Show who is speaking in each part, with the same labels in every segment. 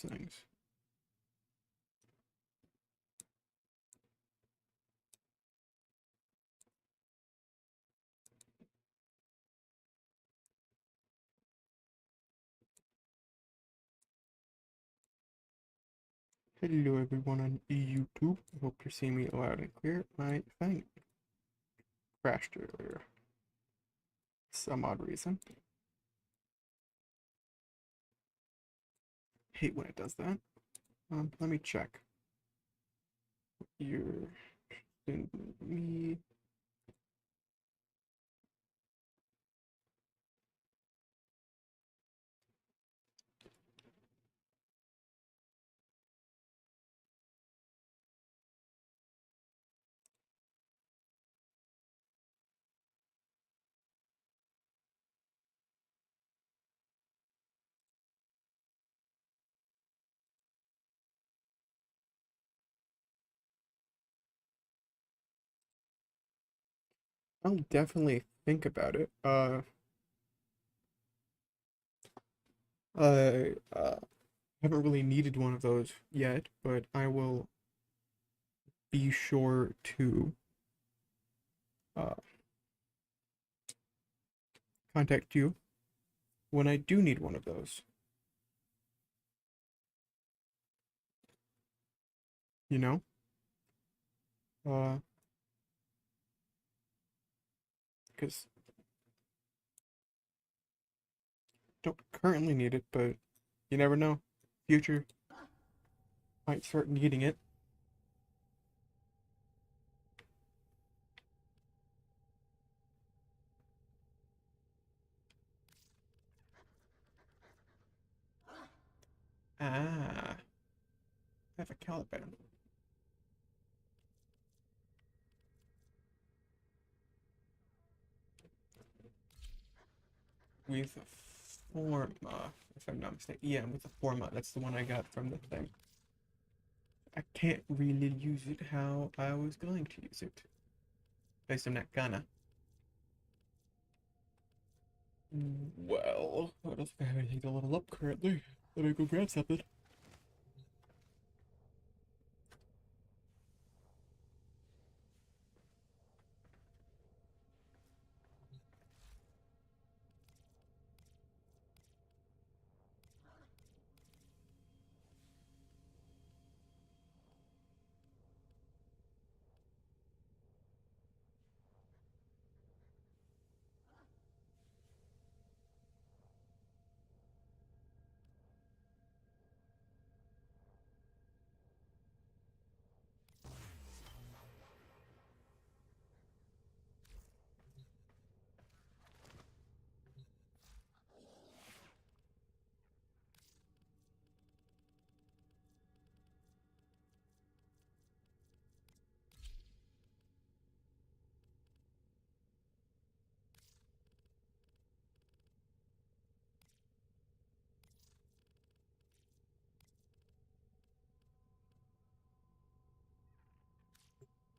Speaker 1: things. Hello everyone on YouTube. I hope you're seeing me loud and clear. My thing crashed earlier. Some odd reason. Hate when it does that. Let me check. You're in me. I'll definitely think about it. I haven't really needed one of those yet, but I will be sure to uh contact you when I do need one of those. You know? Uh, because don't currently need it, but you never know. Future might start needing it. Ah, I have a Caliban. With a Forma, if I'm not mistaken. Yeah, with a Forma. That's the one I got from the thing. I can't really use it how I was going to use it. At least I'm not gonna. Well, I don't think I have anything to level up currently. Let me go grab something.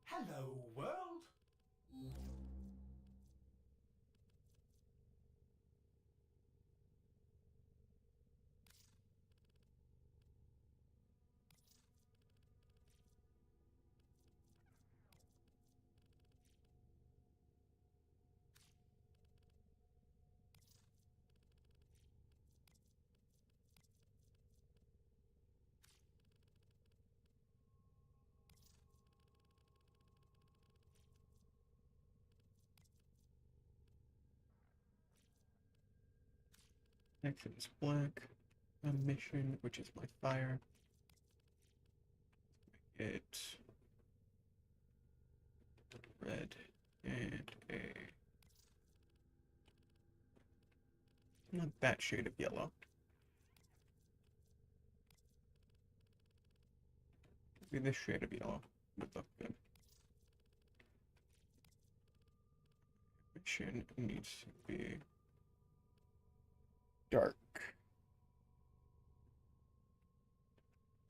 Speaker 2: Hello, world!
Speaker 1: Action is black. A mission, which is my fire. It red and a not that shade of yellow. Maybe this shade of yellow would look good. Mission needs to be dark.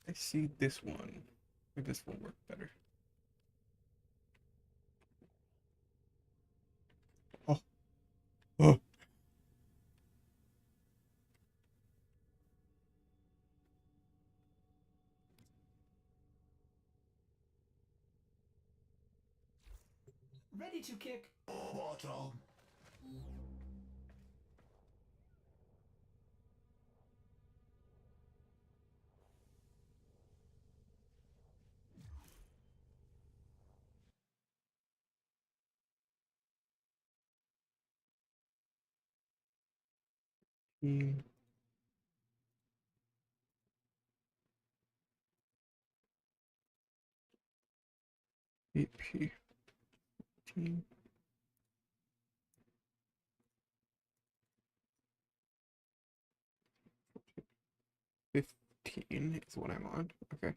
Speaker 1: I see this one. Maybe this will work better. Oh, oh.
Speaker 2: Ready to kick bottom.
Speaker 1: Team. AP. Team. 15 is what I'm on. Okay.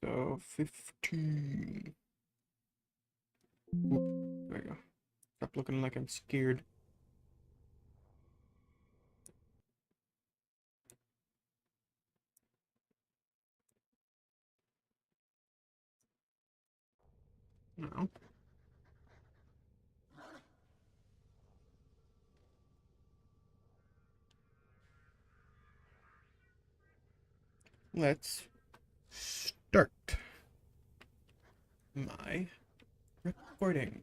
Speaker 1: So 15. Oop, there you go. Stop looking like I'm scared. No. Let's start my recording.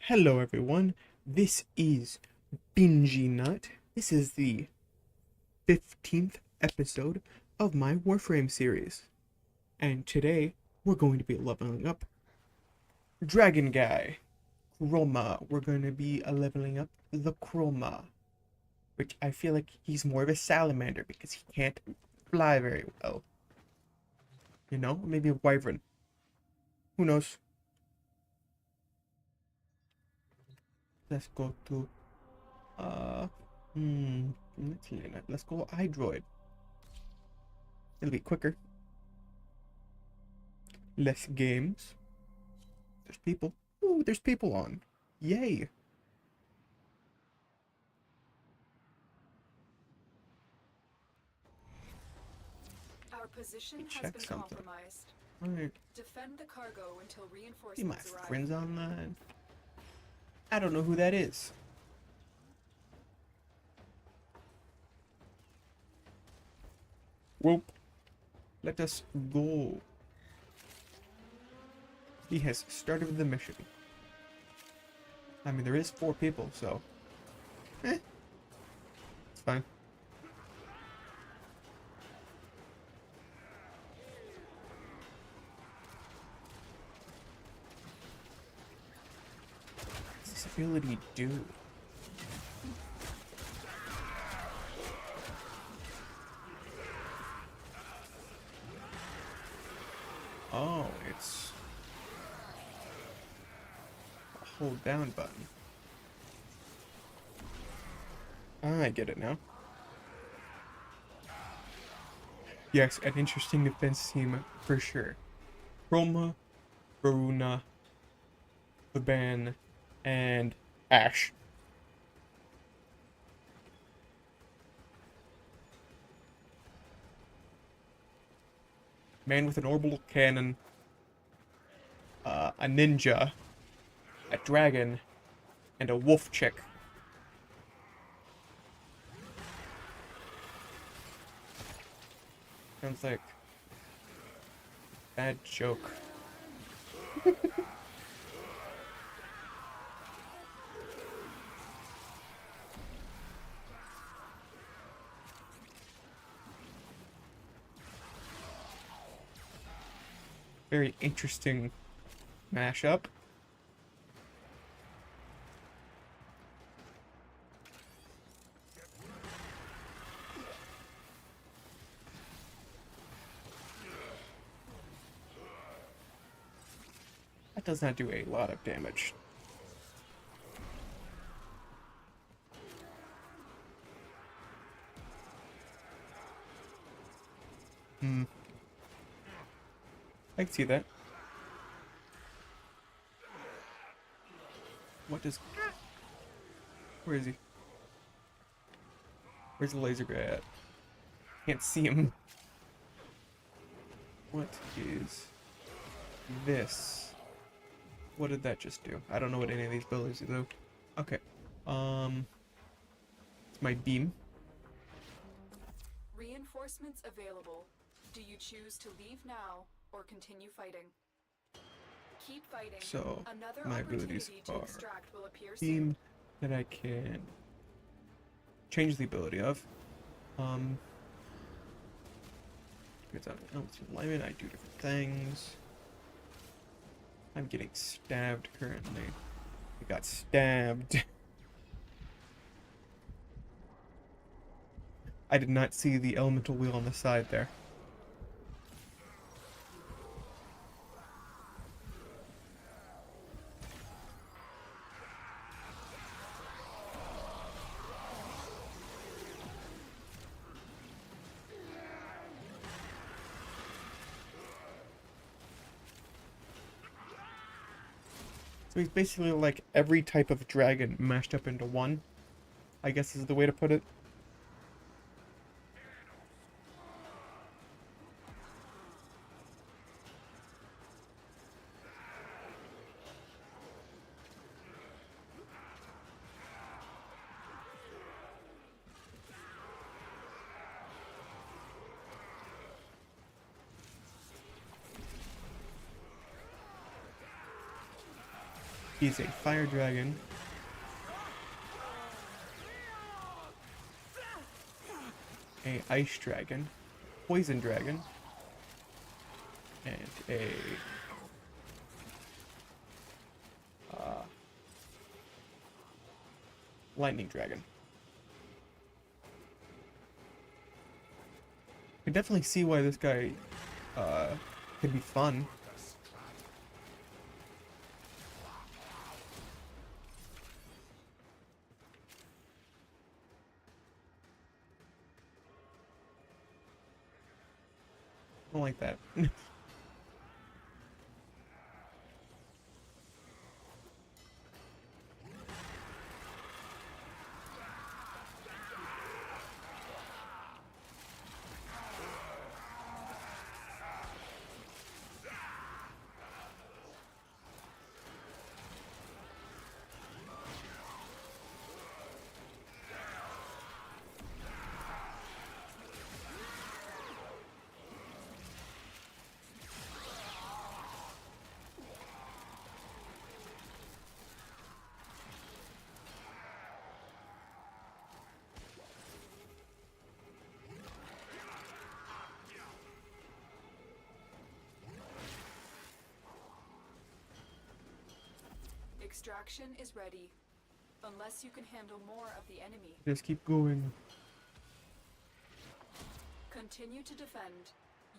Speaker 1: Hello everyone, this is Bingy Nut. This is the 15th episode of my Warframe series. And today, we're going to be leveling up Dragon Guy. Chroma. We're going to be leveling up the Chroma. Which I feel like he's more of a salamander because he can't fly very well. You know? Maybe a wyvern. Who knows? Let's go to let's go iDroid. It'll be quicker. Less games. There's people. Ooh, there's people on. Yay.
Speaker 3: Our position has
Speaker 1: Check
Speaker 3: been
Speaker 1: something.
Speaker 3: compromised.
Speaker 1: Alright.
Speaker 3: Defend the cargo until
Speaker 1: See my
Speaker 3: reinforcements arrive.
Speaker 1: friends online. I don't know who that is. Whoop. Let us go. He has started the mission. I mean, there is 4 people, so... it's fine. What's this ability do? Oh, it's a hold down button. I get it now. Yes, an interesting defense team for sure. Chroma, Varuna, Baban, and Ash. Man with an orbital cannon, a ninja, a dragon, and a wolf chick. Sounds like bad joke. Very interesting mashup. That does not do a lot of damage. I can see that. What does... Where is he? Where's the laser guy at? Can't see him. What is this? What did that just do? I don't know what any of these buildings do. Okay. It's my beam.
Speaker 3: Reinforcements available. Do you choose to leave now or continue fighting? Keep fighting.
Speaker 1: So
Speaker 3: Another
Speaker 1: my abilities
Speaker 3: opportunity to
Speaker 1: are
Speaker 3: extract will appear
Speaker 1: beam
Speaker 3: soon.
Speaker 1: that I can change the ability of. Depends on elements of alignment. I do different things. I'm getting stabbed currently. I got stabbed. I did not see the elemental wheel on the side there. So he's basically like every type of dragon mashed up into one, I guess is the way to put it. He's a fire dragon. A ice dragon. Poison dragon. And a lightning dragon. I can definitely see why this guy could be fun. I don't like that.
Speaker 3: Extraction is ready. Unless you can handle more of the enemy.
Speaker 1: Just keep going.
Speaker 3: Continue to defend.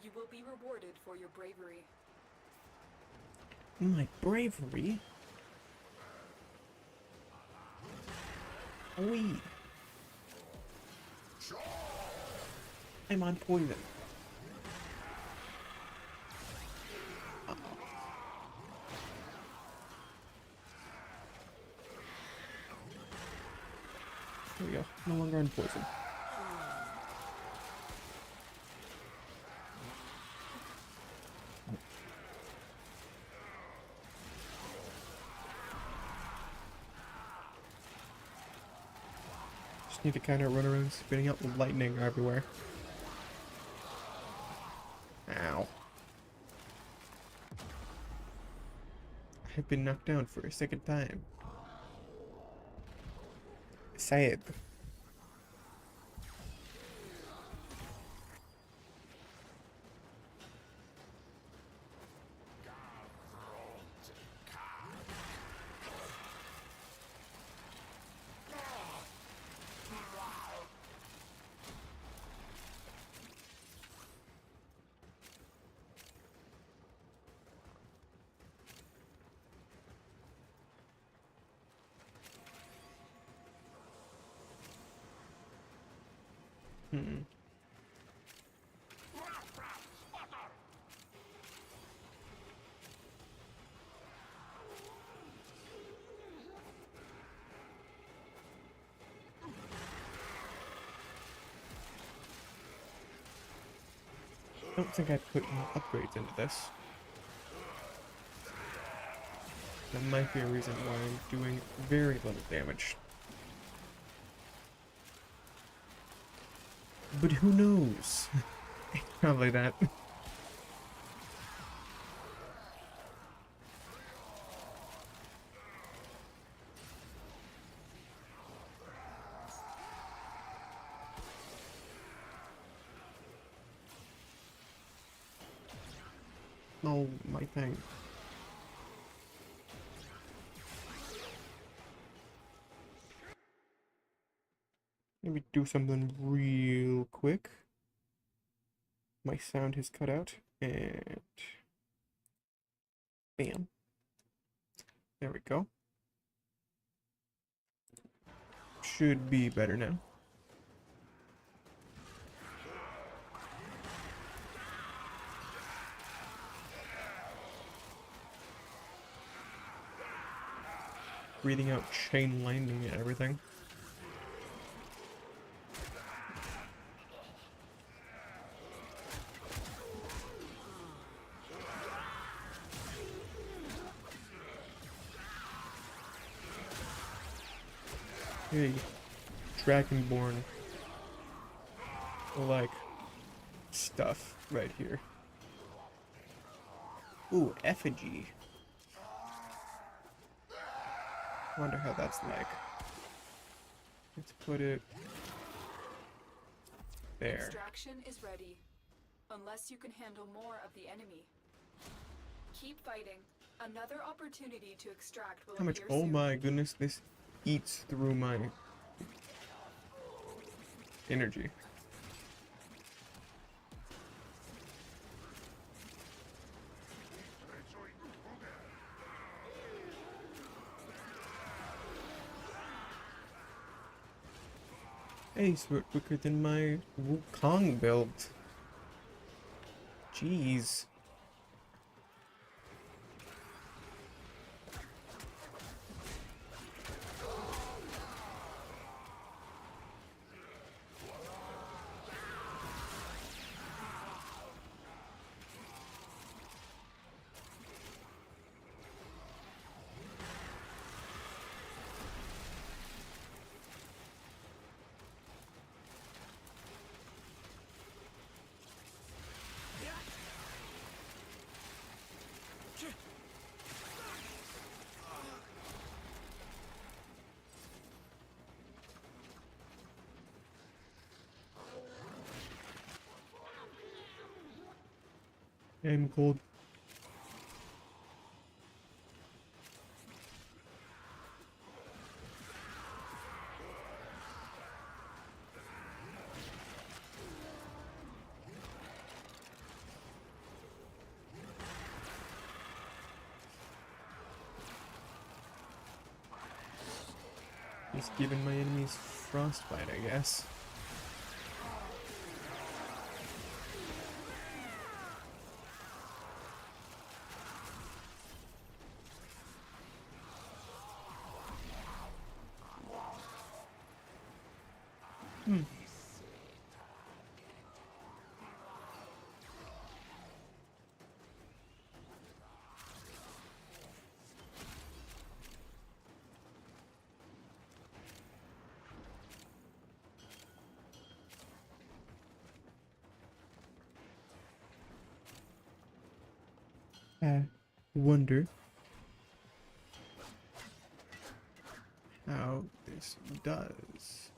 Speaker 3: You will be rewarded for your bravery.
Speaker 1: My bravery? Wee. I'm on poison. There we go. No longer on poison. Just need to kind of run around spitting out the lightning everywhere. Ow. I've been knocked down for a second time. Sad. I don't think I put more upgrades into this. That might be a reason why I'm doing very little damage. But who knows? Probably that. Oh, my thing. Let me do something real quick. My sound has cut out, and bam. There we go. Should be better now. Breathing out chain lightning and everything. Hey, Dragonborn, like, stuff right here. Ooh, effigy. Wonder how that's like. Let's put it there.
Speaker 3: Extraction is ready. Unless you can handle more of the enemy. Keep fighting. Another opportunity to extract will
Speaker 1: How much?
Speaker 3: appear
Speaker 1: Oh
Speaker 3: soon.
Speaker 1: my goodness, this eats through my energy. Hey, so we're quicker than my Wukong build. Jeez. I'm cold. Just giving my enemies frostbite, I guess. Hmm. I wonder how this does.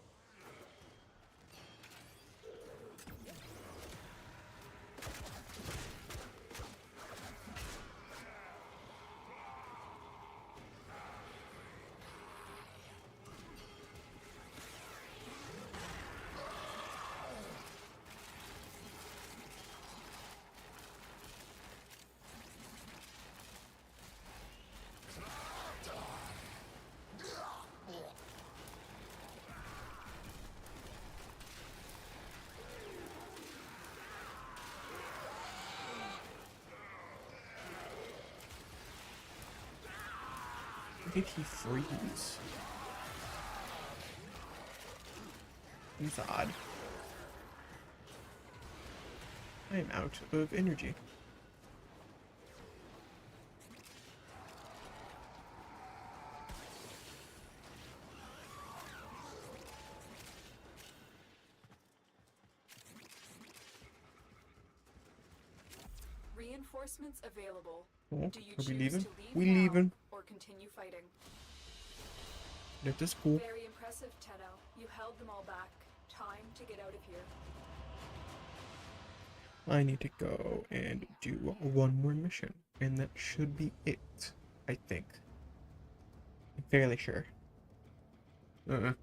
Speaker 1: Did he freeze? He's odd. I am out of energy.
Speaker 3: Reinforcements available.
Speaker 1: Oh,
Speaker 3: Do you
Speaker 1: are we
Speaker 3: choose
Speaker 1: leaving?
Speaker 3: to leave
Speaker 1: We
Speaker 3: now
Speaker 1: leaving.
Speaker 3: or continue fighting?
Speaker 1: That is cool.
Speaker 3: Very impressive, Tenno. You held them all back. Time to get out of here.
Speaker 1: I need to go and do one more mission, and that should be it, I think. I'm fairly sure. And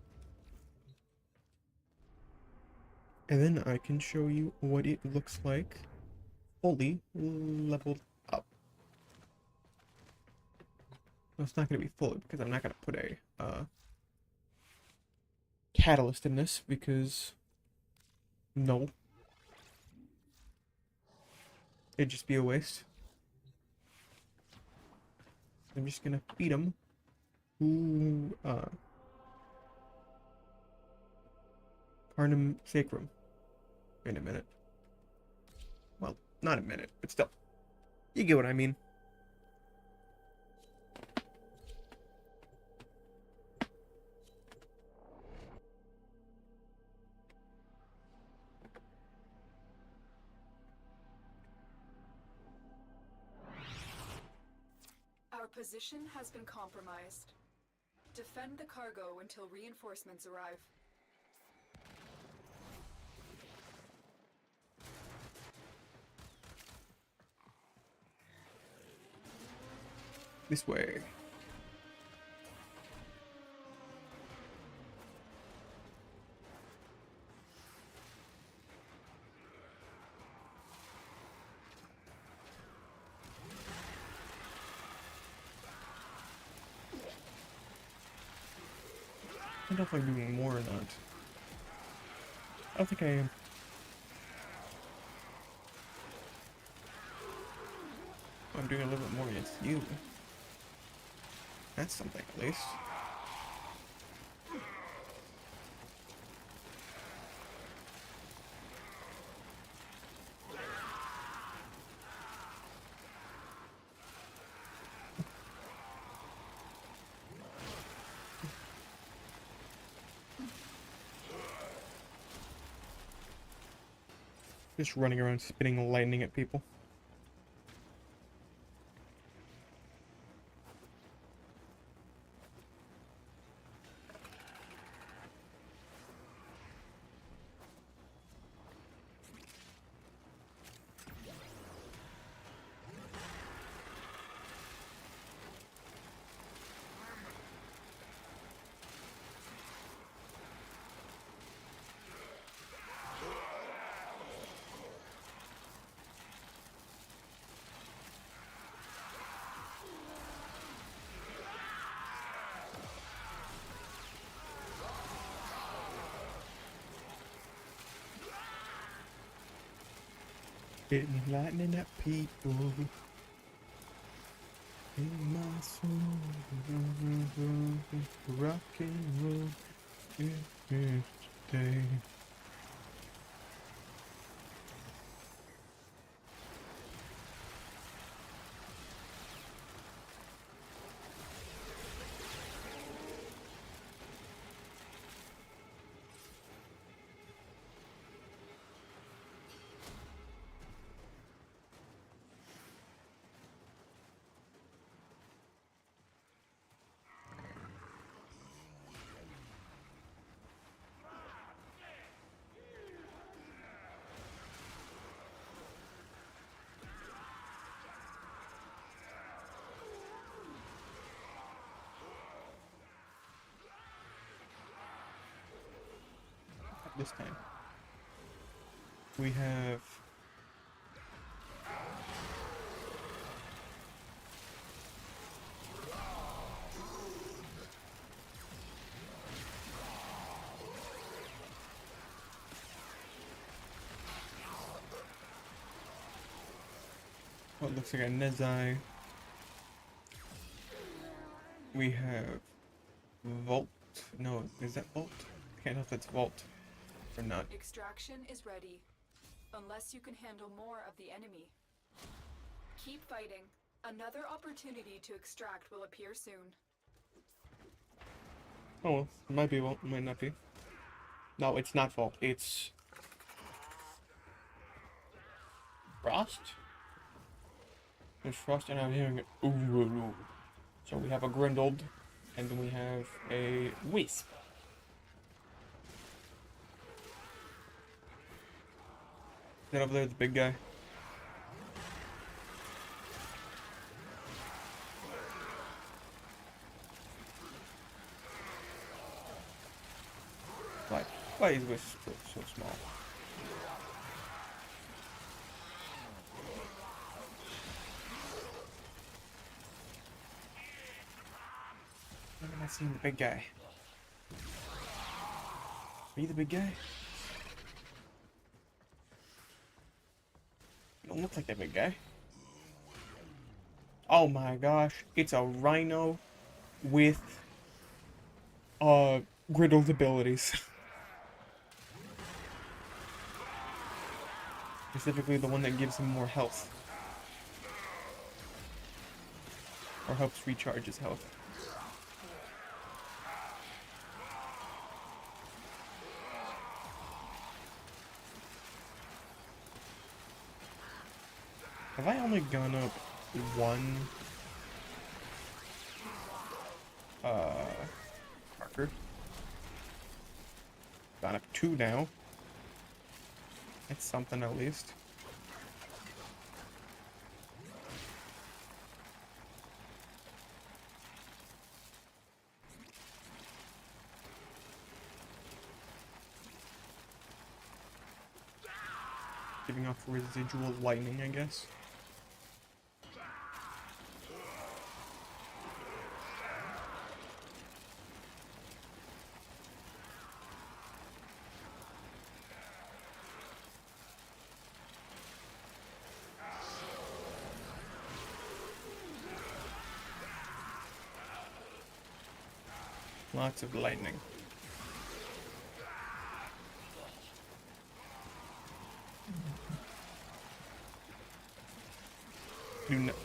Speaker 1: then I can show you what it looks like fully leveled up. No, it's not going to be fully because I'm not going to put a catalyst in this because no, it'd just be a waste. I'm just going to feed them Carnum Sacrum in a minute. Well, not a minute, but still. You get what I mean.
Speaker 3: Our position has been compromised. Defend the cargo until reinforcements arrive.
Speaker 1: This way. I don't know if I'm doing more or not. I don't think I am. I'm doing a little bit more against you. That's something, at least. Just running around spitting lightning at people. Spitting lightning at people. In my soul, rock and roll, it is today. This time we have what looks like a Nezai. We have Vault. No, is that Vault? I can't know if it's Vault or not.
Speaker 3: Extraction is ready. Unless you can handle more of the enemy. Keep fighting. Another opportunity to extract will appear soon.
Speaker 1: Oh well, it might be Vault, it might not be. No, it's not Vault, it's Frost? There's Frost and I'm hearing it. Ooh. So we have a Grindled, and then we have a Wisp. That over there, the big guy. Why is Wisp so small? Why am I seeing the big guy? Are you the big guy? You don't look like that big guy. Oh my gosh, it's a rhino with griddled abilities. Specifically the one that gives him more health. Or helps recharge his health. Have I only gone up one marker? Gone up two now. That's something at least. Giving off residual lightning, I guess. Lots of lightning.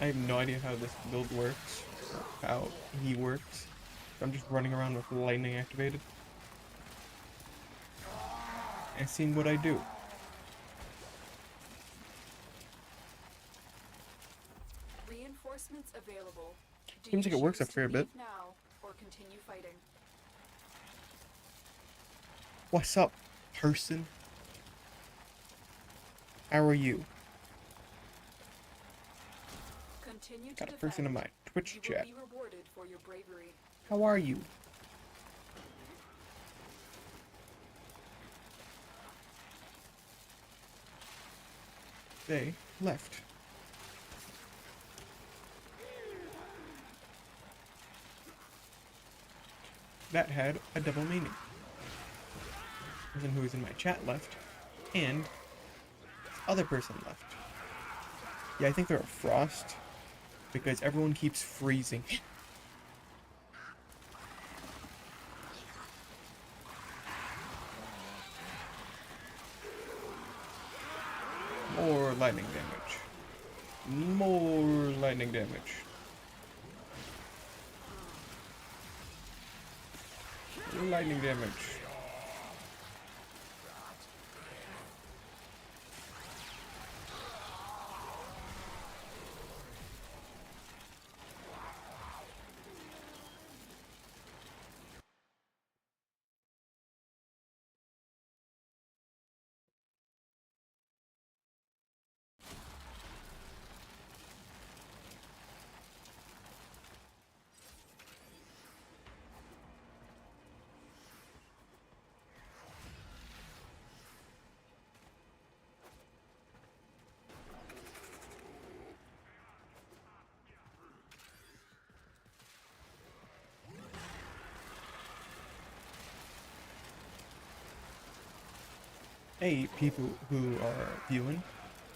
Speaker 1: I have no idea how this build works, or how he works. I'm just running around with lightning activated. And seeing what I do.
Speaker 3: Reinforcements available.
Speaker 1: Seems like it works a fair bit.
Speaker 3: Now or continue fighting.
Speaker 1: What's up, person? How are you?
Speaker 3: Continue
Speaker 1: Got
Speaker 3: to
Speaker 1: a person in my Twitch
Speaker 3: you
Speaker 1: chat.
Speaker 3: will be rewarded for your bravery.
Speaker 1: How are you? They left. That had a double meaning. The person who was in my chat left, and this other person left. Yeah, I think they're a Frost, because everyone keeps freezing. More lightning damage. More lightning damage. Lightning damage. Hey, people who are viewing,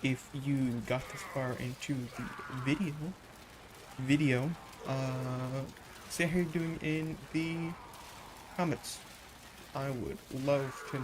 Speaker 1: if you got this far into the video, say how you're doing in the comments. I would love to know.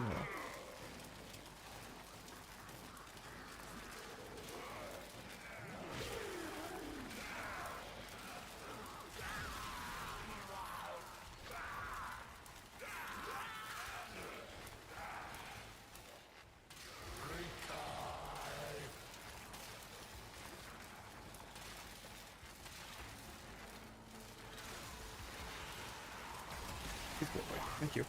Speaker 1: Please go away. Thank you.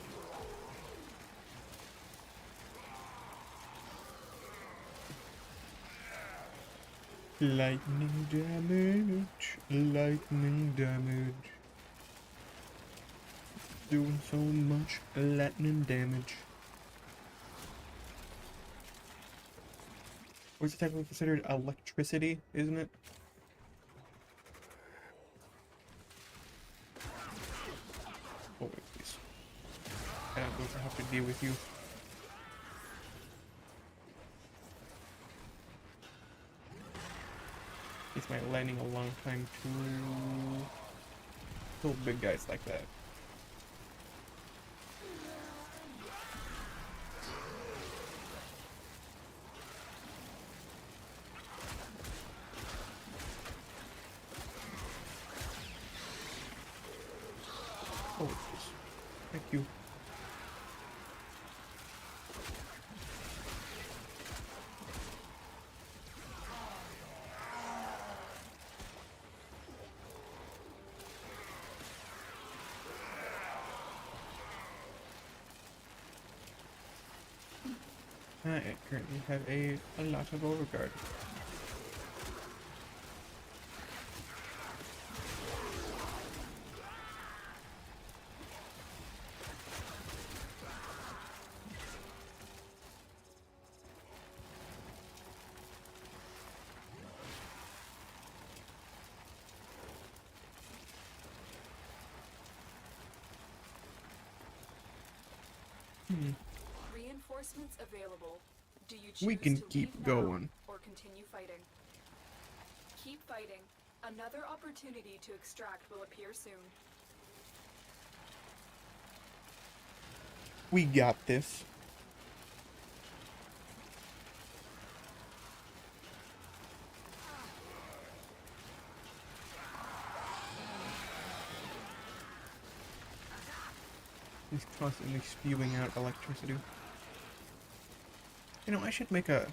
Speaker 1: Lightning damage. Lightning damage. Doing so much lightning damage. What's the technically considered electricity, isn't it? Oh, wait, please. I don't know if I have to deal with you. Takes my landing a long time to kill big guys like that. Oh, please. Thank you. I currently have a lot of overguard.
Speaker 3: Reinforcements available. Do you choose
Speaker 1: We can
Speaker 3: to
Speaker 1: keep
Speaker 3: leave now
Speaker 1: going.
Speaker 3: or continue fighting? Keep fighting. Another opportunity to extract will appear soon.
Speaker 1: We got this. He's constantly spewing out electricity. You know, I should make a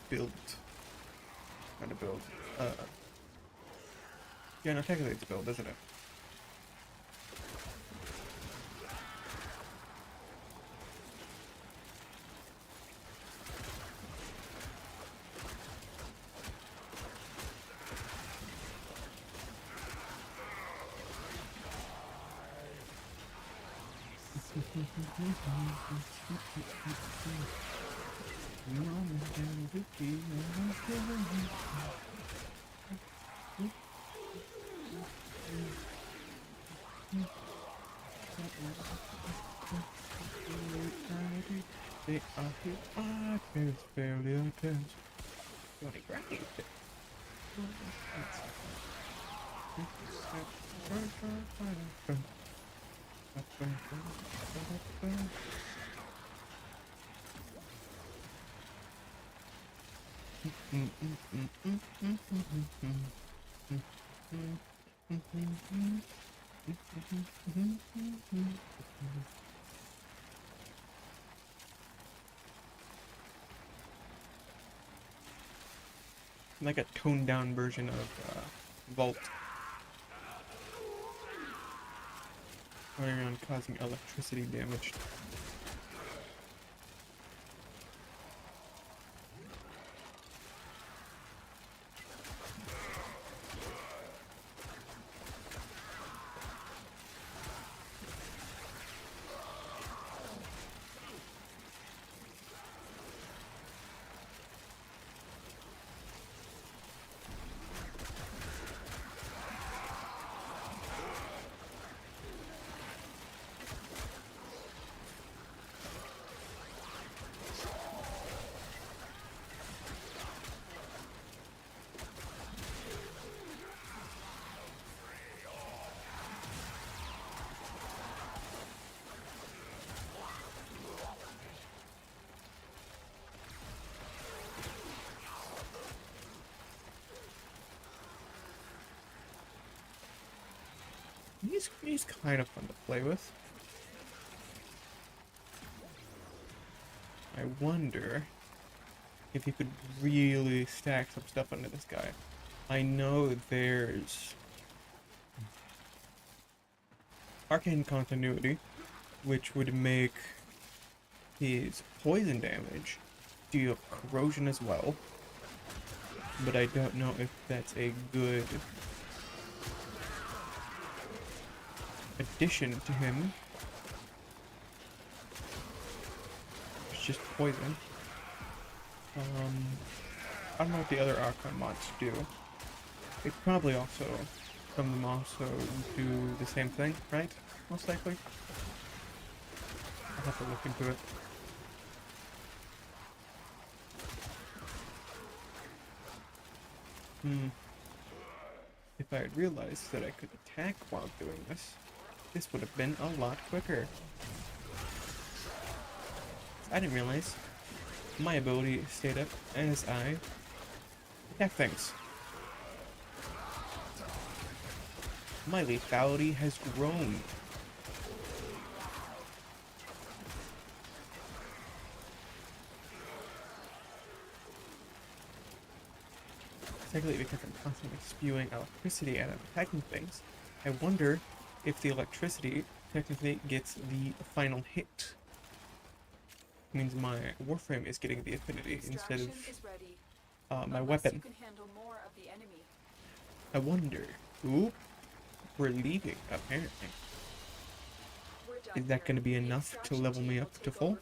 Speaker 1: build. Not a build. Yeah, no, technically it's a build, isn't it? They are here, I can barely attend. You want to grab it? Like a toned down version of Vault. Running around causing electricity damage. He's kind of fun to play with. I wonder if you could really stack some stuff under this guy. I know there's arcane continuity, which would make his poison damage deal corrosion as well. But I don't know if that's a good addition to him. It's just poison. I don't know what the other Archon mods do. They probably also, some of them also do the same thing, right? Most likely. I'll have to look into it. If I had realized that I could attack while doing this, this would have been a lot quicker. I didn't realize my ability stayed up as I attack things. My lethality has grown. Particularly because I'm constantly spewing electricity and I'm attacking things. I wonder if the electricity technically gets the final hit. It means my Warframe is getting the affinity instead of my weapon. I wonder. Ooh, we're leaving, apparently. Is that going to be enough to level me up to full?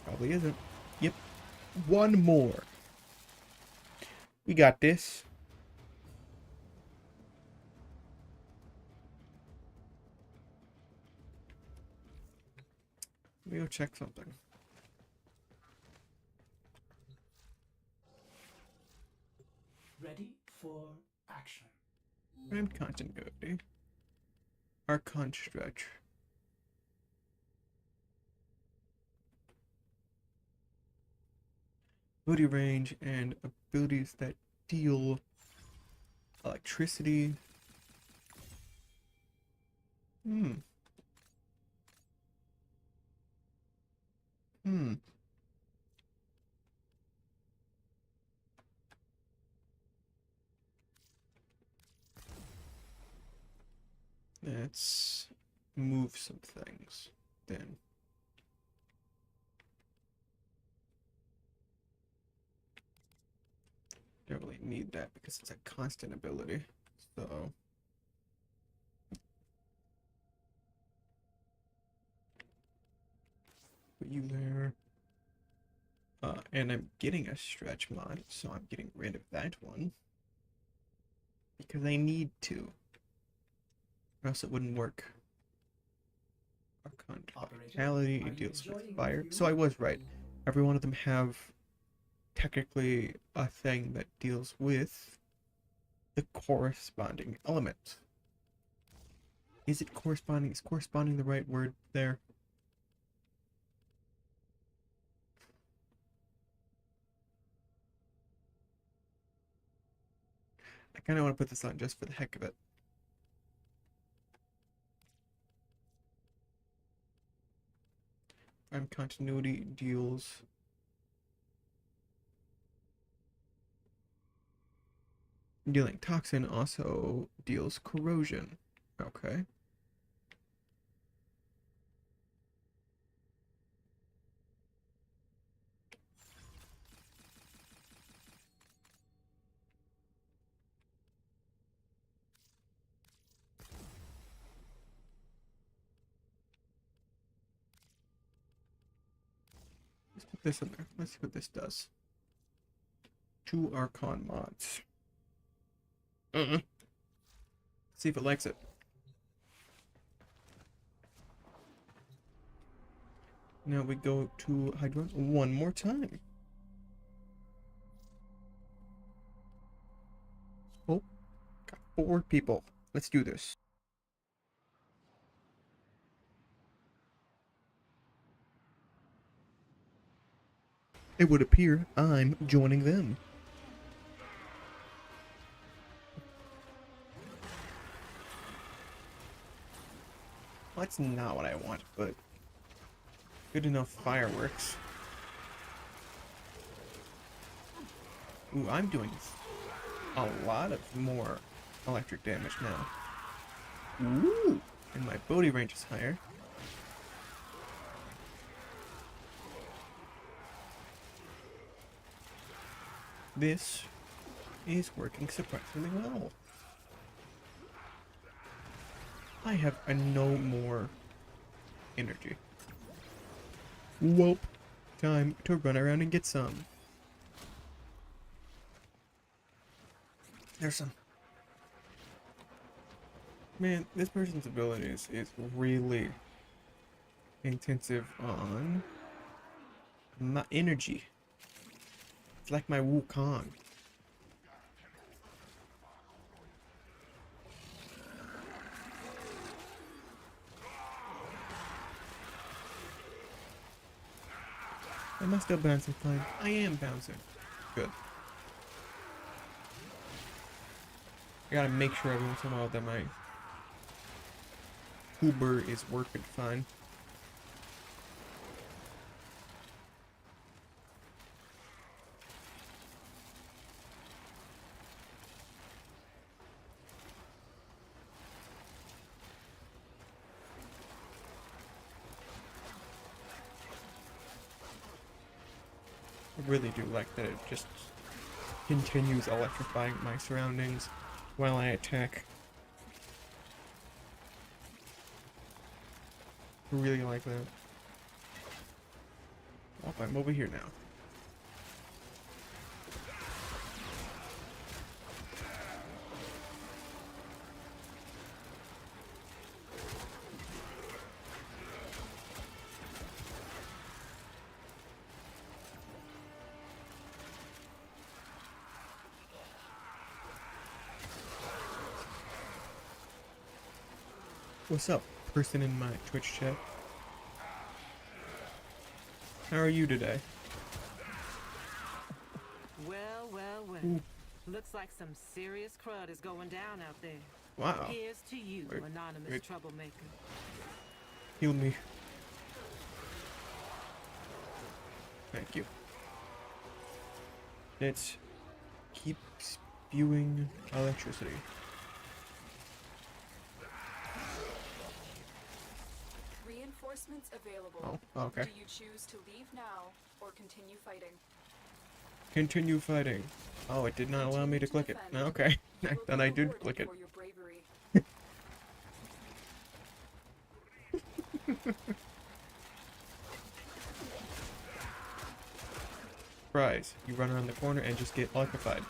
Speaker 1: Probably isn't. Yep. One more. We got this. Let me go check something.
Speaker 2: Ready for action.
Speaker 1: Framed continuity. Archon stretch. Ability range and abilities that deal electricity. Let's move some things then. Don't really need that because it's a constant ability. So put you there. And I'm getting a stretch mod, so I'm getting rid of that one. Because I need to. Or else it wouldn't work. Archon vitality, it deals with fire. So I was right. Every one of them have technically a thing that deals with the corresponding element. Is it corresponding? Is corresponding the right word there? I kind of want to put this on just for the heck of it. And continuity deals dealing toxin also deals corrosion. Okay. Let's put this in there. Let's see what this does. 2 Archon mods. Let's see if it likes it. Now we go to Hydra one more time. Oh, got 4 people. Let's do this. It would appear I'm joining them. Well, that's not what I want, but good enough fireworks. Ooh, I'm doing a lot of more electric damage now. Ooh, And my body range is higher. This is working surprisingly well. I have no more energy. Whoop. Time to run around and get some. There's some. Man, this person's abilities is really intensive on my energy. It's like my Wukong. Am I still bouncing fine? I am bouncing. Good. I gotta make sure every once in a while that my vtuber is working fine. I really do like that it just continues electrifying my surroundings while I attack. I really like that. Oh, I'm over here now. What's up, person in my Twitch chat? How are you today?
Speaker 4: Well, well, well.
Speaker 1: Ooh.
Speaker 4: Looks like some serious crud is going down out there.
Speaker 1: Wow.
Speaker 4: Here's to you,
Speaker 1: Wait,
Speaker 4: anonymous
Speaker 1: wait.
Speaker 4: troublemaker.
Speaker 1: Heal me. Thank you. Let's keep spewing electricity.
Speaker 3: Reinforcements available.
Speaker 1: Oh, okay.
Speaker 3: Do you choose to leave now or continue fighting?
Speaker 1: Continue fighting. Oh, it did not allow me to click it. Okay.
Speaker 3: You will
Speaker 1: Then
Speaker 3: be
Speaker 1: I did
Speaker 3: rewarded
Speaker 1: click it.
Speaker 3: for your bravery.
Speaker 1: Surprise. You run around the corner and just get electrified.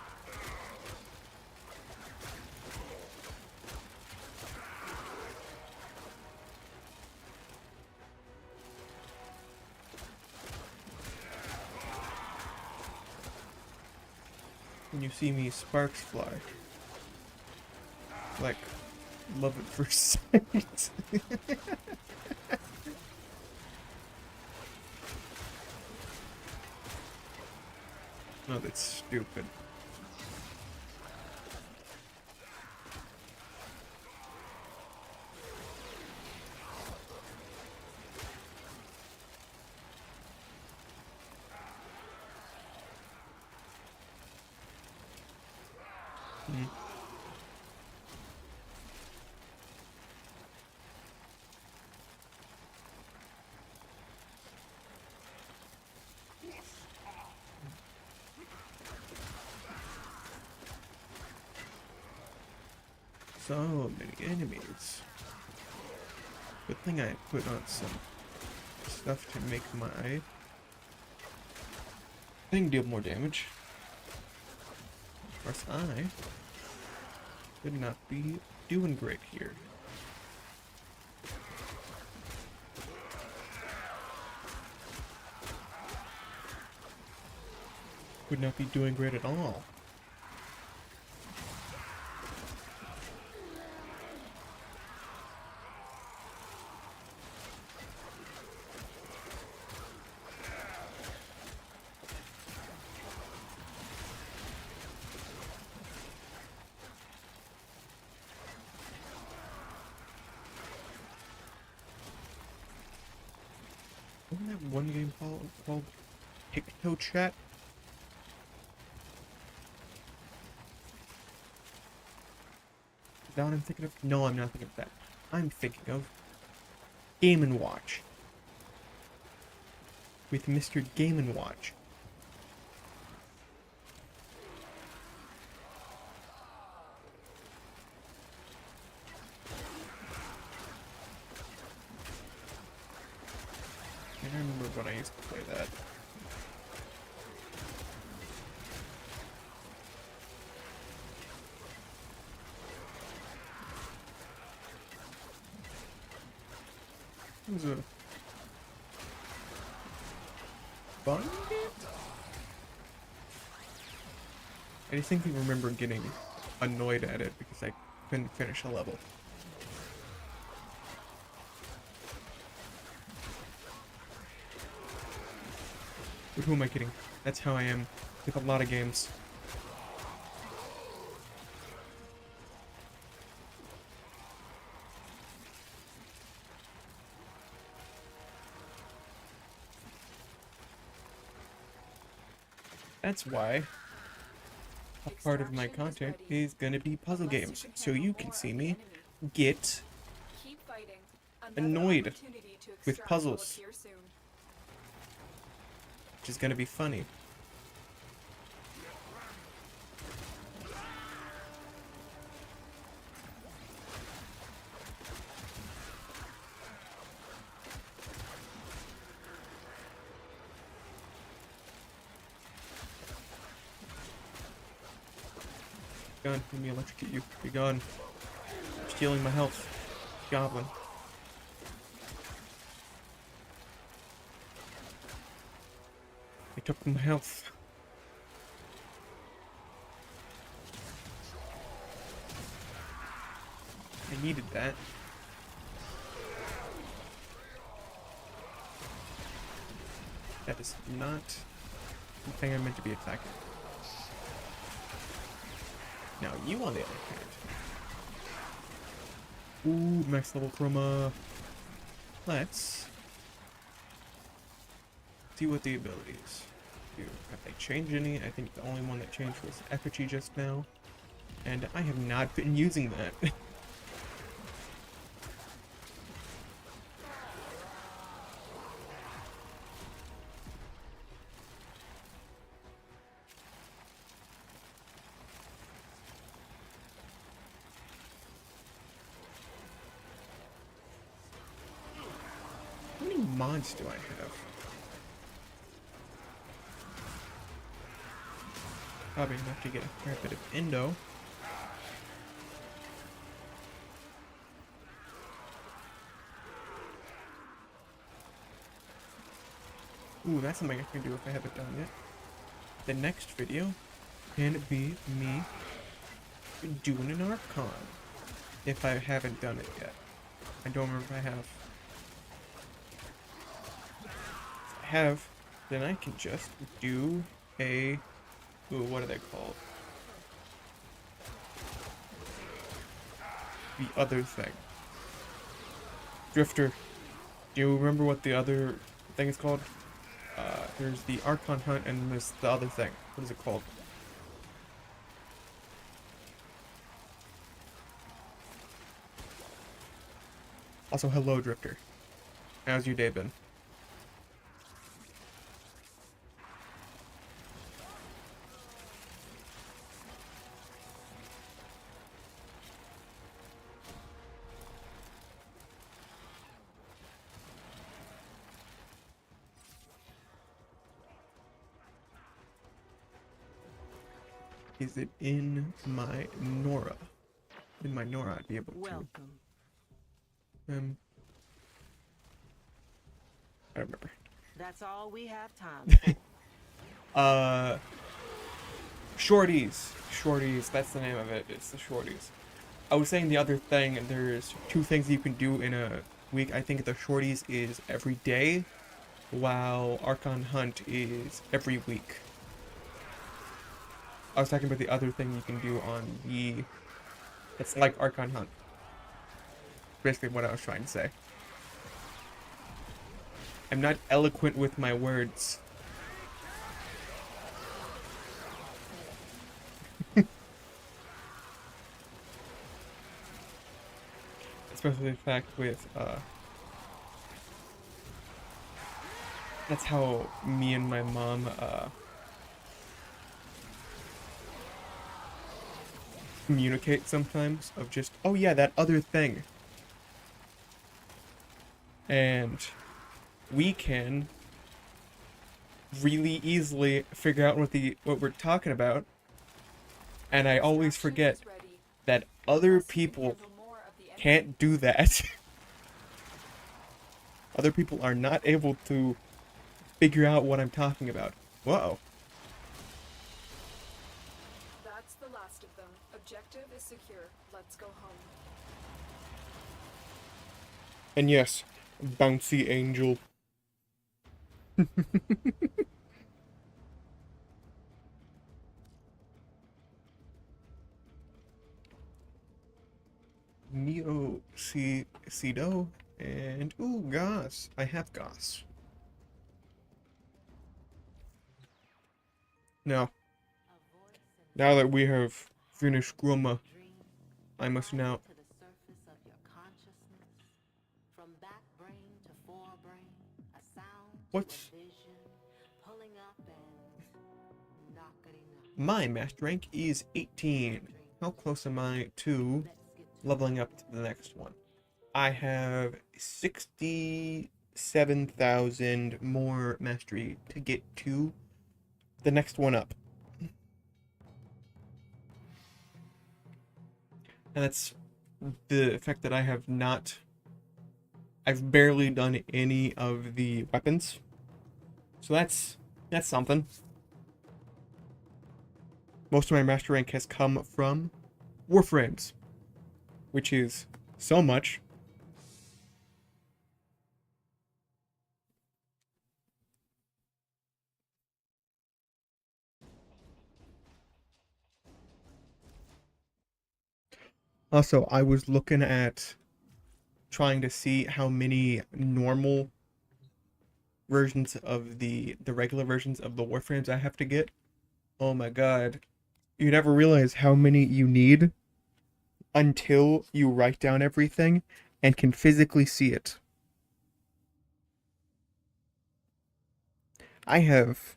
Speaker 1: When you see me, sparks fly. Like, love at first sight. No, that's stupid. Hmm. So many enemies. Good thing I put on some stuff to make my thing deal more damage. Of course, I would not be doing great here. Would not be doing great at all. Wasn't that one game called Picto Chat? Is that what I'm thinking of? No, I'm not thinking of that. I'm thinking of Game & Watch. With Mr. Game & Watch. I don't remember when I used to play that. It was a fun game? I distinctly remember getting annoyed at it because I couldn't finish a level. But who am I kidding? That's how I am with a lot of games. That's why a part of my content is gonna be puzzle games, so you can see me get
Speaker 3: Keep fighting.
Speaker 1: Annoyed
Speaker 3: Opportunity to
Speaker 1: with
Speaker 3: extract will
Speaker 1: puzzles.
Speaker 3: appear soon.
Speaker 1: which is gonna be funny. Gone. Let me electrocute you. Be gone. You're stealing my health. Goblin. They took my health. I needed that. That is not the thing I meant to be attacking. Now you on the other hand. Ooh, max level chroma. Let's see what the abilities do. Have they changed any? I think the only one that changed was effigy just now. And I have not been using that. How many mods do I have? Probably enough to get a fair bit of endo. Ooh, that's something I can do if I haven't done yet. The next video can be me doing an Archon. If I haven't done it yet. I don't remember if I have. If I have, then I can just do a... Ooh, what are they called? The other thing. Drifter. Do you remember what the other thing is called? There's the Archon Hunt and there's the other thing. What is it called? Also, hello, Drifter. How's your day been? Is it in my Nora? In my Nora, I'd be able to.
Speaker 4: Welcome.
Speaker 1: I don't remember.
Speaker 4: That's all we have time for.
Speaker 1: Shorties. Shorties, that's the name of it. It's the shorties. I was saying the other thing, there's two things you can do in a week. I think the shorties is every day, while Archon Hunt is every week. I was talking about the other thing you can do on the... It's like Archon Hunt. Basically what I was trying to say. I'm not eloquent with my words. It's especially the fact with that's how me and my mom communicate sometimes, of just, oh yeah, that other thing. And we can really easily figure out what we're talking about. And I always forget that other people can't do that. Other people are not able to figure out what I'm talking about. Whoa.
Speaker 3: That's the last of them. Objective is secure. Let's go home.
Speaker 1: And yes, bouncy angel. Neo Cedo and ooh, Goss. I have Goss. Now that we have finished Groma, I must now.
Speaker 4: To the surface of your consciousness, from back brain to forebrain, a sound,
Speaker 1: What's
Speaker 4: a vision, pulling up and knocking up.
Speaker 1: my master rank is 18. How close am I to leveling up to the next one? I have 67,000 more mastery to get to the next one up. And that's the fact that I've barely done any of the weapons. So that's something. Most of my master rank has come from Warframes, which is so much. Also, I was looking at trying to see how many normal versions of the regular versions of the Warframes I have to get. Oh my god. You never realize how many you need until you write down everything and can physically see it. I have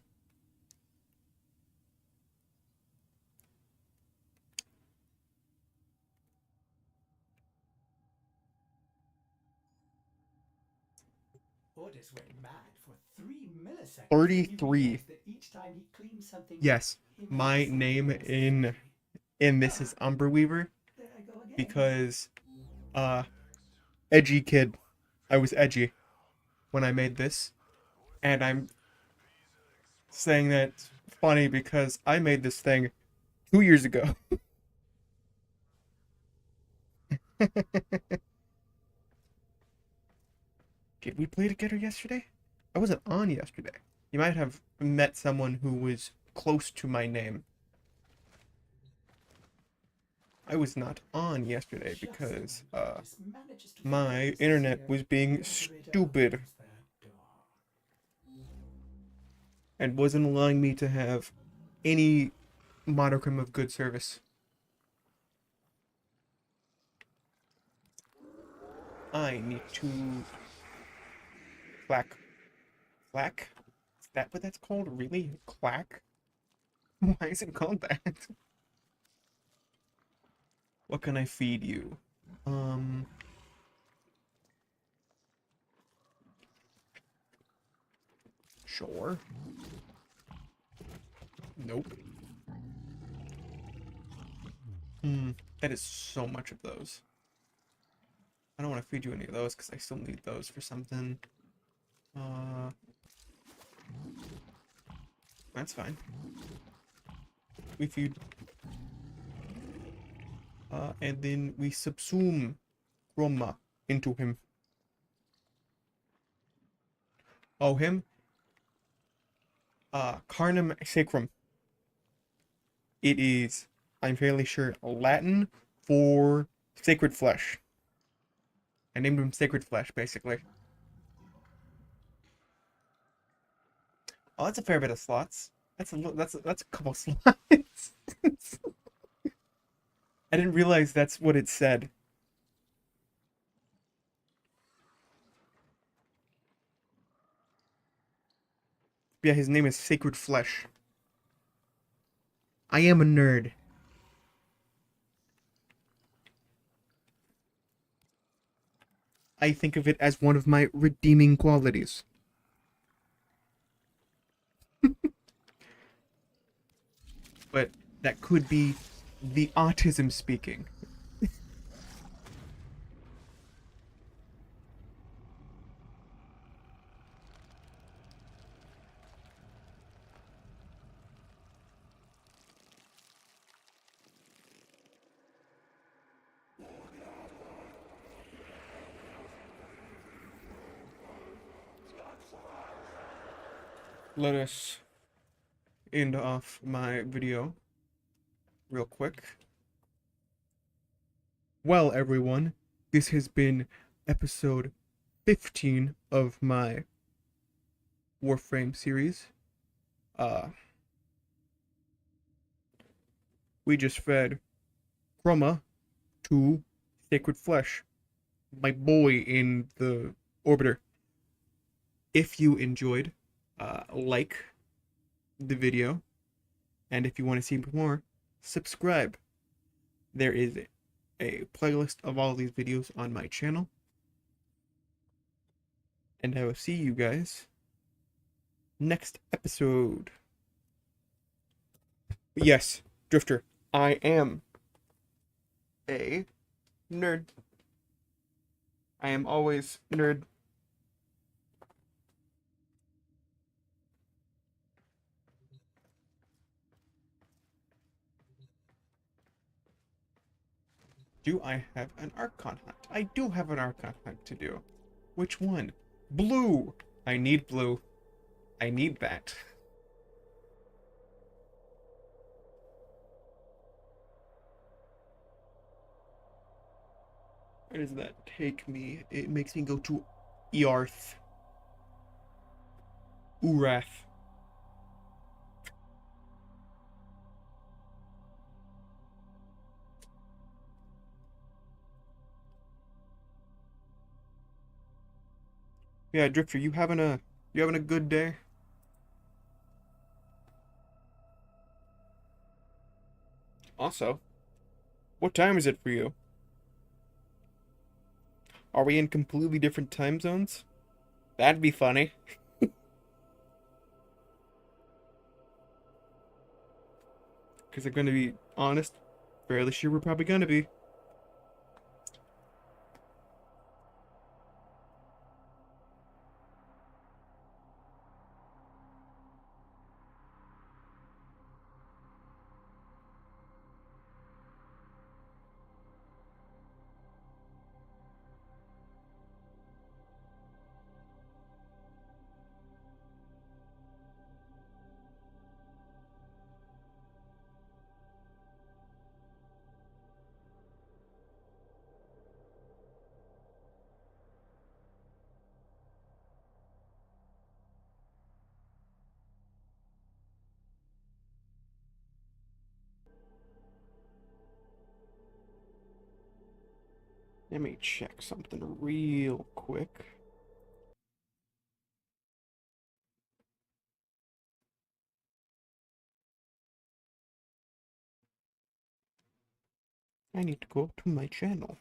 Speaker 2: Otis went mad for 3 milliseconds.
Speaker 1: 33.
Speaker 2: That each time he cleaned something,
Speaker 1: Yes, my name in this is Umberweaver
Speaker 2: there I go again.
Speaker 1: because edgy kid. I was edgy when I made this, and I'm saying that funny because I made this thing 2 years ago. Did we play together yesterday? I wasn't on yesterday. You might have met someone who was close to my name. I was not on yesterday because my internet was being stupid and wasn't allowing me to have any modicum of good service. I need to clack. Clack? Is that what that's called? Really? Clack? Why is it called that? What can I feed you? Sure. Nope. That is so much of those. I don't want to feed you any of those because I still need those for something. That's fine. We feed. And then we subsume Roma into him. Oh, him? Carnum sacrum. It is, I'm fairly sure, Latin for sacred flesh. I named him Sacred Flesh, basically. Oh, that's a fair bit of slots. That's a couple slots. I didn't realize that's what it said. Yeah, his name is Sacred Flesh. I am a nerd. I think of it as one of my redeeming qualities. But that could be the autism speaking. Let us end off my video real quick. Well, everyone, this has been episode 15 of my Warframe series. We just fed Chroma to Sacred Flesh, my boy in the orbiter. If you enjoyed, like the video, and if you want to see more, subscribe. There is a playlist of all these videos on my channel, and I will see you guys next episode. Yes, Drifter, I am a nerd. I am always nerd. Do I have an Archon hunt? I do have an Archon hunt to do. Which one? Blue! I need blue. I need that. Where does that take me? It makes me go to Earth. Urath. Yeah, Drifter, you having a good day? Also, what time is it for you? Are we in completely different time zones? That'd be funny. Because I'm gonna be honest, fairly sure we're probably gonna be. Let me check something real quick. I need to go to my channel.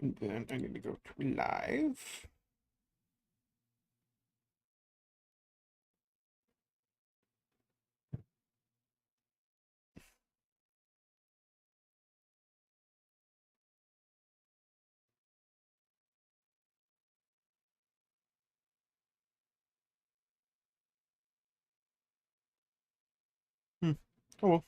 Speaker 1: And then I need to go to live. Hmm. Oh well.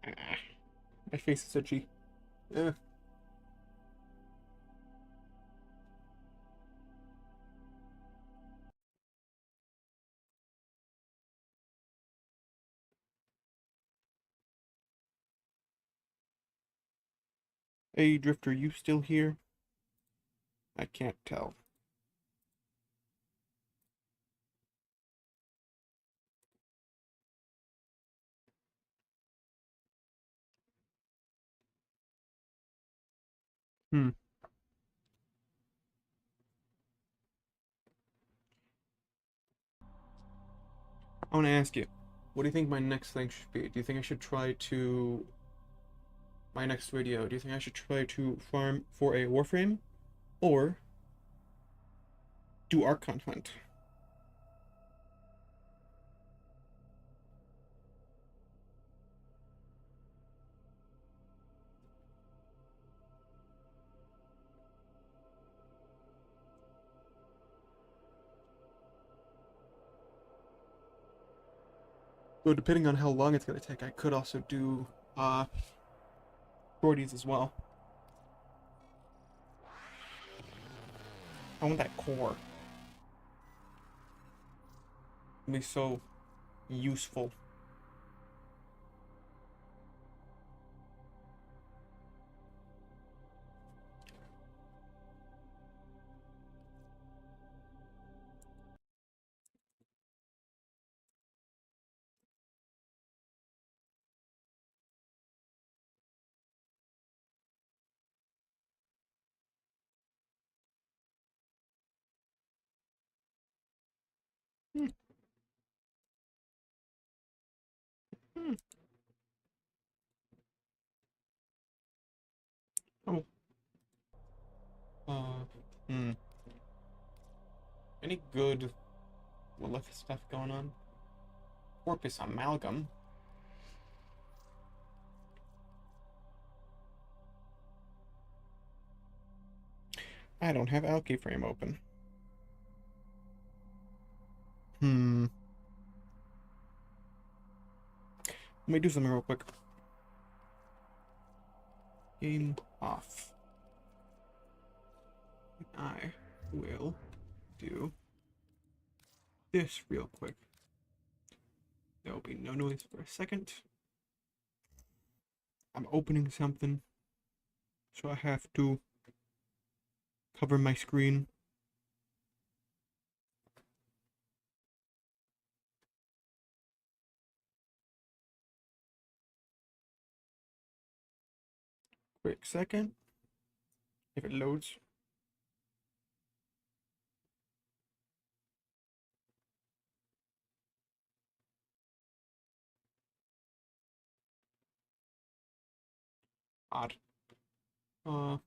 Speaker 1: Ah, my face is itchy. Eh. Hey, Drifter, you still here? I can't tell. Hmm. I want to ask you, what do you think my next thing should be? Do you think I should try to my next video? Do you think I should try to farm for a Warframe or do Archon hunt? So depending on how long it's gonna take, I could also do shorties as well. I want that core. It'd be so useful. Hmm. Hmm. Oh. Uh. Hmm. Any good Lilith stuff going on? Corpus Amalgam. I don't have Alki-Frame open. Hmm. Let me do something real quick. Game off. I will do this real quick. There will be no noise for a second. I'm opening something, so I have to cover my screen. Quick second. If it loads. Odd. Uh,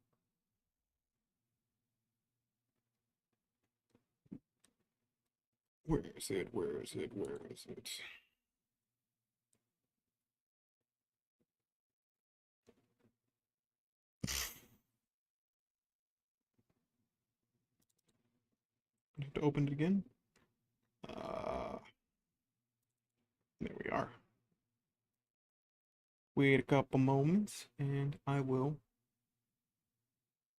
Speaker 1: where is it? Where is it? Where is it? I have to open it again. There we are. Wait a couple moments, and I will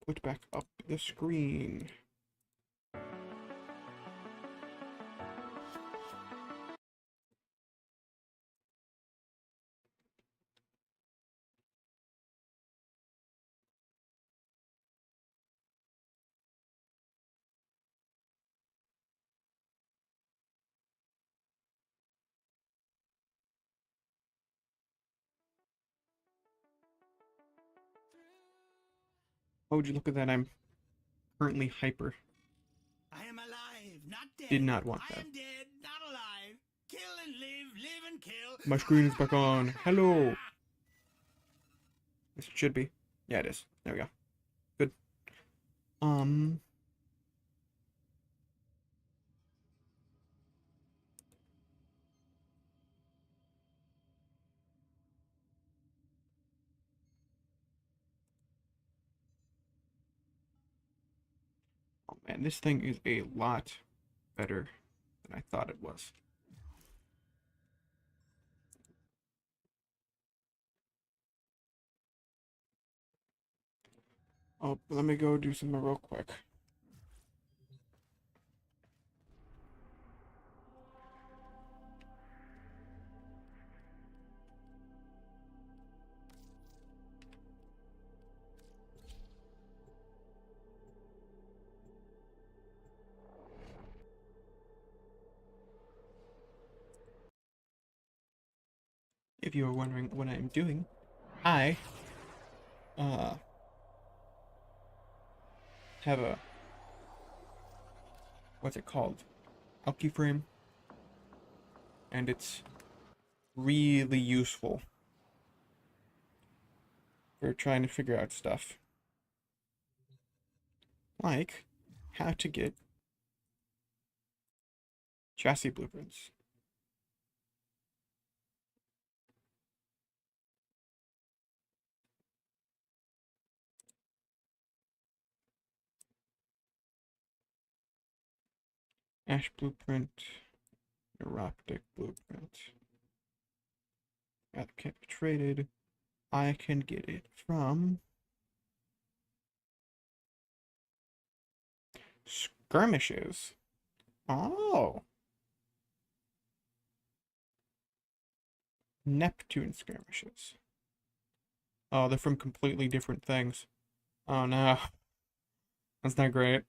Speaker 1: put back up the screen. Oh, would you look at that? I'm currently hyper.
Speaker 2: I am alive, not dead.
Speaker 1: Did not want
Speaker 2: I
Speaker 1: that.
Speaker 2: am dead, not alive. Kill and live, live and kill.
Speaker 1: My screen is back on. Hello. This should be. Yeah, it is. There we go. Good. Um. Oh man, this thing is a lot better than I thought it was. Oh, let me go do something real quick. If you are wondering what I am doing, I uh have a, what's it called? Alky frame. And it's really useful for trying to figure out stuff. Like how to get chassis blueprints. Ash blueprint, neuroptic blueprint. That can't be traded. I can get it from skirmishes. Oh, Neptune skirmishes. Oh, they're from completely different things. Oh no, that's not great.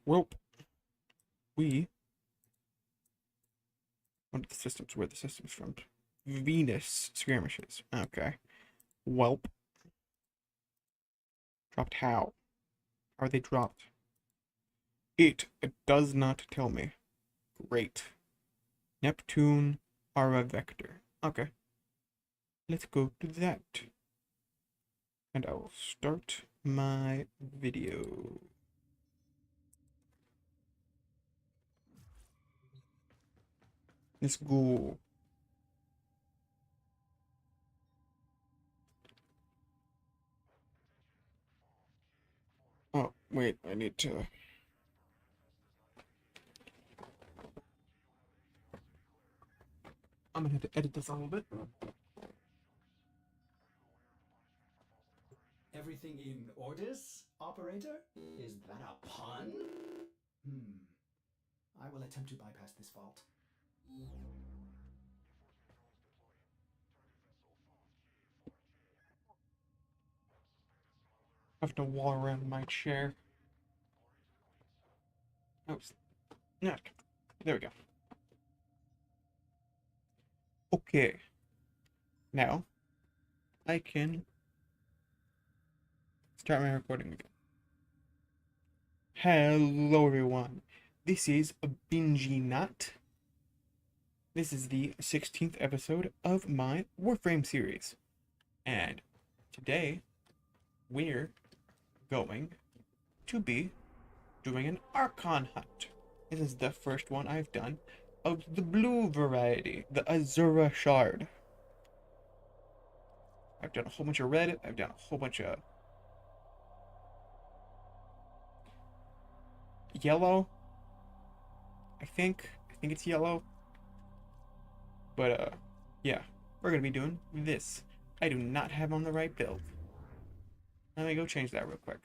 Speaker 1: Well, we went to the systems. Where the systems from? Venus skirmishes. Okay. Welp. Dropped how? Are they dropped? It does not tell me. Great. Neptune are a vector. Okay. Let's go to that. And I will start my video. Let's go. Oh, wait, I need to... I'm gonna have to edit this a little bit.
Speaker 2: Everything in orders, operator? Is that a pun? I will attempt to bypass this fault.
Speaker 1: I have to wall around my chair. Oops. No. There we go. Okay. Now, I can start my recording again. Hello, everyone. This is Bingy Nut. This is the 16th episode of my Warframe series. And today, we're going to be doing an Archon hunt. This is the first one I've done of the blue variety, the Azura Shard. I've done a whole bunch of red, I've done a whole bunch of yellow. I think it's yellow. But yeah, we're gonna be doing this. I do not have on the right build. Let me go change that real quick.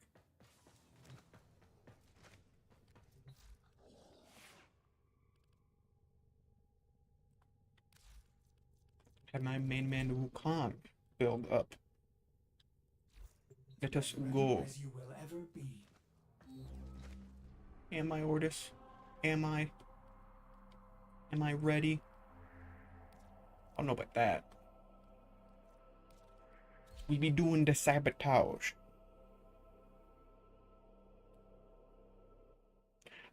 Speaker 1: Have my main man Wukong build up. Let us go.
Speaker 2: As you will ever be.
Speaker 1: Am I, Ordis? Am I? Am I ready? I don't know about that. We be doing the sabotage.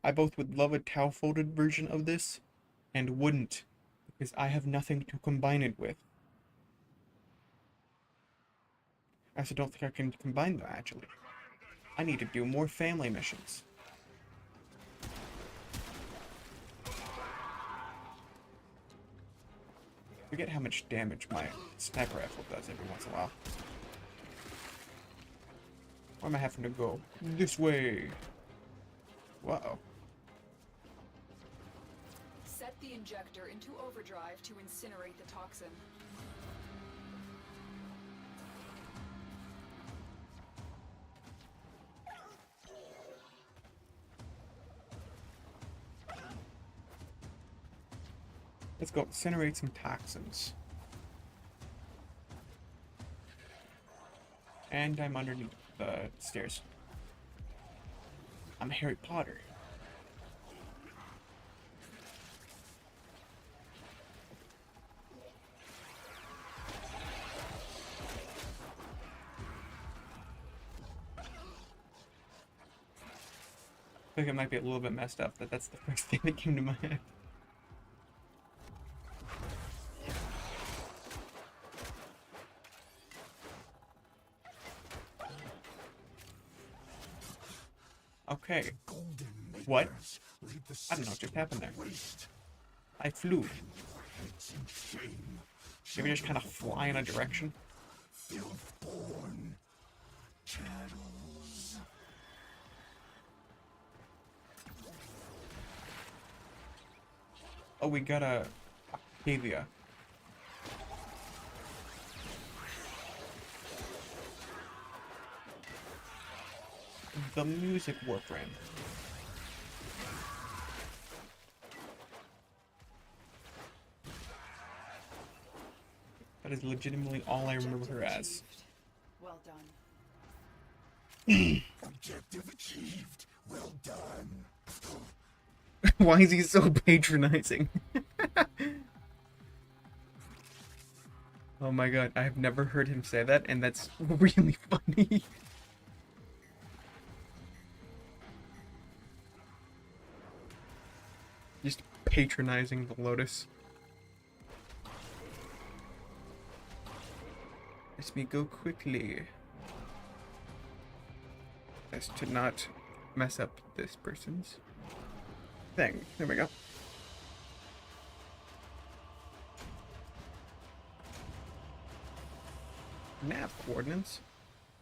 Speaker 1: I both would love a towel folded version of this and wouldn't, because I have nothing to combine it with. I also don't think I can combine them, actually. I need to do more family missions. Forget how much damage my sniper rifle does every once in a while. Where am I having to go? This way. Whoa.
Speaker 3: Set the injector into overdrive to incinerate the toxin.
Speaker 1: Let's go incinerate some toxins. And I'm underneath the stairs. I'm Harry Potter. feel like it might be a little bit messed up, but that's the first thing that came to my head. Okay. What? I don't know what just happened there. I flew. Maybe just kind of fly in a direction. Oh, we got a Octavia. The music Warframe. That is legitimately all I remember her as.
Speaker 3: Well done.
Speaker 2: Objective achieved. Well done.
Speaker 1: Why is he so patronizing? Oh my god, I've never heard him say that, and that's really funny. Just patronizing the Lotus. Let me go quickly. As to not mess up this person's thing. There we go. Nav coordinates.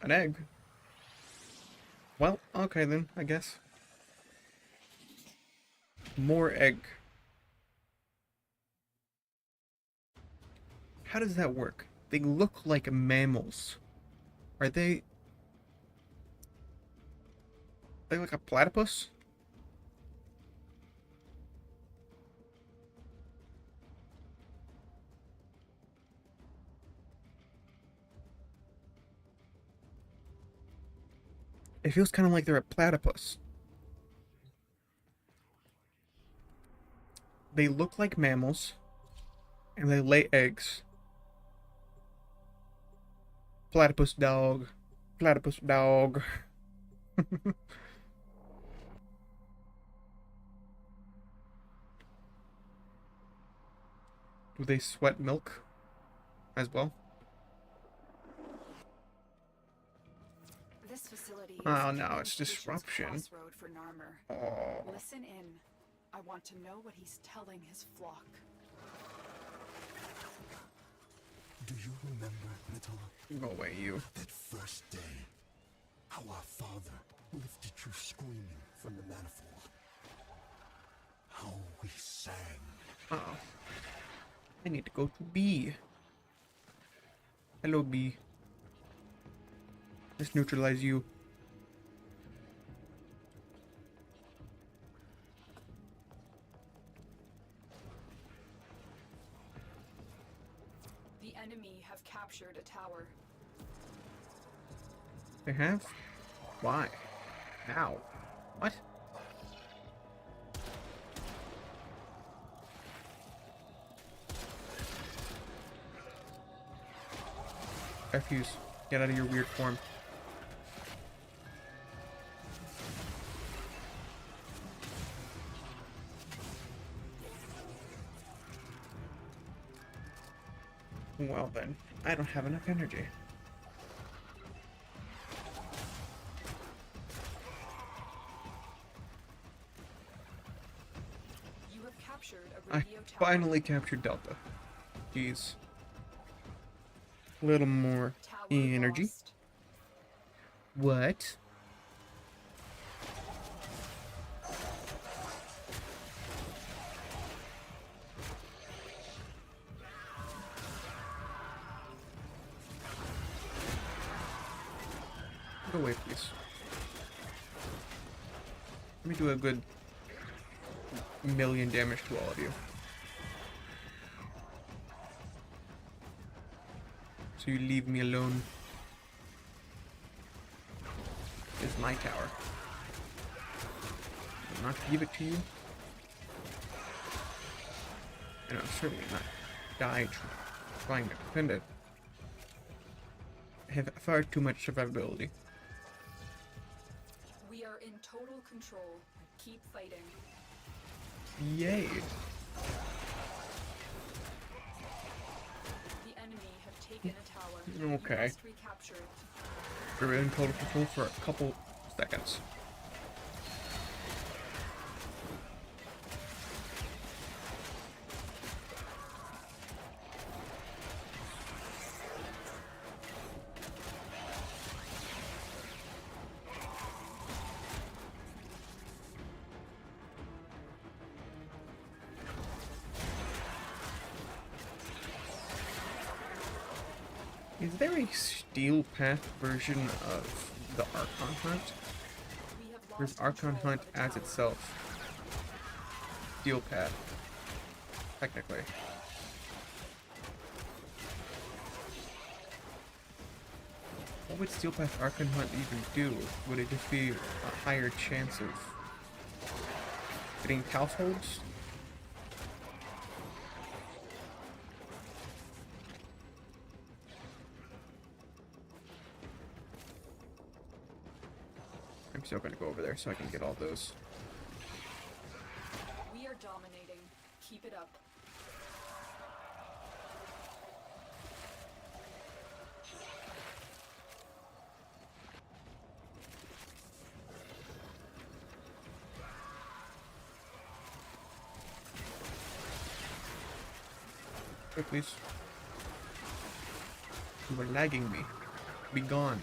Speaker 1: An egg. Well, okay then, I guess. More egg. How does that work? They look like mammals. Are they like a platypus? It feels kind of like they're a platypus. They look like mammals, and they lay eggs. Platypus dog. Platypus dog. Do they sweat milk as well?
Speaker 3: This facility
Speaker 1: Oh
Speaker 3: is
Speaker 1: no, it's
Speaker 3: the nation's
Speaker 1: disruption.
Speaker 3: crossroad for Narmer.
Speaker 1: Oh.
Speaker 3: Listen in. I want to know what he's telling his flock.
Speaker 2: Do you remember, little,
Speaker 1: Go away, you.
Speaker 2: that first day? How our father lifted you screaming from the manifold. How we sang.
Speaker 1: Uh-oh. I need to go to B. Hello, B. Let's neutralize you.
Speaker 3: The enemy have captured a tower.
Speaker 1: They have? Why? How? What? Refuse. Get out of your weird form. Well then, I don't have enough energy.
Speaker 3: You have captured a
Speaker 1: I
Speaker 3: radio tower.
Speaker 1: finally captured Delta. Jeez. A little more
Speaker 3: Tower
Speaker 1: energy.
Speaker 3: lost.
Speaker 1: What? Go away, please. Let me do a good million damage to all of you. So you leave me alone. This is my tower. I will not give it to you. And I'll certainly not die trying to defend it. I have far too much survivability.
Speaker 3: We are in total control. Keep fighting.
Speaker 1: Yay.
Speaker 3: The enemy have taken a tower.
Speaker 1: Okay.
Speaker 3: You must recapture it.
Speaker 1: We're in total control for a couple seconds. Is there a steel path version of the Archon Hunt?
Speaker 3: We have
Speaker 1: Or is
Speaker 3: lost
Speaker 1: Archon
Speaker 3: control
Speaker 1: Hunt
Speaker 3: of a
Speaker 1: as
Speaker 3: tower.
Speaker 1: itself steel path? Technically. What would steel path Archon Hunt even do? Would it just be a higher chance of getting households? I'm still gonna go over there so I can get all those.
Speaker 3: We are dominating. Keep it up.
Speaker 1: Quick, please. You are lagging me. Be gone.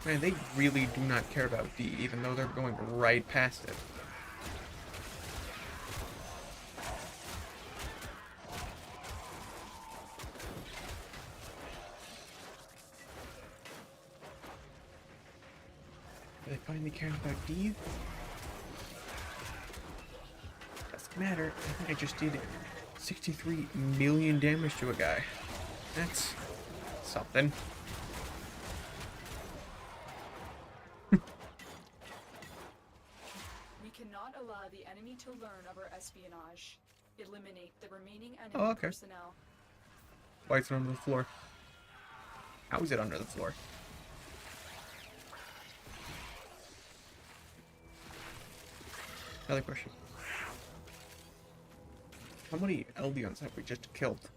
Speaker 1: Man, they really do not care about D, even though they're going right past it. Are they finally caring about D? Doesn't matter. I think I just did 63 million damage to a guy. That's something.
Speaker 3: We cannot allow the enemy to learn of our espionage. Eliminate the remaining enemy
Speaker 1: Oh, okay.
Speaker 3: personnel.
Speaker 1: Why is it under the floor? How is it under the floor? Another question. How many Eldians have we just killed?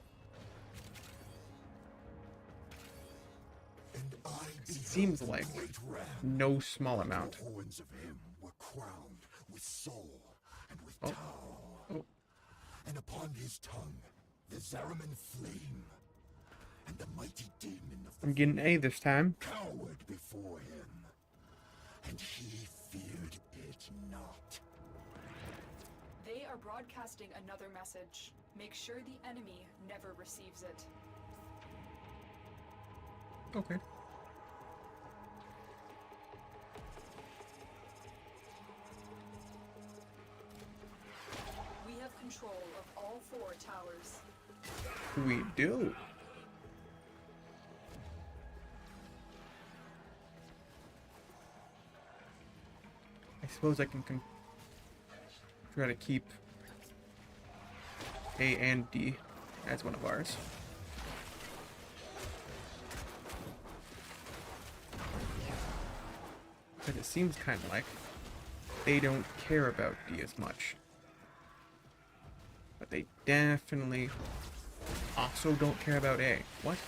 Speaker 2: And I
Speaker 1: It seems like
Speaker 2: great ram.
Speaker 1: no small amount.
Speaker 2: The horns of him were crowned with soul and with
Speaker 1: Oh.
Speaker 2: Tau.
Speaker 1: Oh,
Speaker 2: And upon his tongue, the Zariman flame. And the mighty demon of the
Speaker 1: I'm getting A this time.
Speaker 2: cowered before him. And he feared it not.
Speaker 3: They are broadcasting another message. Make sure the enemy never receives it.
Speaker 1: Okay.
Speaker 3: We have control of all 4 towers.
Speaker 1: We do. I suppose I can try to keep A and D as one of ours. Because it seems kind of like they don't care about D as much. But they definitely also don't care about A. What?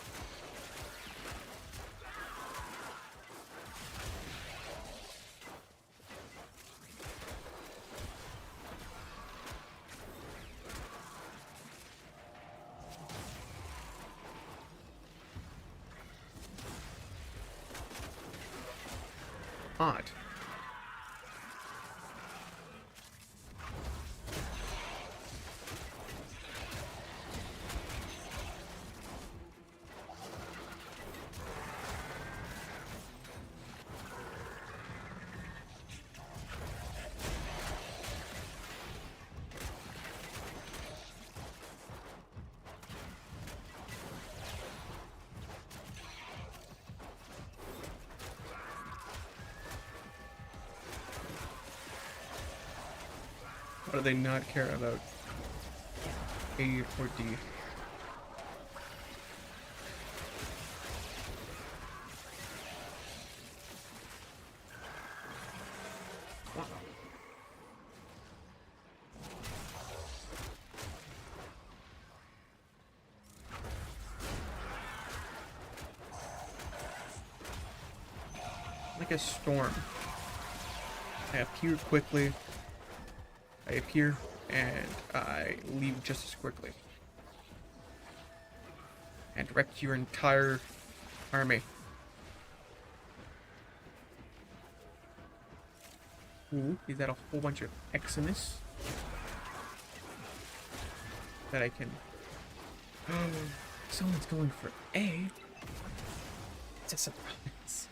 Speaker 1: Odd. Why do they not care about A or D? like a storm. I appear quickly. I appear and I leave just as quickly. And wreck your entire army. Ooh, is that a whole bunch of Eximus? That I can... Someone's going for A. It's a surprise.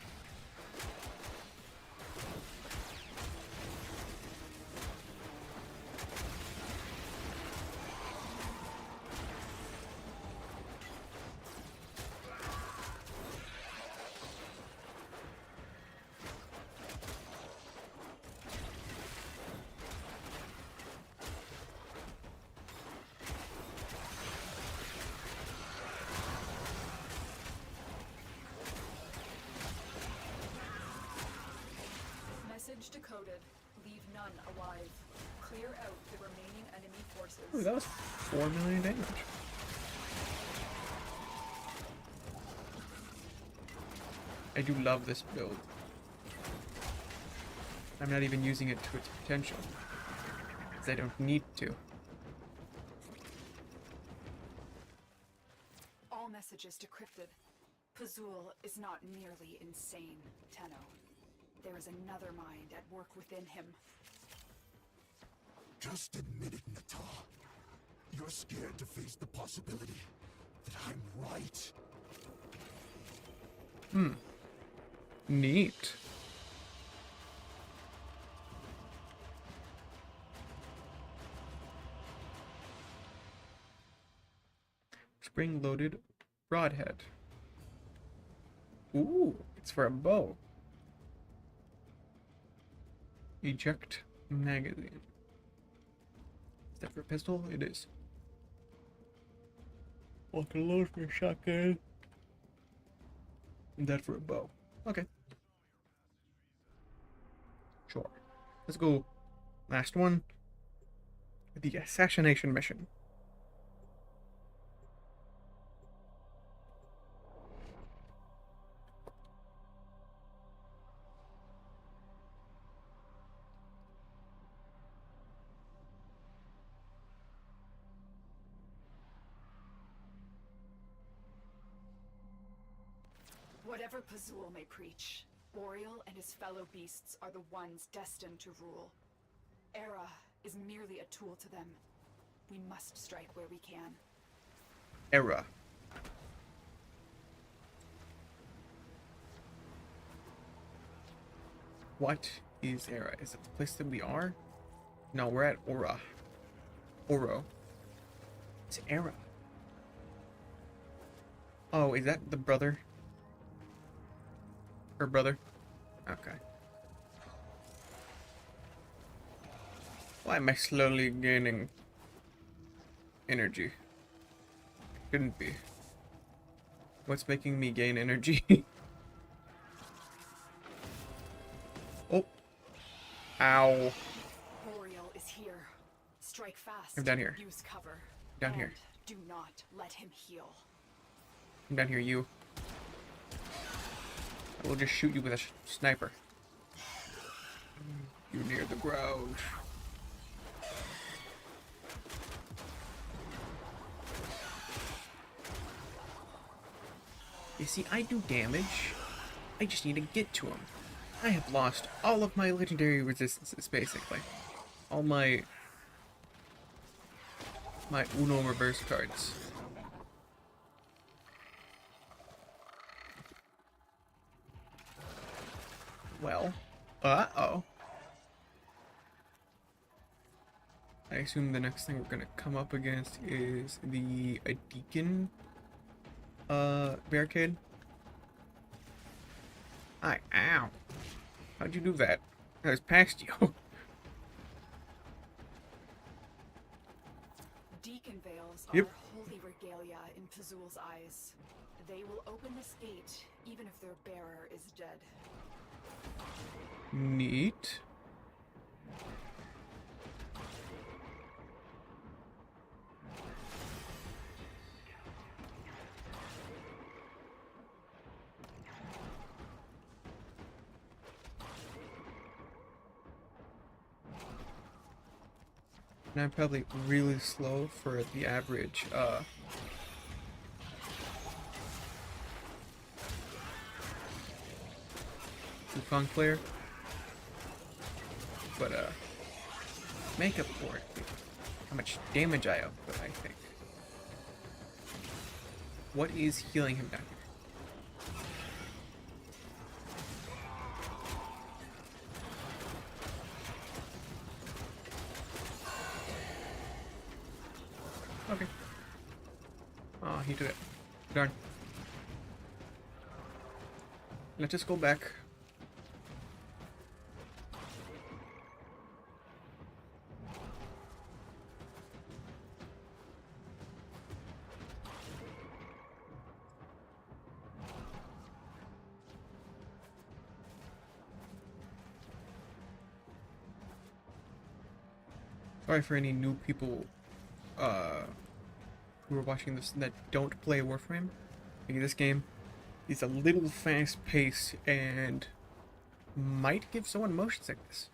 Speaker 3: Message decoded. Leave none alive. Clear out the remaining enemy forces.
Speaker 1: Ooh, that was 4 million damage. I do love this build. I'm not even using it to its potential. Because I don't need to.
Speaker 3: All messages decrypted. Pazul is not merely insane, Tenno. There is another mind at work within him.
Speaker 2: Just admit it, Nata. You're scared to face the possibility that I'm right.
Speaker 1: Neat. Spring-loaded broadhead. Ooh, it's for a bow. Eject magazine. Is that for a pistol? It is. I can load for a shotgun. And that for a bow. Okay. Sure. Let's go. Last one. The assassination mission.
Speaker 3: Whatever Pazul may preach, Boreal and his fellow beasts are the ones destined to rule. Era is merely a tool to them. We must strike where we can.
Speaker 1: Era. What is Era? Is it the place that we are? No, we're at Aura. Oro. It's Era. Oh, is that the brother? Her brother? Okay. Why am I slowly gaining energy? Couldn't be. What's making me gain energy? Oh. Ow.
Speaker 3: Boreal is here. Strike fast.
Speaker 1: I'm down here.
Speaker 3: Use cover.
Speaker 1: Down here.
Speaker 3: Do not let him heal.
Speaker 1: I'm down here, you. I will just shoot you with a sniper. You're near the ground. You see, I do damage. I just need to get to him. I have lost all of my legendary resistances, basically. All my Uno reverse cards. Well, uh-oh. I assume the next thing we're gonna come up against is the Deacon barricade. Ow. How'd you do that? I was past you.
Speaker 3: Deacon veils
Speaker 1: Yep.
Speaker 3: are holy regalia in Pazul's eyes. They will open this gate even if their bearer is dead.
Speaker 1: Neat. And I'm probably really slow for the average Wukong player. But make up for it. How much damage I output, I think. What is healing him down here? Okay. Oh, he took it. Darn. Let's just go back. Sorry for any new people who are watching this that don't play Warframe. Like, this game is a little fast-paced and might give someone motion sickness.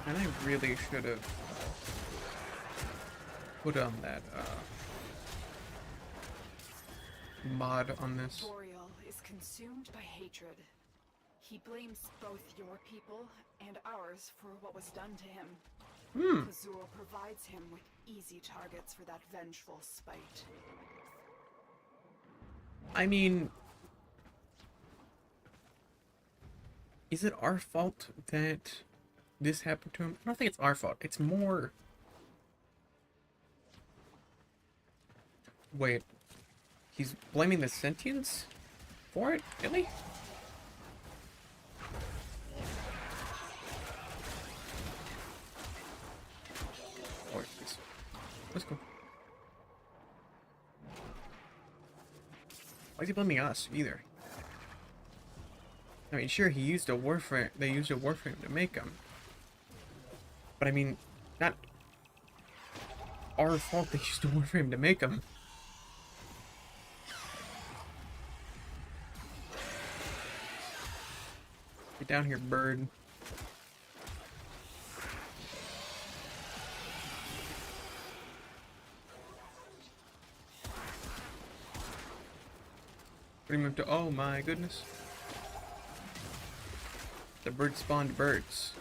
Speaker 1: And I really should have put on that mod on this.
Speaker 3: Boreal is consumed by hatred. He blames both your people and ours for what was done to him. Pazul provides him with easy targets for that vengeful spite.
Speaker 1: I mean, is it our fault that this happened to him? I don't think it's our fault. It's more... Wait. He's blaming the sentients for it? Really? Oh, please. Let's go. Why is he blaming us either? I mean, sure, he used a Warframe. They used a Warframe to make him. But I mean, not our fault they used a Warframe to make him. Get down here, bird. Put him up to... Oh my goodness. The bird spawned birds.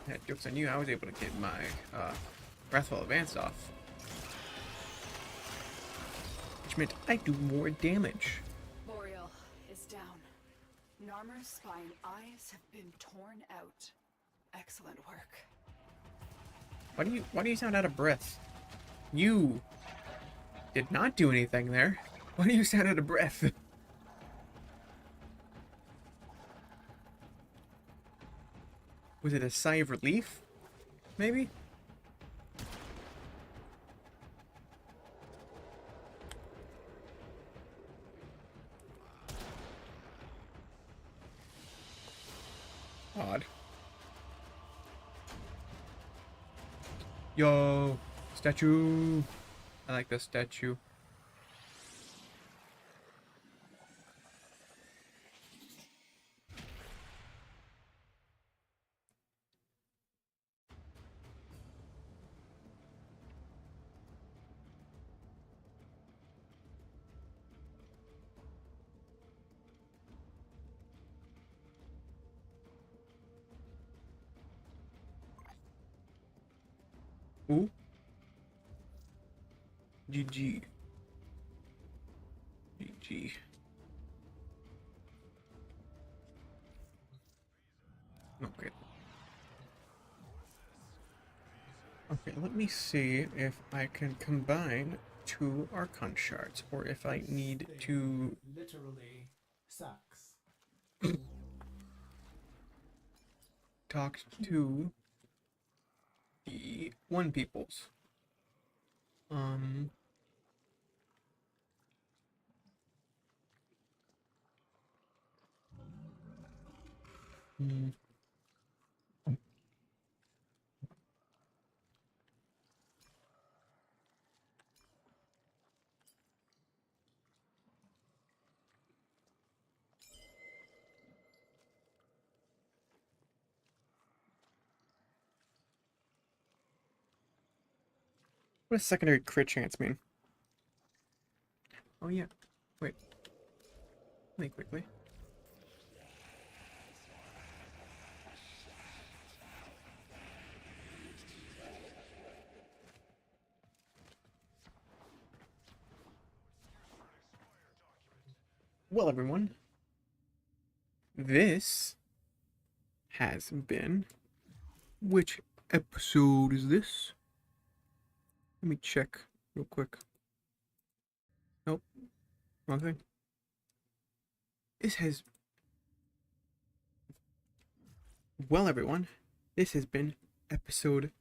Speaker 1: Yeah, joke's on you, I was able to get my Wrathful Advance off. Which meant I do more damage.
Speaker 3: Boreal is down. Narmer's spine eyes have been torn out. Excellent work.
Speaker 1: Why do you sound out of breath? You did not do anything there. Why do you sound out of breath? Was it a sigh of relief? Maybe? Odd. Yo! Statue! I like the statue. Ooh. GG. GG. Okay. Okay, let me see if I can combine 2 Archon shards, or if I need to
Speaker 5: literally sucks.
Speaker 1: talk to the one peoples. Hmm. What does secondary crit chance mean? Oh yeah. Wait. Let me quickly. Well, everyone, this has been. Which episode is this? Let me check real quick. Nope. Wrong thing. This has. Well, everyone, this has been episode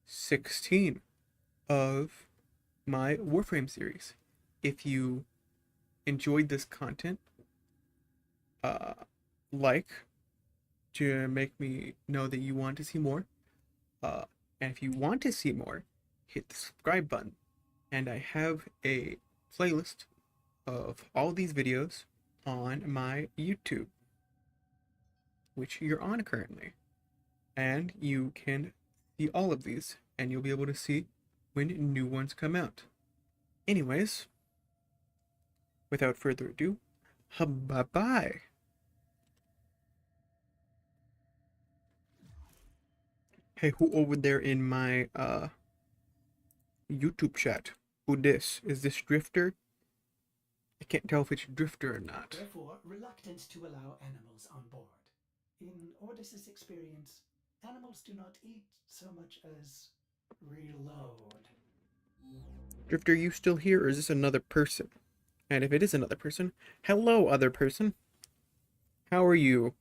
Speaker 1: 16 of my Warframe series. If you enjoyed this content, like to make me know that you want to see more. And if you want to see more, hit the subscribe button. And I have a playlist of all these videos on my YouTube, which you're on currently. And you can see all of these, and you'll be able to see when new ones come out. Anyways, without further ado, bye-bye. Hey, who over there in my YouTube chat? Who this? Is this Drifter? I can't tell if it's Drifter or not.
Speaker 5: Therefore, reluctant to allow animals on board. In Ordis's experience, animals do not eat so much as reload.
Speaker 1: Drifter, you still here, or is this another person? And if it is another person, hello, other person. How are you?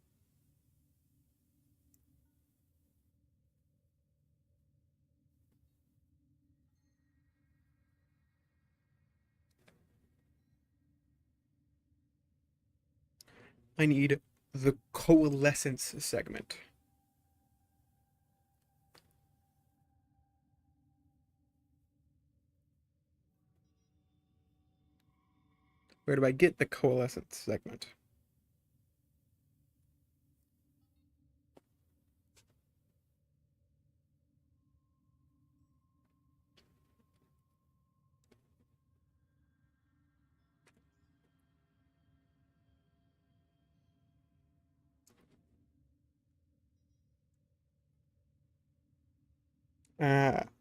Speaker 1: I need the coalescence segment. Where do I get the coalescence segment?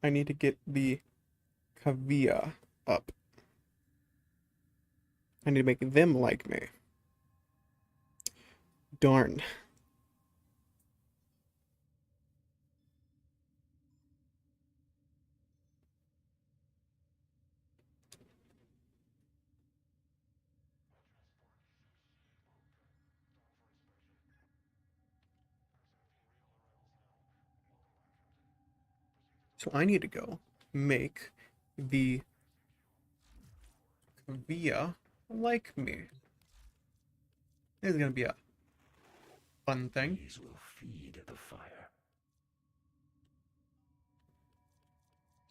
Speaker 1: I need to get the Kavia up. I need to make them like me. Darn. So I need to go make the Kavia like me. This is gonna be a fun thing.
Speaker 2: These will feed the fire.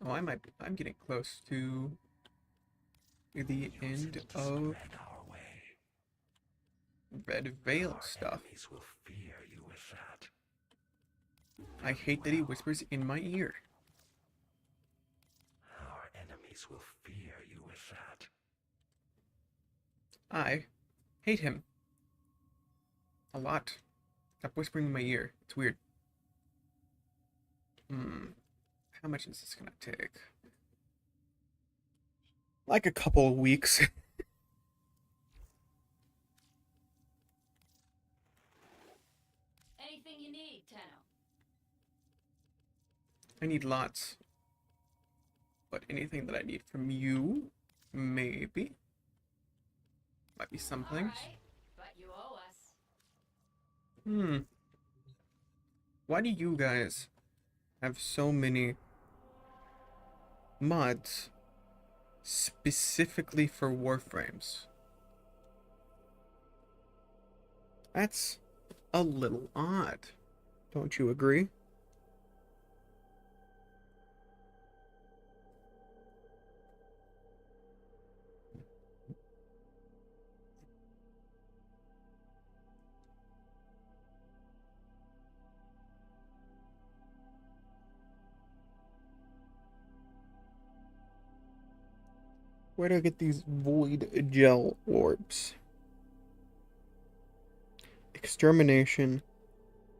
Speaker 1: Oh, I'm getting close to the end of
Speaker 2: Spread our way.
Speaker 1: Red Veil
Speaker 2: Our
Speaker 1: stuff.
Speaker 2: enemies will fear you with that.
Speaker 1: I hate that he whispers in my ear.
Speaker 2: Our enemies will fear you with that.
Speaker 1: I hate him. A lot. Stop whispering in my ear. It's weird. How much is this gonna take? Like a couple of weeks.
Speaker 4: Anything you need, Tenno.
Speaker 1: I need lots. But not anything that I need from you. Maybe. Might be some things.
Speaker 3: Alright, but you owe us.
Speaker 1: Why do you guys have so many mods specifically for Warframes? That's a little odd. Don't you agree? Where do I get these void gel orbs? Extermination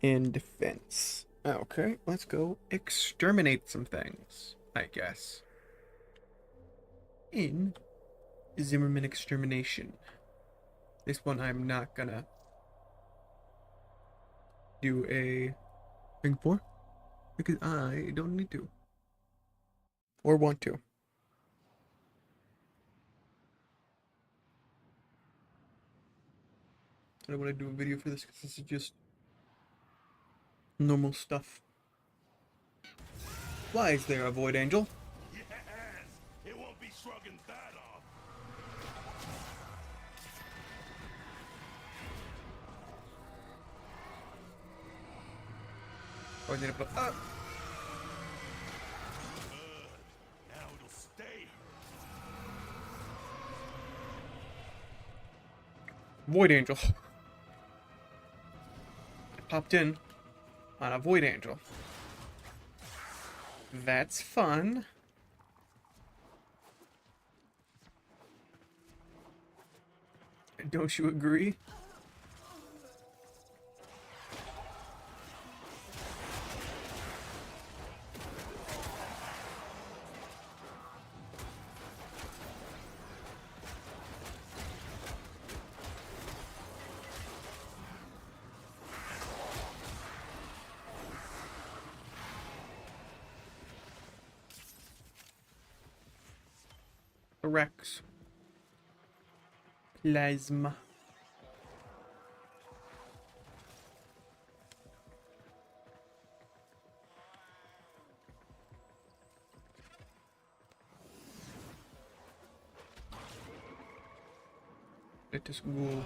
Speaker 1: and defense. Okay, let's go exterminate some things, I guess. In Zimmerman Extermination. This one I'm not gonna do a thing for, because I don't need to. Or want to. I don't want to do a video for this because this is just normal stuff. Why is there a Void Angel?
Speaker 2: Yes! It won't be shrugging that off.
Speaker 1: Or is it a
Speaker 2: Good. Now it'll stay.
Speaker 1: Void Angel? I popped in on a Void Angel. That's fun. Don't you agree? Rex. Plasma. Let us go.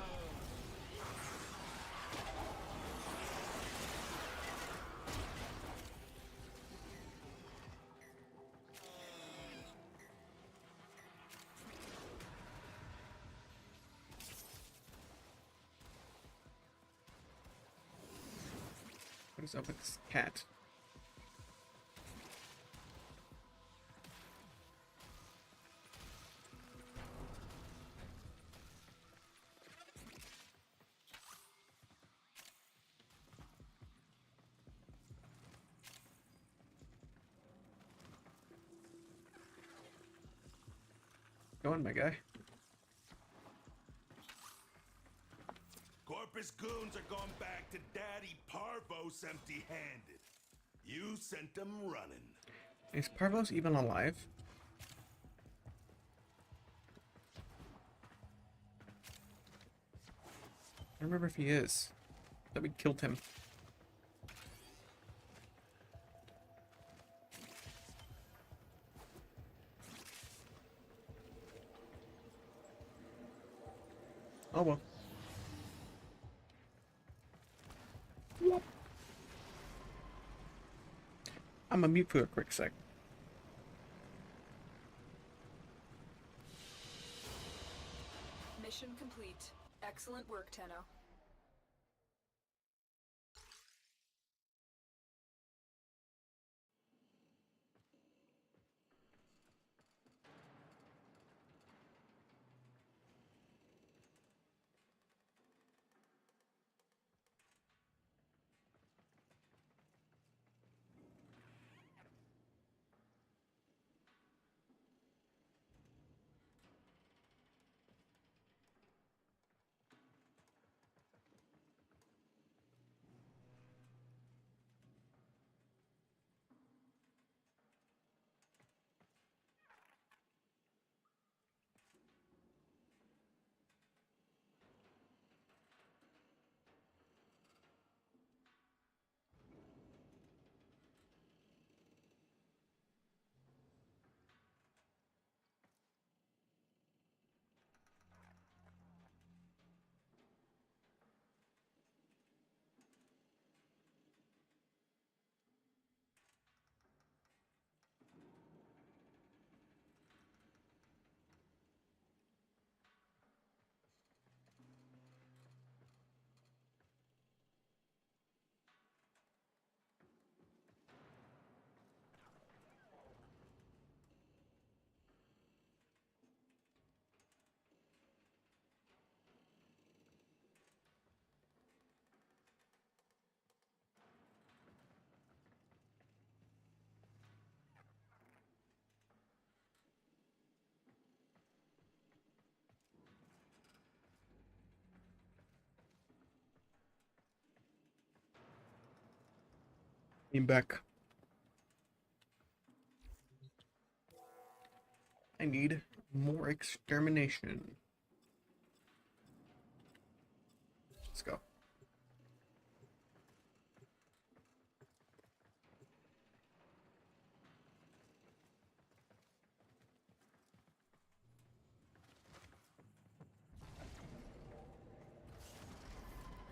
Speaker 1: What is up with this cat? Go on, my guy.
Speaker 2: Corpus goons are going back to Daddy Parvos empty-handed. You sent them running.
Speaker 1: Is Parvos even alive? I don't remember if he is. That we killed him. Oh well. I'm a mute for a quick sec.
Speaker 3: Mission complete. Excellent work, Tenno.
Speaker 1: I'm back. I need more extermination. Let's go.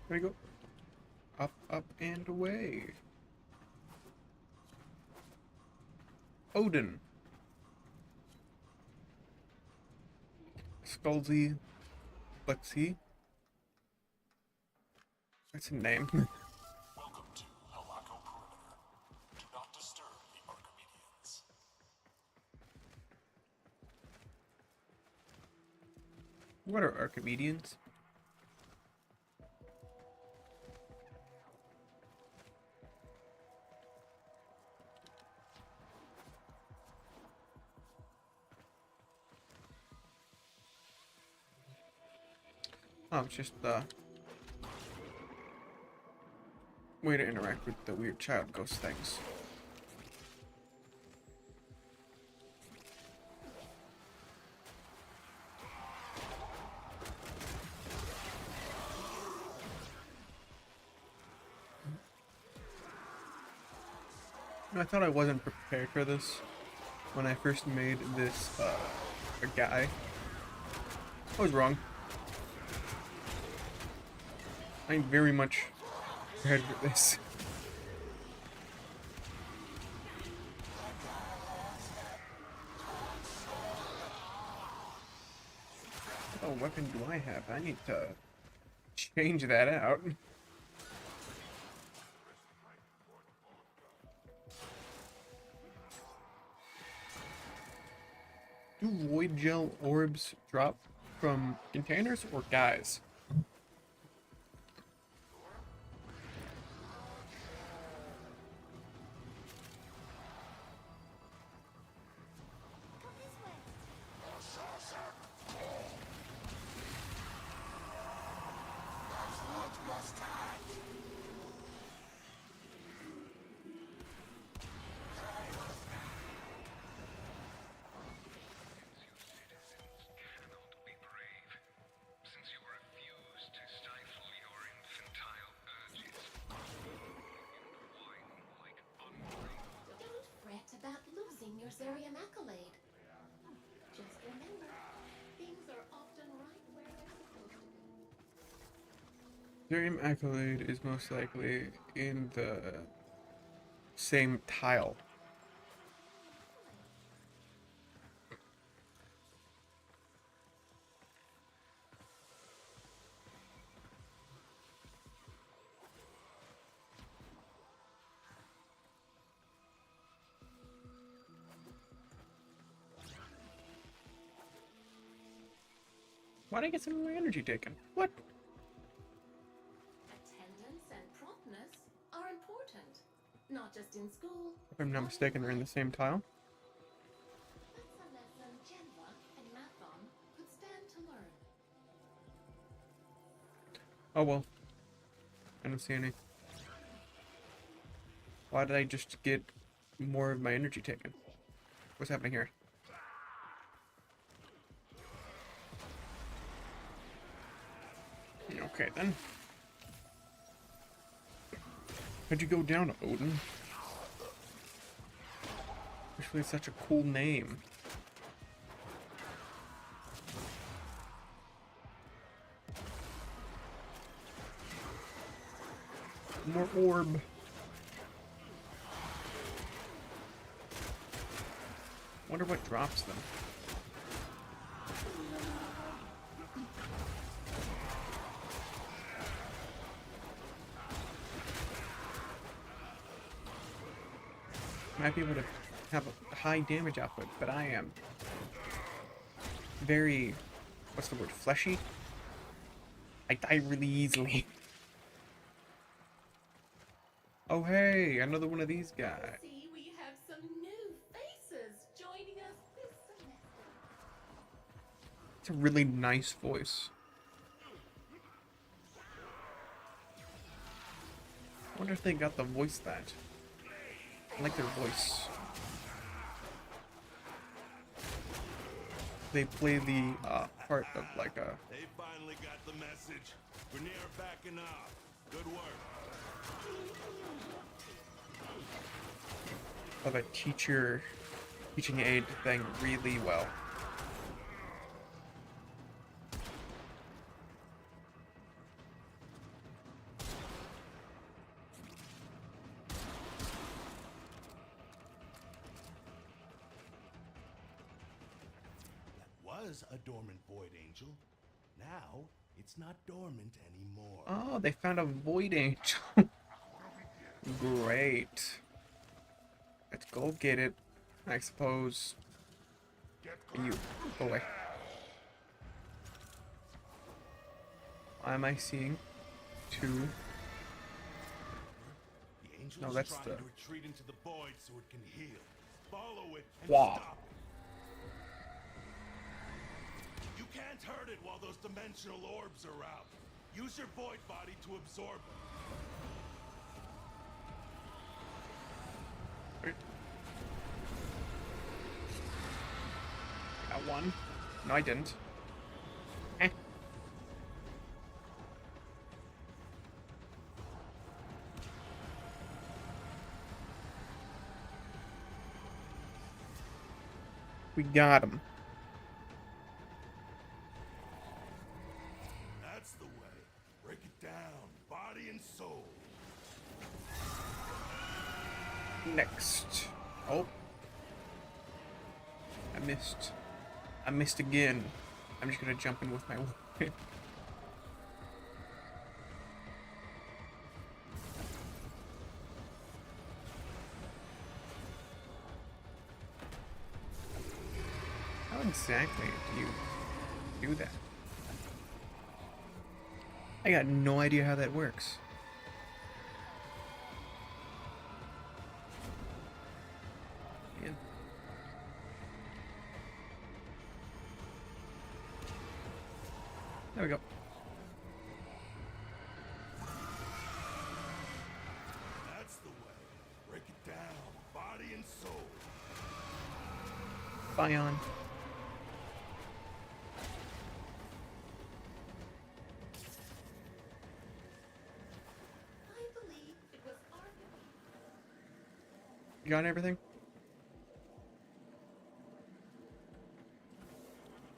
Speaker 1: There you go. Up, up, and away. Odin. Skullsy. Buttsy. That's a name.
Speaker 2: Welcome to Halako Perimeter. Do not disturb the Archimedeans.
Speaker 1: What are Archimedeans? Oh, it's just the way to interact with the weird child ghost things. I thought I wasn't prepared for this when I first made this a guy. I was wrong. I'm very much prepared for this. What weapon do I have? I need to change that out. Do void gel orbs drop from containers or guys?
Speaker 6: About losing your Zerium accolade. Just remember, things are often right where they're supposed to be.
Speaker 1: Dream Accolade is most likely in the same tile. Why did I get some of my energy taken? What?
Speaker 6: Attendance and promptness are important, not just in school.
Speaker 1: If I'm not mistaken, they're in the same tile.
Speaker 6: That's a lesson Genva and Mathon could stand to learn.
Speaker 1: Oh well. I don't see any. Why did I just get more of my energy taken? What's happening here? Okay then. How'd you go down, Odin? Actually, it's such a cool name. More orb. Wonder what drops them. Might be able to have a high damage output, but I am very, what's the word, fleshy? I die really easily. Oh hey, another one of these guys.
Speaker 6: See, we have some new faces joining us this semester.
Speaker 1: It's a really nice voice. I wonder if they got the voice that. I like their voice. They play the part of like a.
Speaker 2: They finally got the message. We're near backing off. Good work.
Speaker 1: Of a teaching aid thing really well.
Speaker 2: Was a dormant void angel. Now it's not dormant anymore.
Speaker 1: Oh, they found a void angel. Great. Let's go get it. I suppose. You go away. Why am I seeing two?
Speaker 2: The angel's
Speaker 1: No, that's
Speaker 2: trying
Speaker 1: the.
Speaker 2: to retreat into the void so it can heal. Follow it and
Speaker 1: Wow.
Speaker 2: stop. You can't hurt it while those dimensional orbs are out. Use your void body to absorb them.
Speaker 1: Got one. No, I didn't. Eh. We got him.
Speaker 2: That's the way. Break it down, body and soul.
Speaker 1: Next. Oh. I missed. I missed again. I'm just gonna jump in with my weapon. How exactly do you do that? I got no idea how that works. Man. There we go.
Speaker 2: That's the way. Break it down, body and soul.
Speaker 1: Bion.
Speaker 6: I believe it was our
Speaker 1: You got everything?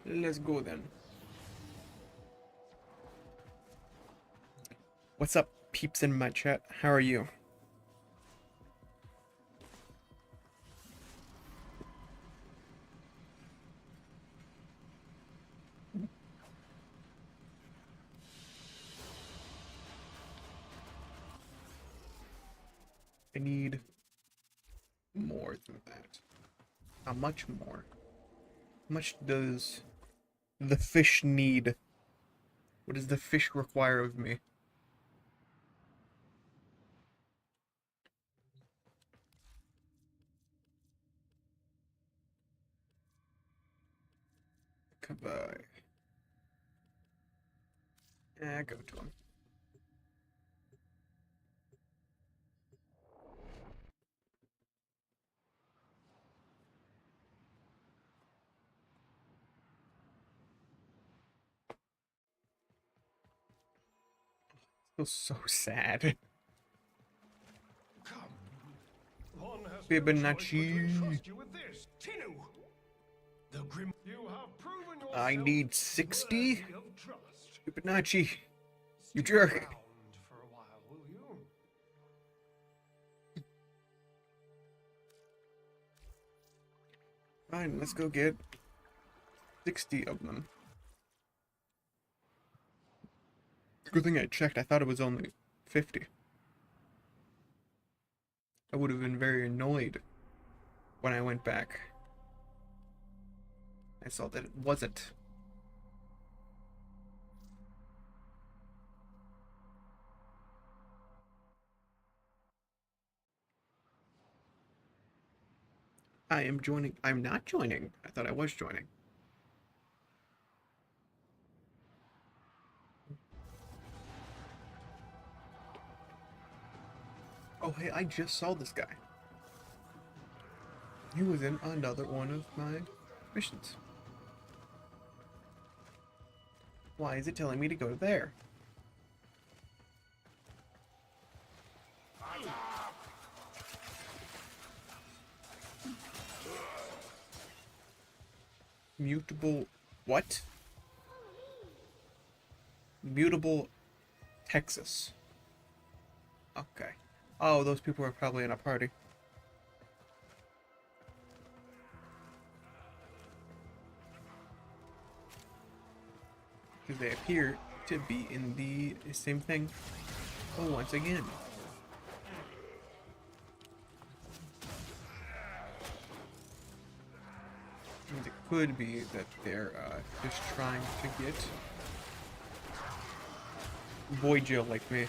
Speaker 1: Let's go then. What's up, peeps in my chat? How are you? I need more than that. How much more? How much does the fish need? What does the fish require of me? Goodbye. Go to him. Feels so sad.
Speaker 7: One has
Speaker 1: Fibonacci.
Speaker 7: no choice but to entrust you with this. Tinu! The grim you have proven yourself
Speaker 1: I need 60?
Speaker 7: worthy of trust.
Speaker 1: Fibonacci. You
Speaker 7: Stick
Speaker 1: jerk.
Speaker 7: around for a while, will you?
Speaker 1: Fine, let's go get 60 of them. Good thing I checked. I thought it was only 50. I would have been very annoyed when I went back. I saw that it wasn't. I am joining. I'm not joining. I thought I was joining. Oh, hey, I just saw this guy. He was in another one of my missions. Why is it telling me to go there? Mutable what? Mutable Texas. Okay. Oh, those people are probably in a party. Because they appear to be in the same thing. Oh, once again. And it could be that they're just trying to get Void Jill like me.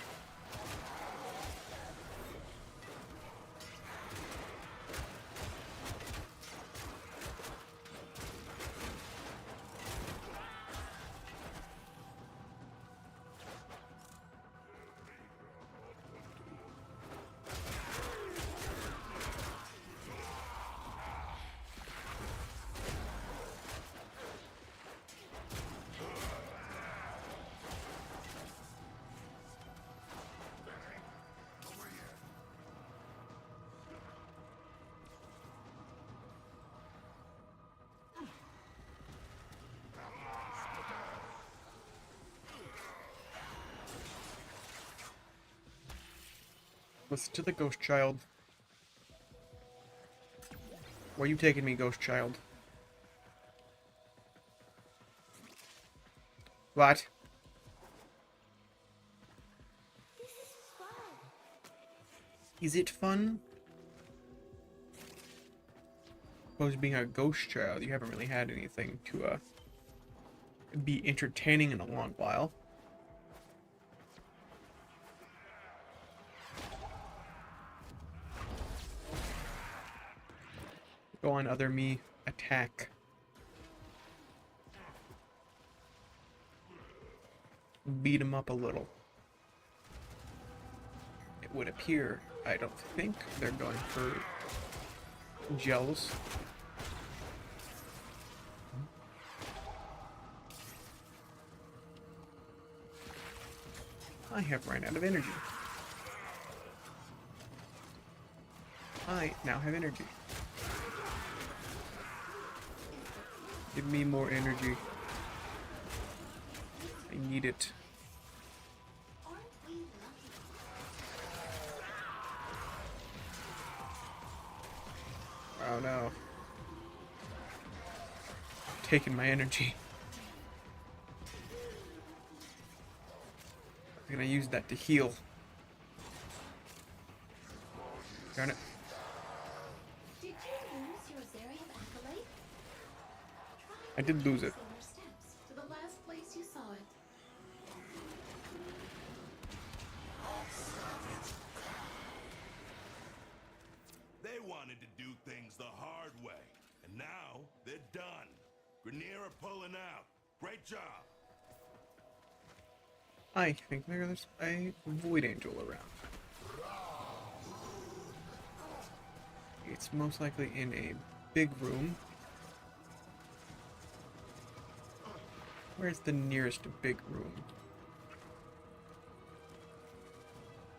Speaker 1: Listen to the ghost child. Where you taking me, ghost child? What?
Speaker 6: This is fun.
Speaker 1: Is it fun? Suppose being a ghost child, you haven't really had anything to be entertaining in a long while. Go on, other me, attack. Beat him up a little. It would appear, I don't think they're going for gels. I have run out of energy. I now have energy. Give me more energy. I need it.
Speaker 6: Aren't we lucky?
Speaker 1: Oh no. Taking my energy. I'm gonna use that to heal. Darn it.
Speaker 6: Did you lose your Zarian accolade?
Speaker 1: I did lose it.
Speaker 6: Try your steps to the last place you saw it.
Speaker 2: They wanted to do things the hard way, and now they're done. Grenier are pulling out. Great job.
Speaker 1: I think there's a Void Angel around. It's most likely in a big room. Where's the nearest big room?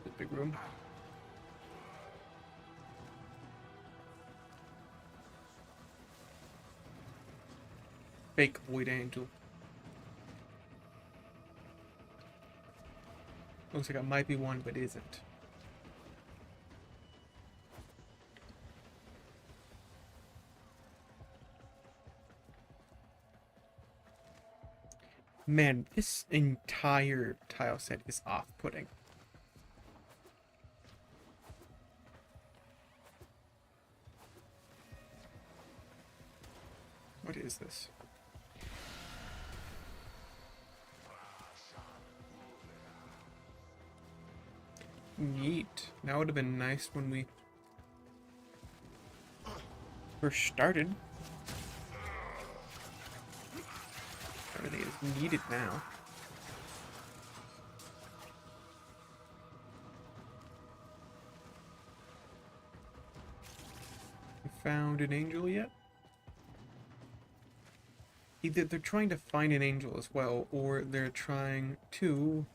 Speaker 1: The big room? Fake Void Angel. Looks like it might be one, but isn't. Man, this entire tile set is off-putting. What is this? Neat. That would have been nice when we first started. Everything is needed now. We found an angel yet. Either they're trying to find an angel as well, or they're trying to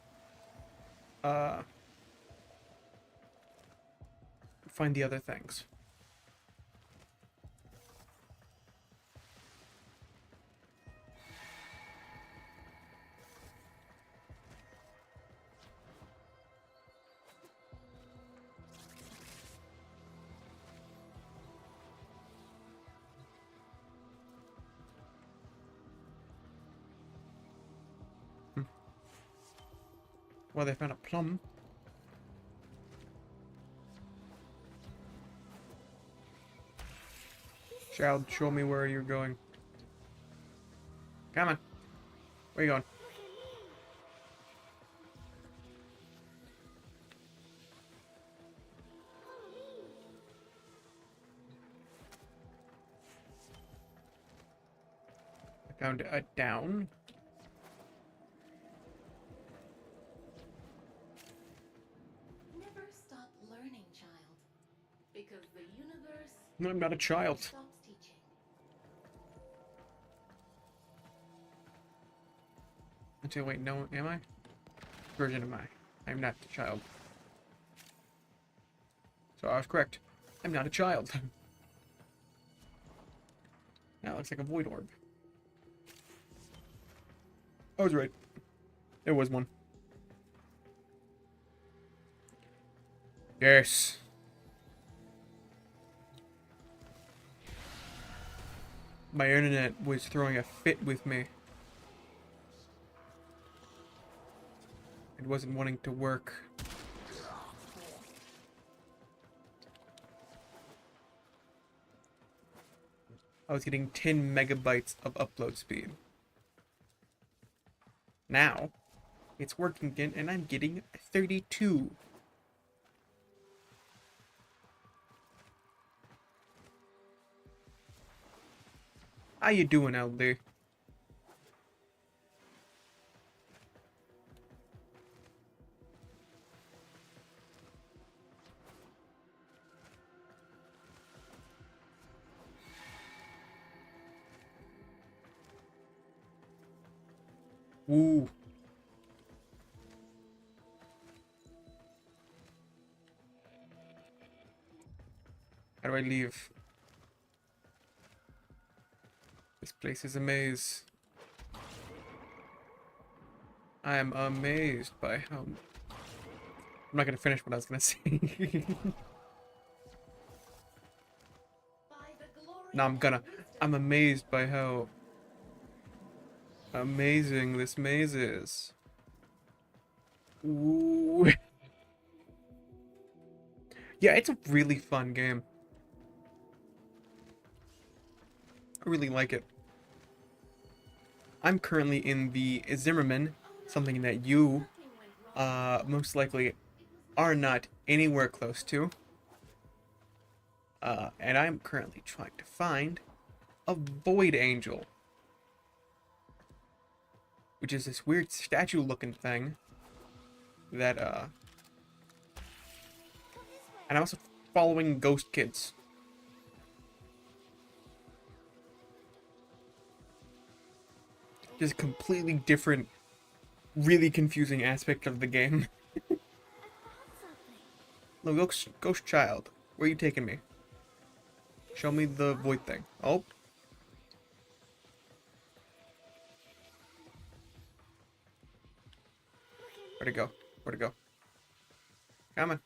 Speaker 1: find the other things. Well, they found a plum. Child, show me where you're going. Come on. Where you going? I found a down.
Speaker 6: Never stop learning, child. Because the universe
Speaker 1: No, I'm not a child.
Speaker 6: stops teaching.
Speaker 1: Until wait, no, am I? Virgin am I? I'm not a child. So I was correct. I'm not a child. Now it looks like a void orb. I was right. It was one. Yes. My internet was throwing a fit with me. It wasn't wanting to work. I was getting 10 megabytes of upload speed. Now, it's working again and I'm getting 32. How you doing out there? Ooh. How do I leave? This place is a maze. I am amazed by how... I'm not gonna finish what I was gonna say.
Speaker 6: By the glory
Speaker 1: No, I'm
Speaker 6: and
Speaker 1: gonna.
Speaker 6: wisdom
Speaker 1: I'm amazed by how amazing this maze is. Ooh. Yeah, it's a really fun game. I really like it. I'm currently in the Zimmerman, something that you most likely are not anywhere close to. And I'm currently trying to find a Void Angel, which is this weird statue-looking thing that, and I'm also following Ghost Kids. Just a completely different, really confusing aspect of the game. No, Ghost Child, where are you taking me? Show me the void thing. Oh. Where'd it go? Where'd it go? Come on.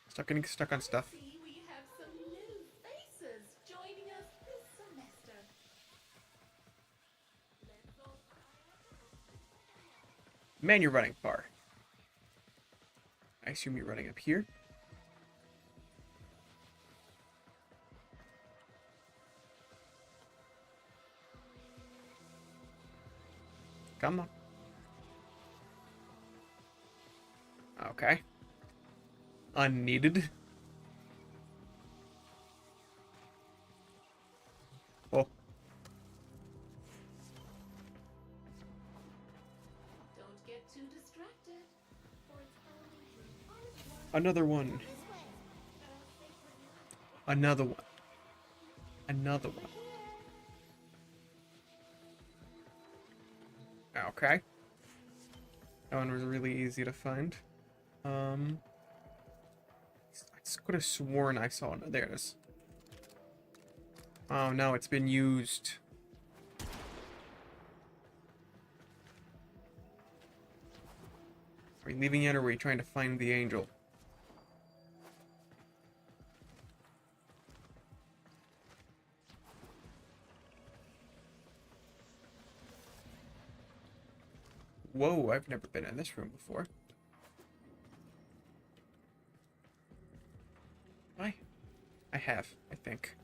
Speaker 1: Stop getting stuck on stuff.
Speaker 6: See, we have some new faces joining us this semester. Let's all
Speaker 1: Man, you're running far. I assume you're running up here. Come on. Okay. Unneeded. Oh,
Speaker 6: don't get too distracted. For it's only
Speaker 1: another one. Another one. another one. Okay. That one was really easy to find. I could have sworn I saw it. There it is. Oh no, it's been used. Are we leaving it, or are we trying to find the angel? Whoa, I've never been in this room before. I have, I think.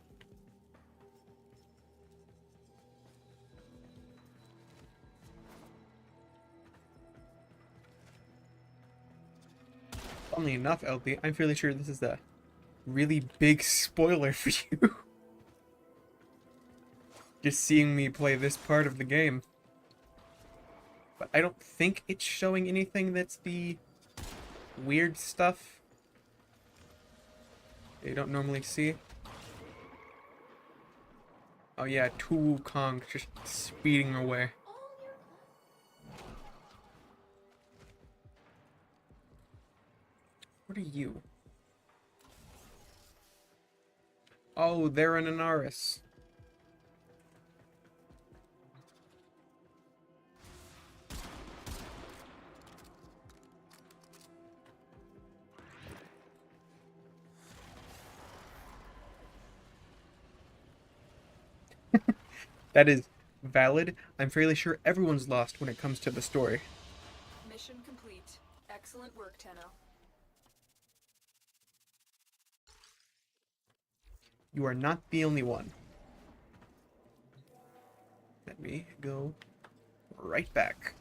Speaker 1: Funnily enough, LD, I'm fairly sure this is a really big spoiler for you. Just seeing me play this part of the game. But I don't think it's showing anything that's the weird stuff you don't normally see. Oh yeah, Tu Kong just speeding away. What are you? Oh, they're an Anaris. That is valid. I'm fairly sure everyone's lost when it comes to the story.
Speaker 3: Mission complete. Excellent work, Tenno.
Speaker 1: You are not the only one. Let me go right back.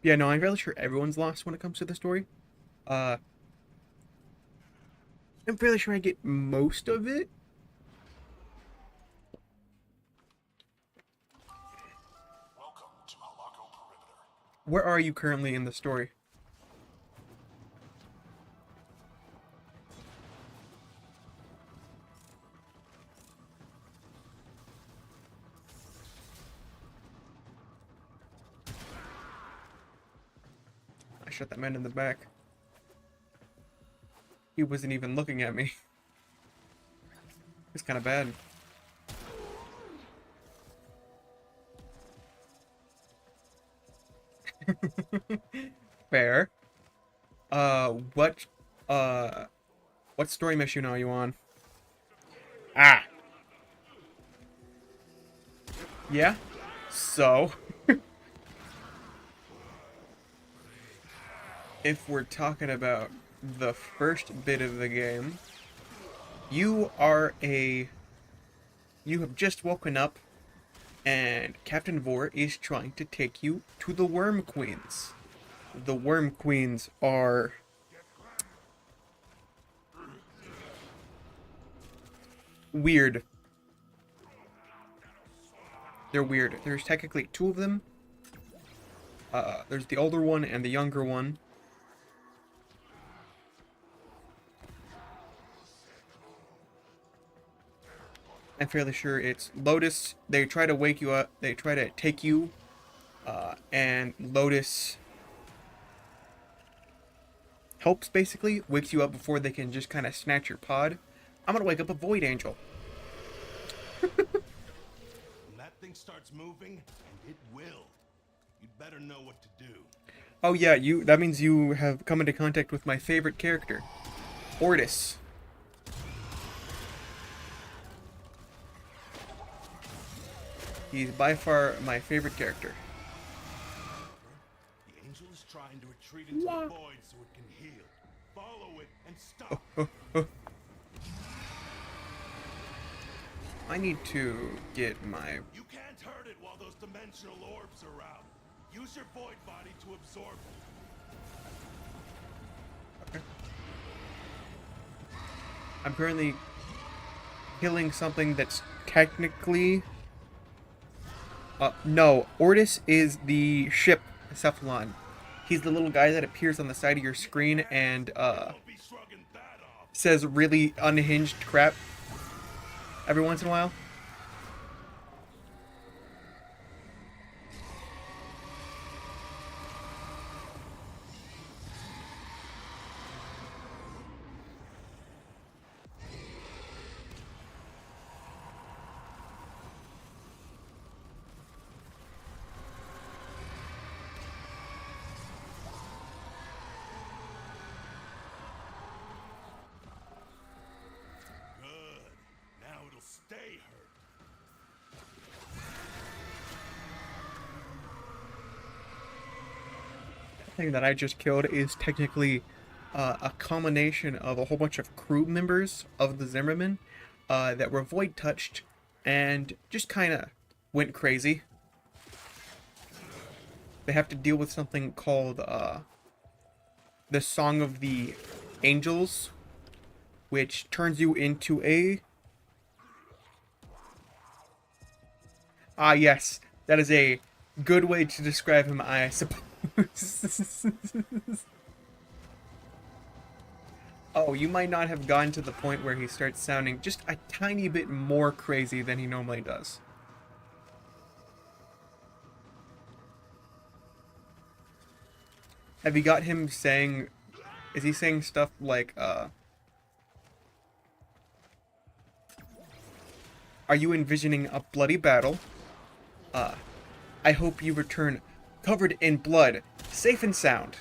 Speaker 1: Yeah, no, I'm fairly sure everyone's lost when it comes to the story. I'm fairly sure I get most of it. Where are you currently in the story? I shot that man in the back. He wasn't even looking at me. It's kind of bad. Fair. What story mission are you on? Ah. Yeah? So? If we're talking about the first bit of the game, you have just woken up and Captain Vor is trying to take you to the Worm Queens. The Worm Queens are weird. They're weird. There's technically two of them. There's the older one and the younger one. I'm fairly sure it's Lotus. They try to wake you up. They try to take you. And Lotus helps, basically. Wakes you up before they can just kind of snatch your pod. I'm going to wake up a Void Angel.
Speaker 2: When that thing starts moving, and it will, you'd better know what to do.
Speaker 1: Oh yeah, that means you have come into contact with my favorite character, Ortis. He's by far my favorite character.
Speaker 2: The angel is trying to retreat into the void so it can heal. Follow it and stop.
Speaker 1: I need to get my...
Speaker 2: You can't hurt it while those dimensional orbs are out. Use your void body to absorb it.
Speaker 1: Okay. I'm currently killing something that's technically... no, Ortis is the ship, Cephalon. He's the little guy that appears on the side of your screen and, says really unhinged crap. every once in a while.
Speaker 2: Good. Now it'll stay hurt.
Speaker 1: Thing that I just killed is technically a combination of a whole bunch of crew members of the Zimmerman that were void touched and just kind of went crazy. They have to deal with something called the Song of the Angels, which turns you into a... Ah, yes, that is a good way to describe him, I suppose. Oh, you might not have gotten to the point where he starts sounding just a tiny bit more crazy than he normally does. Have you got him saying... Is he saying stuff like, Are you envisioning a bloody battle? I hope you return covered in blood, safe and sound.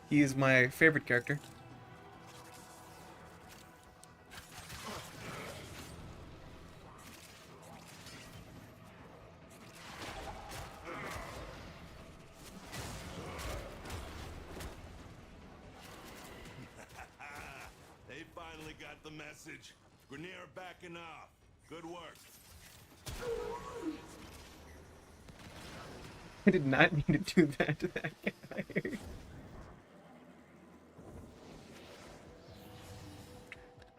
Speaker 1: He is my favorite character.
Speaker 2: They finally got the message. Grenier backing off. Good work.
Speaker 1: I did not mean to do that to that guy.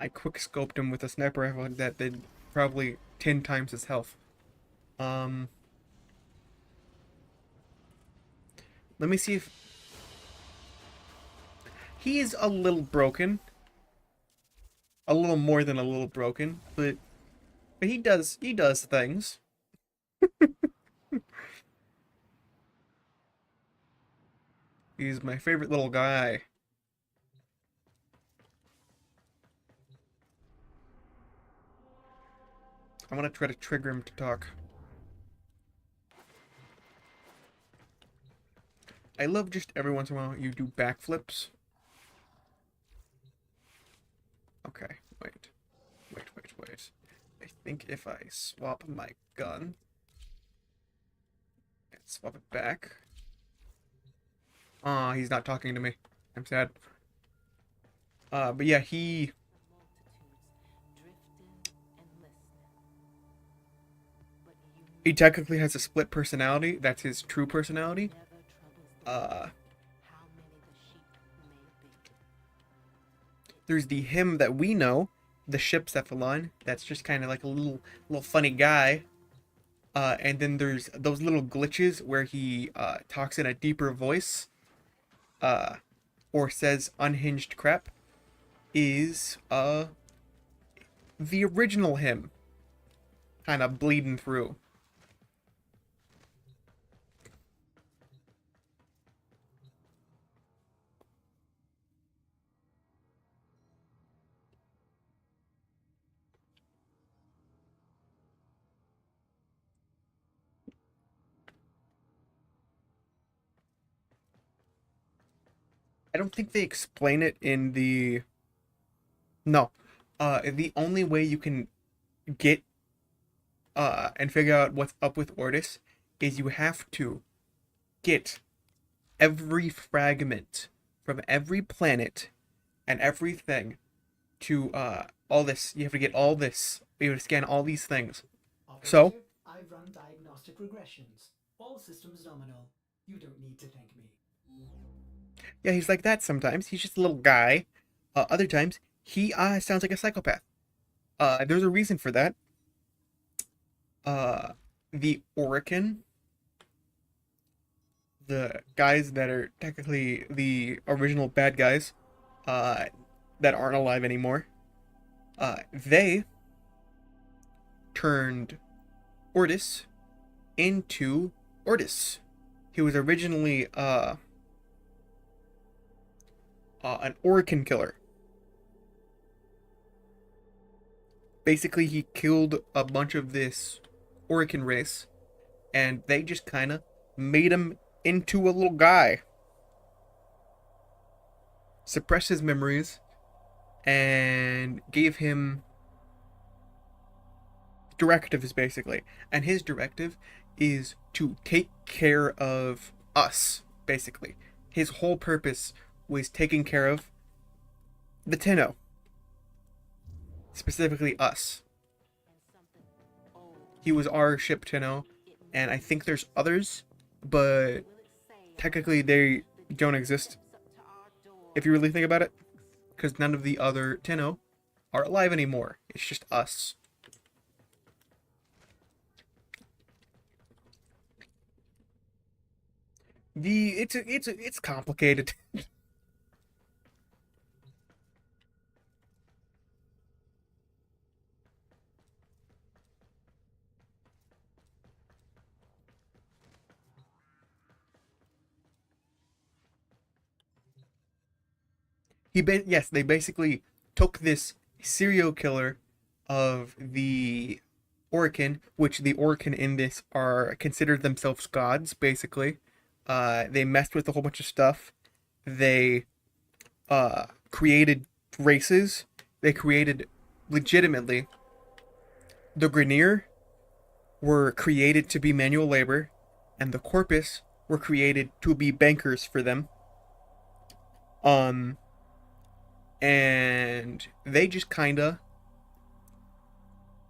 Speaker 1: I quick-scoped him with a sniper rifle that did probably 10 times his health. Let me see if... He is a little broken. A little more than a little broken, but he does things. He's my favorite little guy. I'm gonna try to trigger him to talk. I love just every once in a while you do backflips. Okay, wait. I think if I swap my gun and swap it back. Aw, he's not talking to me. I'm sad. But yeah, he... He technically has a split personality. That's his true personality. There's the him that we know, the Shipcephalon. That's just kind of like a little funny guy. And then there's those little glitches where he talks in a deeper voice, or says unhinged crap. Is the original him, kind of bleeding through. I don't think they explain it in the... No. The only way you can get and figure out what's up with Ortis is you have to get every fragment from every planet and everything to all this. You have to get all this. You have to scan all these things. So
Speaker 5: Operative, I've run diagnostic regressions. All systems nominal. You don't need to thank me.
Speaker 1: yeah, he's like that sometimes. He's just a little guy. Other times he sounds like a psychopath. There's a reason for that. The Orican the guys that are technically the original bad guys, that aren't alive anymore, they turned Ortis into Ortis. He was originally an Orcan killer. Basically, he killed a bunch of this Orcan race, and they just kind of made him into a little guy. Suppressed his memories, and gave him directives, basically. And his directive is to take care of us, basically. His whole purpose was taking care of the Tenno. Specifically us. He was our ship Tenno, and I think there's others, but technically they don't exist if you really think about it, because none of the other Tenno are alive anymore. It's just us. It's complicated. Yes, they basically took this serial killer of the Orcan, which the Orcan in this are considered themselves gods, basically. They messed with a whole bunch of stuff. They created races. They created, legitimately, the Grineer were created to be manual labor, and the Corpus were created to be bankers for them. And they just kinda,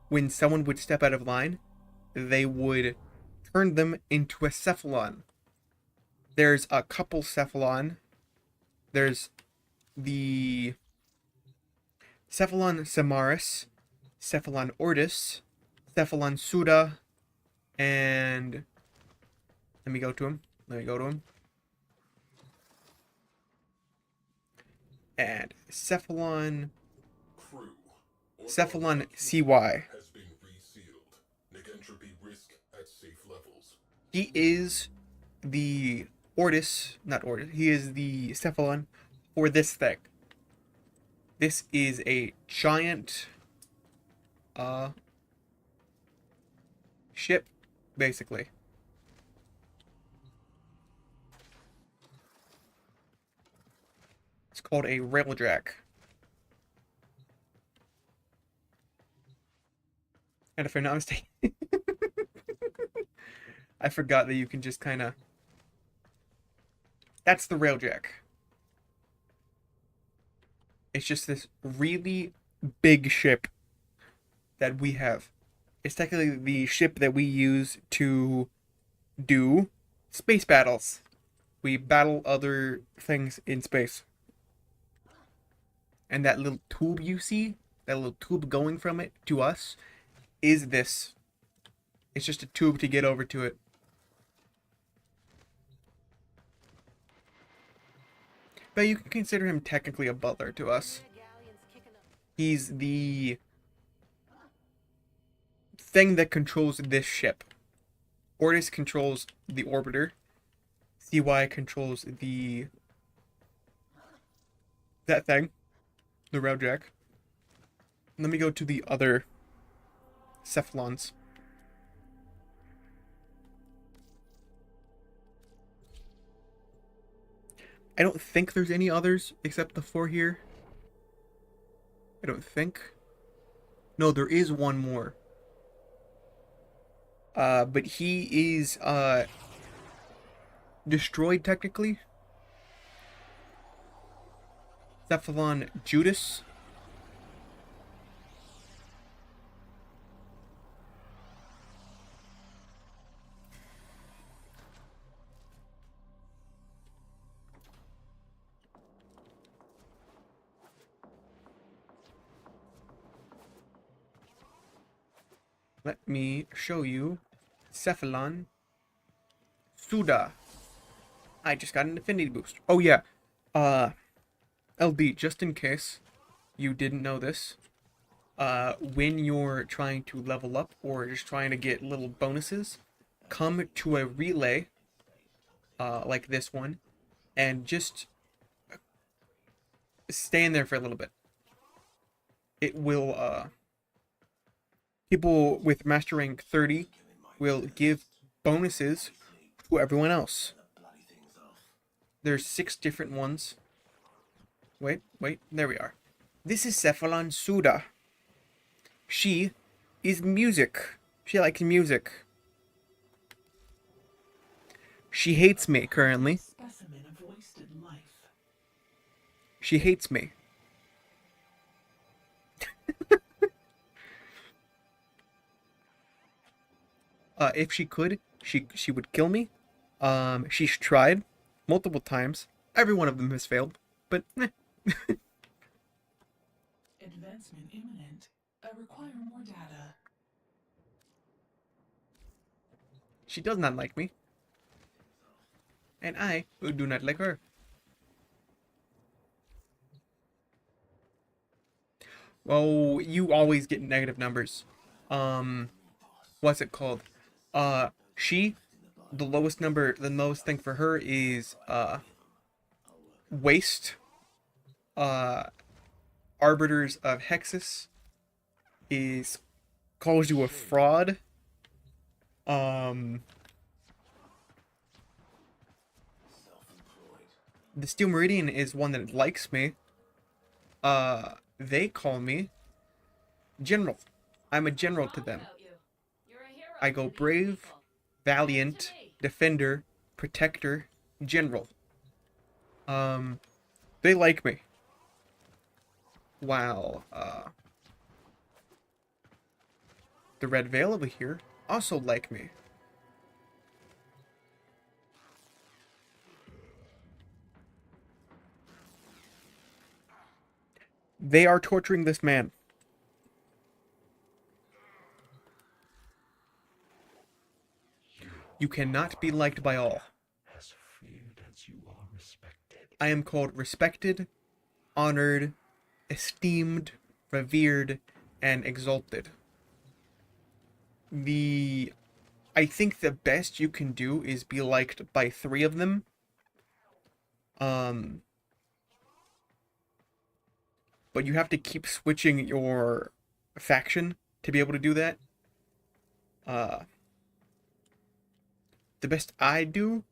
Speaker 1: when someone would step out of line, they would turn them into a Cephalon. There's a couple Cephalon. There's the Cephalon Samaris, Cephalon Ortis, Cephalon Suda, and let me go to him. And Cephalon CY.
Speaker 2: Has been resealed. Negentropy risk at safe levels.
Speaker 1: He is the Ortis, not Ortis. He is the Cephalon for this thing. This is a giant ship, basically. It's called a railjack. And if I'm not mistaken, I forgot that you can just kind of... That's the railjack. It's just this really big ship that we have. It's technically the ship that we use to do space battles. We battle other things in space. And that little tube you see, that little tube going from it to us, is this. It's just a tube to get over to it. But you can consider him technically a butler to us. He's the thing that controls this ship. Ortis controls the orbiter. CY controls that thing. The railjack. Let me go to the other Cephalons. I don't think there's any others except the 4 here. I don't think. No, there is one more. But he is destroyed technically. Cephalon Judas. Let me show you Cephalon Suda. I just got an affinity boost. Oh yeah. LB, just in case you didn't know this, when you're trying to level up or just trying to get little bonuses, come to a relay, like this one, and just stay in there for a little bit. It will, people with master rank 30 will give bonuses to everyone else. There's 6 different ones. Wait, there we are. This is Cephalon Suda. She is music. She likes music. She hates me currently.
Speaker 5: Specimen of wasted life.
Speaker 1: She hates me. If she could, she would kill me. She's tried multiple times. Every one of them has failed, but
Speaker 8: Advancement imminent. I require more data.
Speaker 1: she does not like me. And I do not like her. Oh, you always get negative numbers. What's it called? The lowest number, the lowest thing for her is, waste. Arbiters of Hexus calls you a fraud. The Steel Meridian is one that likes me. They call me General. I'm a general to them. I go brave, valiant, defender, protector, general. They like me. While, the Red Veil over here also like me. They are torturing this man. You cannot be liked by all.
Speaker 2: As feared as you are respected.
Speaker 1: I am called respected, honored, esteemed, revered, and exalted. I think the best you can do is be liked by 3 of them. But you have to keep switching your faction to be able to do that. The best I do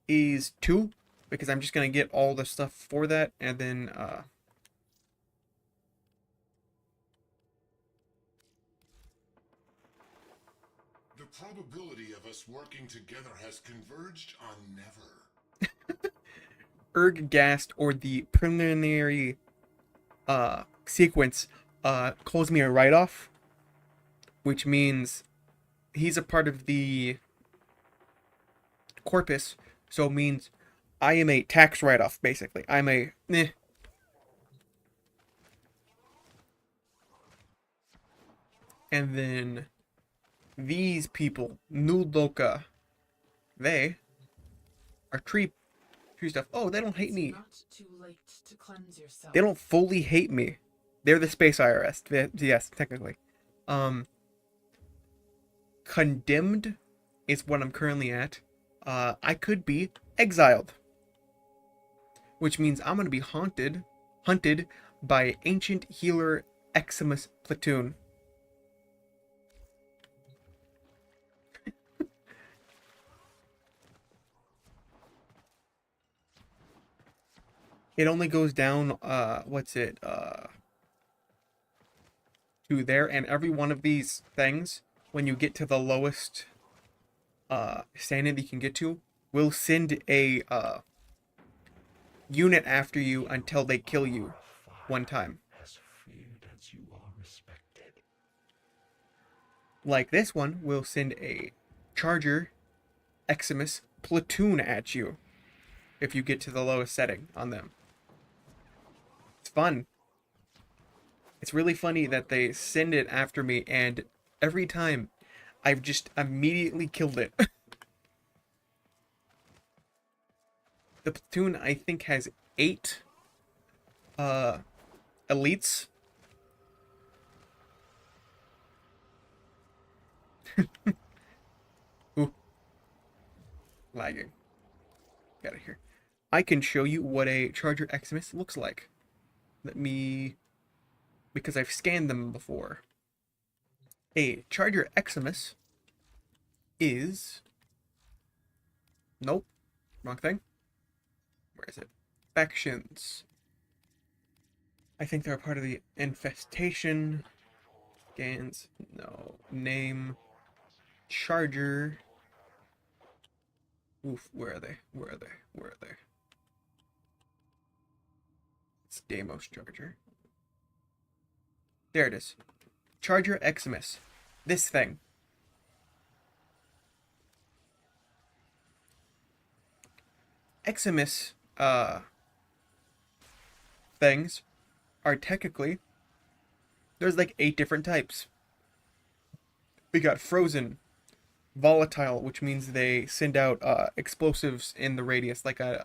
Speaker 1: is 2, because I'm just gonna get all the stuff for that, and then
Speaker 2: The probability of us working together has converged on never.
Speaker 1: Erggast, or the preliminary sequence, calls me a write-off, which means he's a part of the corpus, so it means I am a tax write-off, basically. I'm a And then these people, New Loka, they are tree stuff. Oh, they don't hate me.
Speaker 8: Not too late to cleanse yourself.
Speaker 1: They don't fully hate me. They're the Space IRS. Yes, technically. Condemned is what I'm currently at. I could be exiled, which means I'm gonna be hunted by Ancient Healer Eximus Platoon. It only goes down, to there, and every one of these things, when you get to the lowest, standing that you can get to, will send a, unit after you until they kill you one time.
Speaker 2: As feared as you are respected.
Speaker 1: Like this one will send a Charger Eximus Platoon at you if you get to the lowest setting on them. It's fun. It's really funny that they send it after me, and every time I've just immediately killed it. The platoon, I think, has 8 elites. Ooh. Lagging. Get out of here. I can show you what a Charger Eximus looks like. Let me... Because I've scanned them before. A Charger Eximus is... Nope. Wrong thing. Where is it? Factions. I think they're a part of the infestation. Scans. No. Name. Charger. Oof, where are they? Where are they? Where are they? It's Deimos Charger. There it is. Charger Eximus. This thing. Eximus, things are technically, there's like 8 different types. We got frozen, volatile, which means they send out explosives in the radius, like a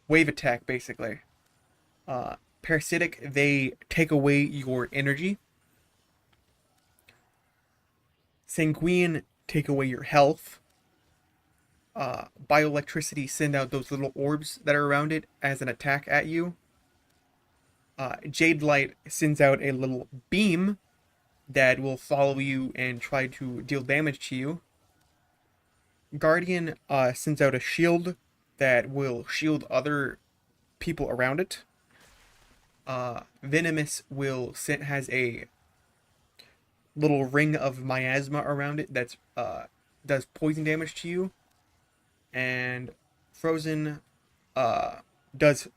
Speaker 1: wave attack, basically. Parasitic, they take away your energy. Sanguine, take away your health. Bioelectricity, send out those little orbs that are around it as an attack at you. Jade Light sends out a little beam that will follow you and try to deal damage to you. Guardian sends out a shield that will shield other people around it. Venomous has a little ring of miasma around it that does poison damage to you. And Frozen does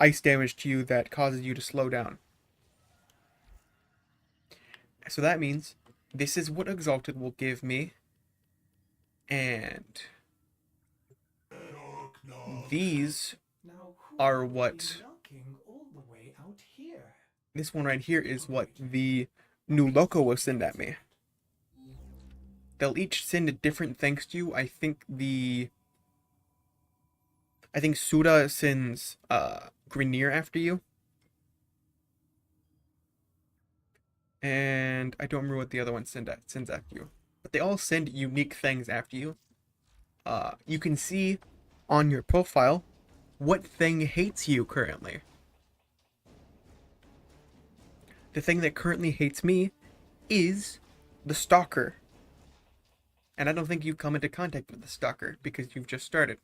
Speaker 1: ice damage to you that causes you to slow down. So that means this is what Exalted will give me. And these are what... This one right here is what the new Loco will send at me. They'll each send different things to you. I think Suda sends Grenier after you. And I don't remember what the other one sends after you. But they all send unique things after you. You can see on your profile what thing hates you currently. The thing that currently hates me is the Stalker. And I don't think you've come into contact with the Stalker because you've just started.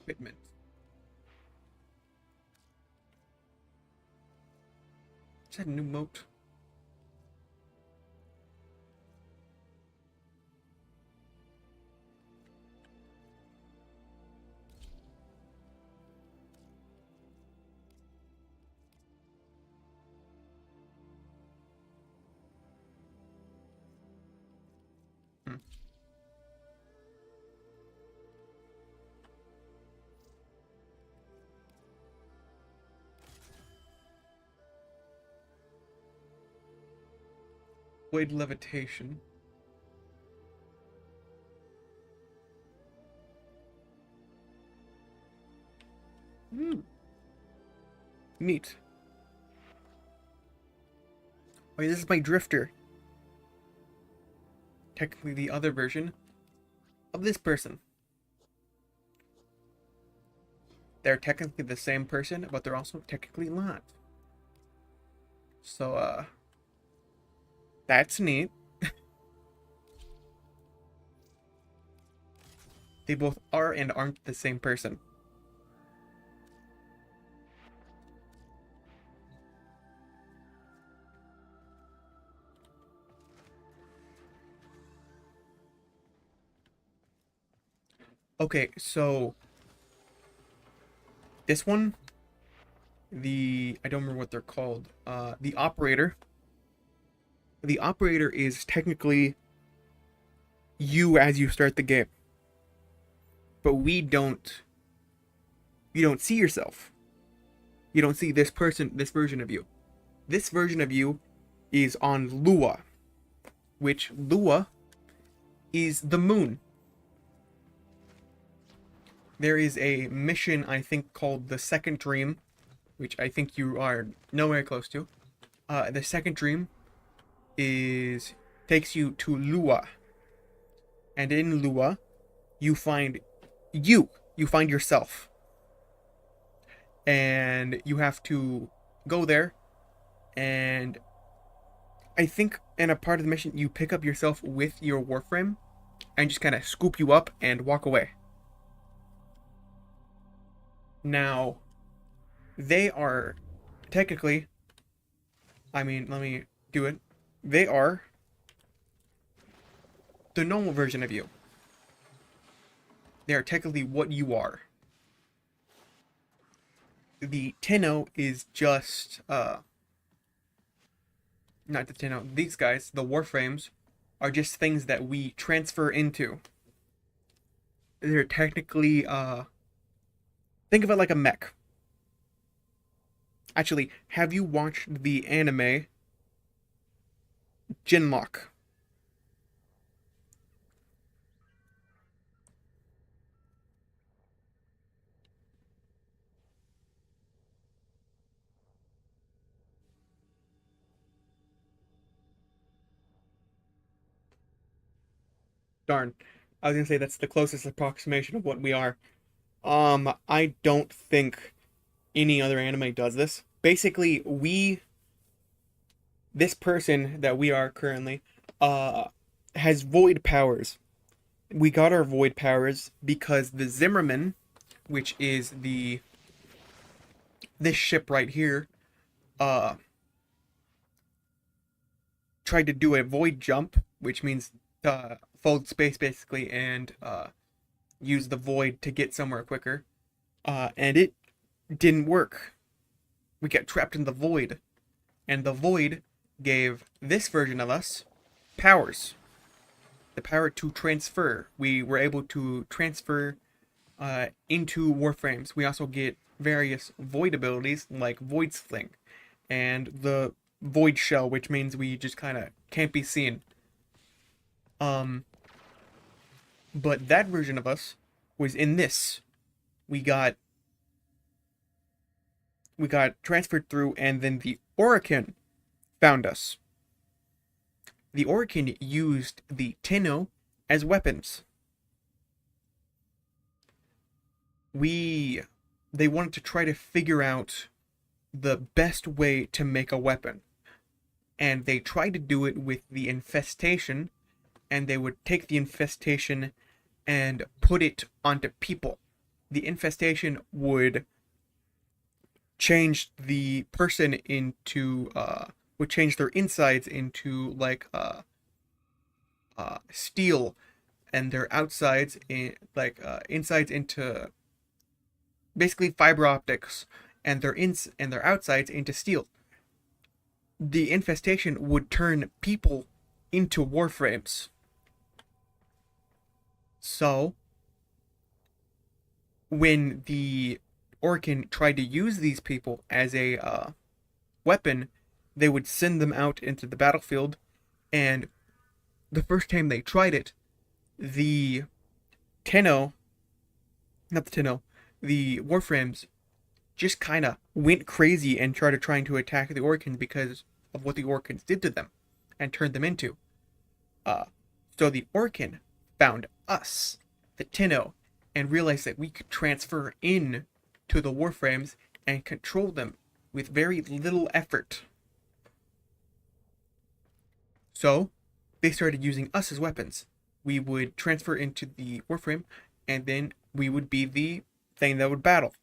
Speaker 1: Equipment. Is that a new moat? Blade levitation. Neat. Oh yeah, this is my drifter. Technically the other version of this person. They're technically the same person, but they're also technically not. So, that's neat. They both are and aren't the same person. Okay, so this one, I don't remember what they're called. The operator. The operator is technically you as you start the game. But you don't see yourself. You don't see this version of you. This version of you is on Lua, which Lua is the moon. There is a mission, I think, called the Second Dream, which I think you are nowhere close to. The Second Dream takes you to Lua. And in Lua, you find yourself. And you have to go there, and I think in a part of the mission, you pick up yourself with your Warframe, and just kind of scoop you up and walk away. Now, they are technically, let me do it. They are the normal version of you. They are technically what you are. The Tenno is just, not the Tenno, these guys, the Warframes, are just things that we transfer into. They're technically, think of it like a mech. Actually, have you watched the anime Jinlock? Darn. I was gonna say that's the closest approximation of what we are. I don't think any other anime does this. Basically, this person that we are currently, has void powers. We got our void powers because the Zimmerman, which is this ship right here, tried to do a void jump, which means fold space basically, and use the void to get somewhere quicker. And it didn't work. We got trapped in the void, and the void gave this version of us powers. The power to transfer. We were able to transfer into Warframes. We also get various void abilities like Void Sling and the Void Shell, which means we just kind of can't be seen. But that version of us was in this. We got transferred through, and then the Orokin found us. The Orokin used the Tenno as weapons. They wanted to try to figure out the best way to make a weapon. And they tried to do it with the infestation, and they would take the infestation and put it onto people. The infestation would change the person into, would change their insides into like steel, and their outsides insides into basically fiber optics, and their outsides into steel. The infestation would turn people into Warframes. So, when the Orokin tried to use these people as a weapon, they would send them out into the battlefield, and the first time they tried it, the Warframes just kind of went crazy and started trying to attack the Orkans because of what the Orkans did to them and turned them into. So the Orkin found us, the Tenno, and realized that we could transfer in to the Warframes and control them with very little effort. So they started using us as weapons. We would transfer into the Warframe, and then we would be the thing that would battle.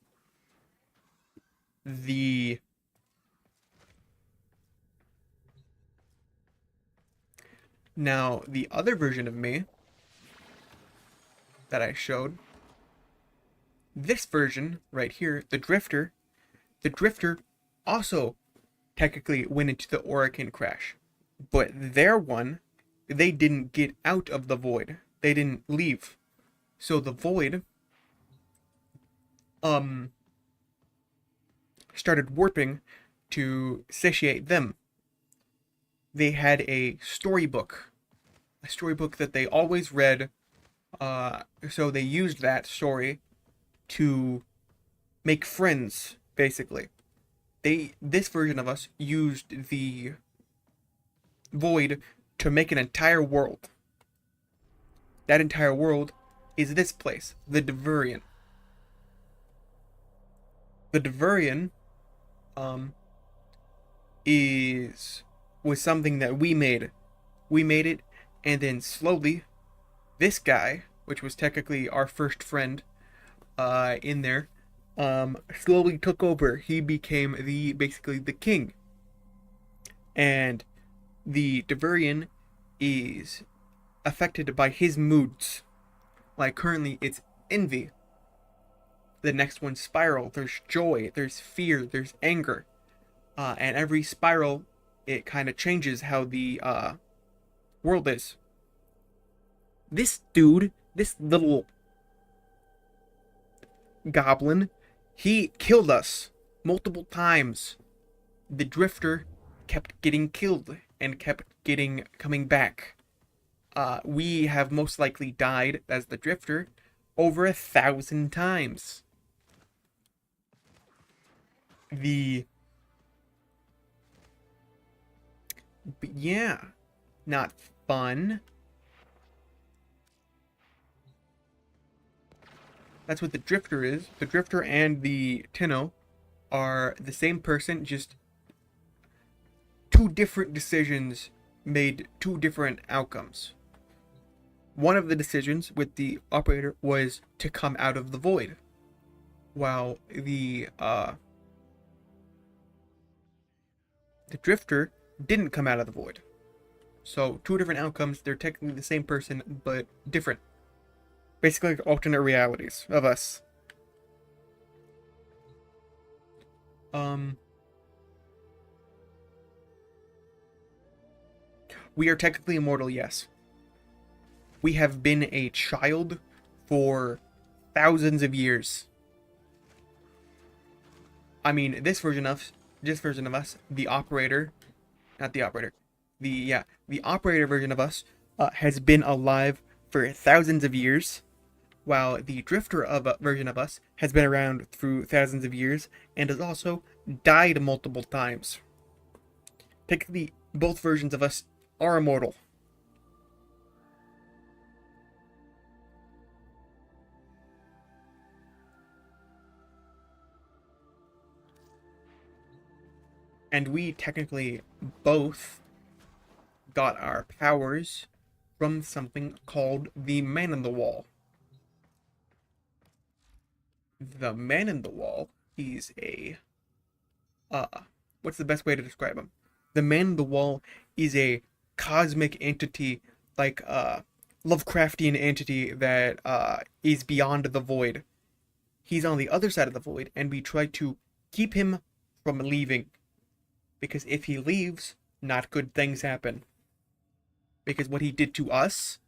Speaker 1: Now, the other version of me that I showed, this version right here, the Drifter also technically went into the Orokin crash. But their one, they didn't get out of the void. They didn't leave. So the void, started warping to satiate them. They had a storybook that they always read, so they used that story to make friends, basically. This version of us used the void to make an entire world. That entire world is this place, the Devurian. The Devurian, was something that we made. We made it, and then slowly, this guy, which was technically our first friend, in there, slowly took over. He became basically the king. And the Devurian is affected by his moods. Like currently it's envy. The next one's spiral. There's joy, there's fear, there's anger. And every spiral, it kind of changes how the world is. This dude, this little goblin, he killed us multiple times. The Drifter kept getting killed and kept coming back. We have most likely died as the Drifter over 1,000 times. But yeah, not fun. That's what the Drifter is. The Drifter and the Tenno are the same person, just two different decisions made two different outcomes. One of the decisions with the operator was to come out of the void, while the Drifter didn't come out of the void. So two different outcomes. They're technically the same person, but different. Basically like alternate realities of us. We are technically immortal, yes. We have been a child for thousands of years. I mean, this version of us, the operator, not the operator, the operator version of us has been alive for thousands of years, while the Drifter version of us has been around through thousands of years and has also died multiple times. Technically, both versions of us are immortal. And we technically both got our powers from something called the Man in the Wall. The Man in the Wall is a... what's the best way to describe him? The Man in the Wall is a cosmic entity, like Lovecraftian entity that is beyond the void. He's on the other side of the void, and we try to keep him from leaving. Because if he leaves, not good things happen. Because what he did to us,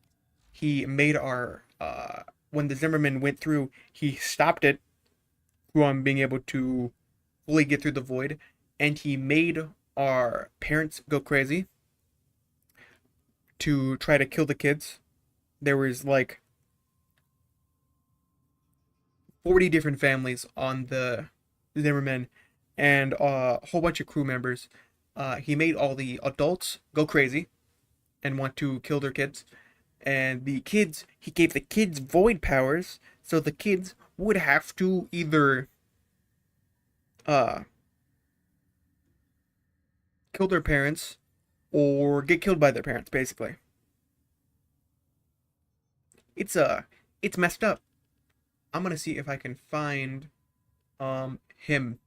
Speaker 1: he made our... when the Zimmerman went through, he stopped it from being able to fully get through the void. And he made our parents go crazy to try to kill the kids. There was like 40 different families on the Zimmerman and a whole bunch of crew members. He made all the adults go crazy and want to kill their kids. And the kids, he gave the kids void powers, so the kids would have to either kill their parents or get killed by their parents, basically. It's messed up. I'm gonna see if I can find him.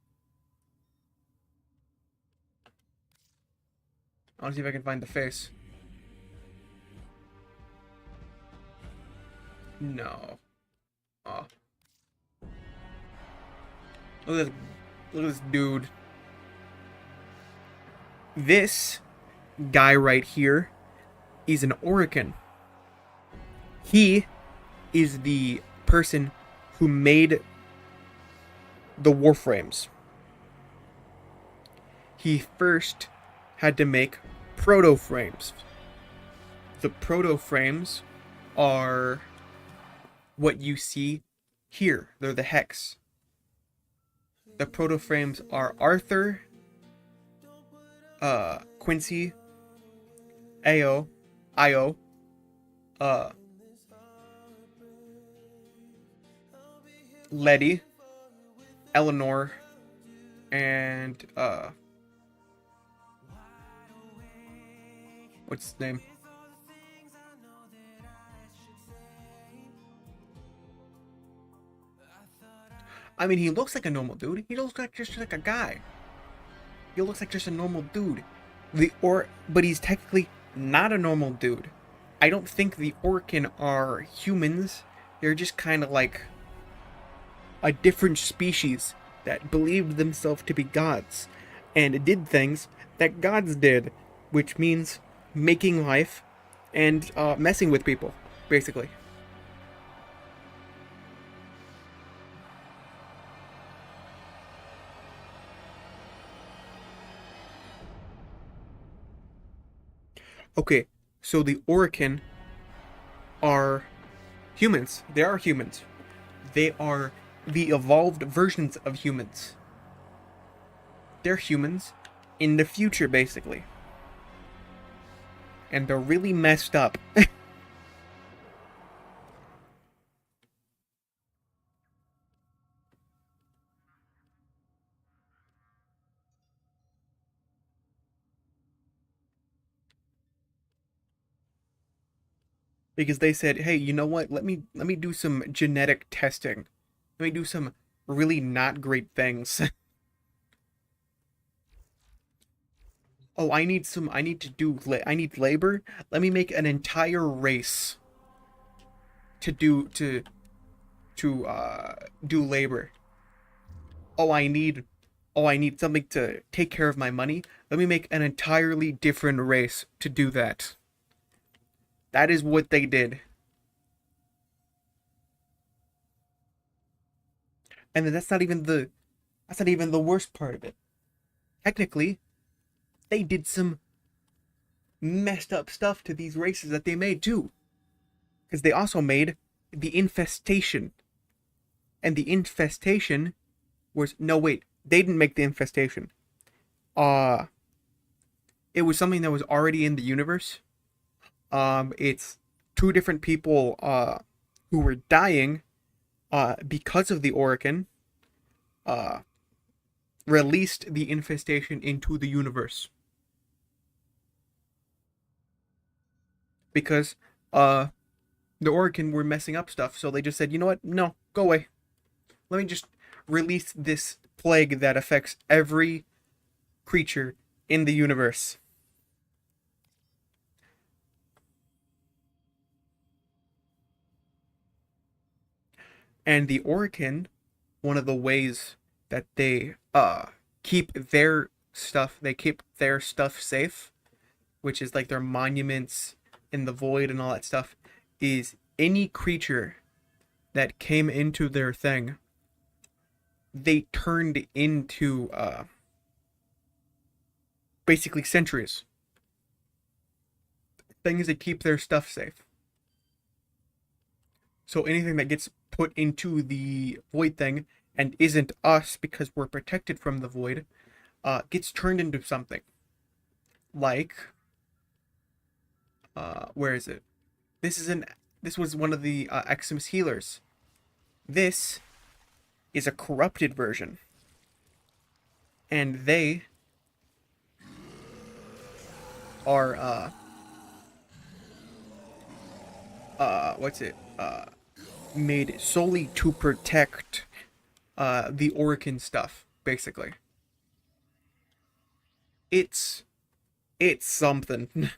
Speaker 1: I want to see if I can find the face. No. Oh. Look at this dude. This guy right here is an Orican. He is the person who made the Warframes. he first had to make proto-frames. The proto-frames are what you see here. They're the hex. The proto-frames are Arthur, Quincy, Io, Letty, Eleanor, and what's his name? I mean, he looks like a normal dude. He looks like just like a guy. He looks like just a normal dude. But he's technically not a normal dude. I don't think the Orkin are humans. They're just kind of like a different species that believed themselves to be gods and did things that gods did, which means making life and messing with people, basically. Okay, so the Orkin are humans. They are humans. They are the evolved versions of humans. They're humans in the future, basically. And they're really messed up. Because they said, "Hey, you know what? Let me do some genetic testing. Let me do some really not great things." Oh, I need labor. Let me make an entire race to do labor. Oh, I need something to take care of my money. Let me make an entirely different race to do that. That is what they did. And then that's not even the worst part of it. Technically, they did some messed up stuff to these races that they made too. Because they also made the infestation. And the infestation was no wait, they didn't make the infestation. It was something that was already in the universe. It's two different people who were dying because of the Orkin released the infestation into the universe. Because the Orkin were messing up stuff, so they just said, you know what? No, go away. Let me just release this plague that affects every creature in the universe. And the Orkin, one of the ways that they keep their stuff safe, which is like their monuments in the void and all that stuff, is any creature that came into their thing, they turned into basically sentries. Things that keep their stuff safe. So anything that gets put into the void thing and isn't us because we're protected from the void gets turned into something. Like where is it? This was one of the Eximus healers. This is a corrupted version. And they are made solely to protect the Orkin stuff, basically. It's something.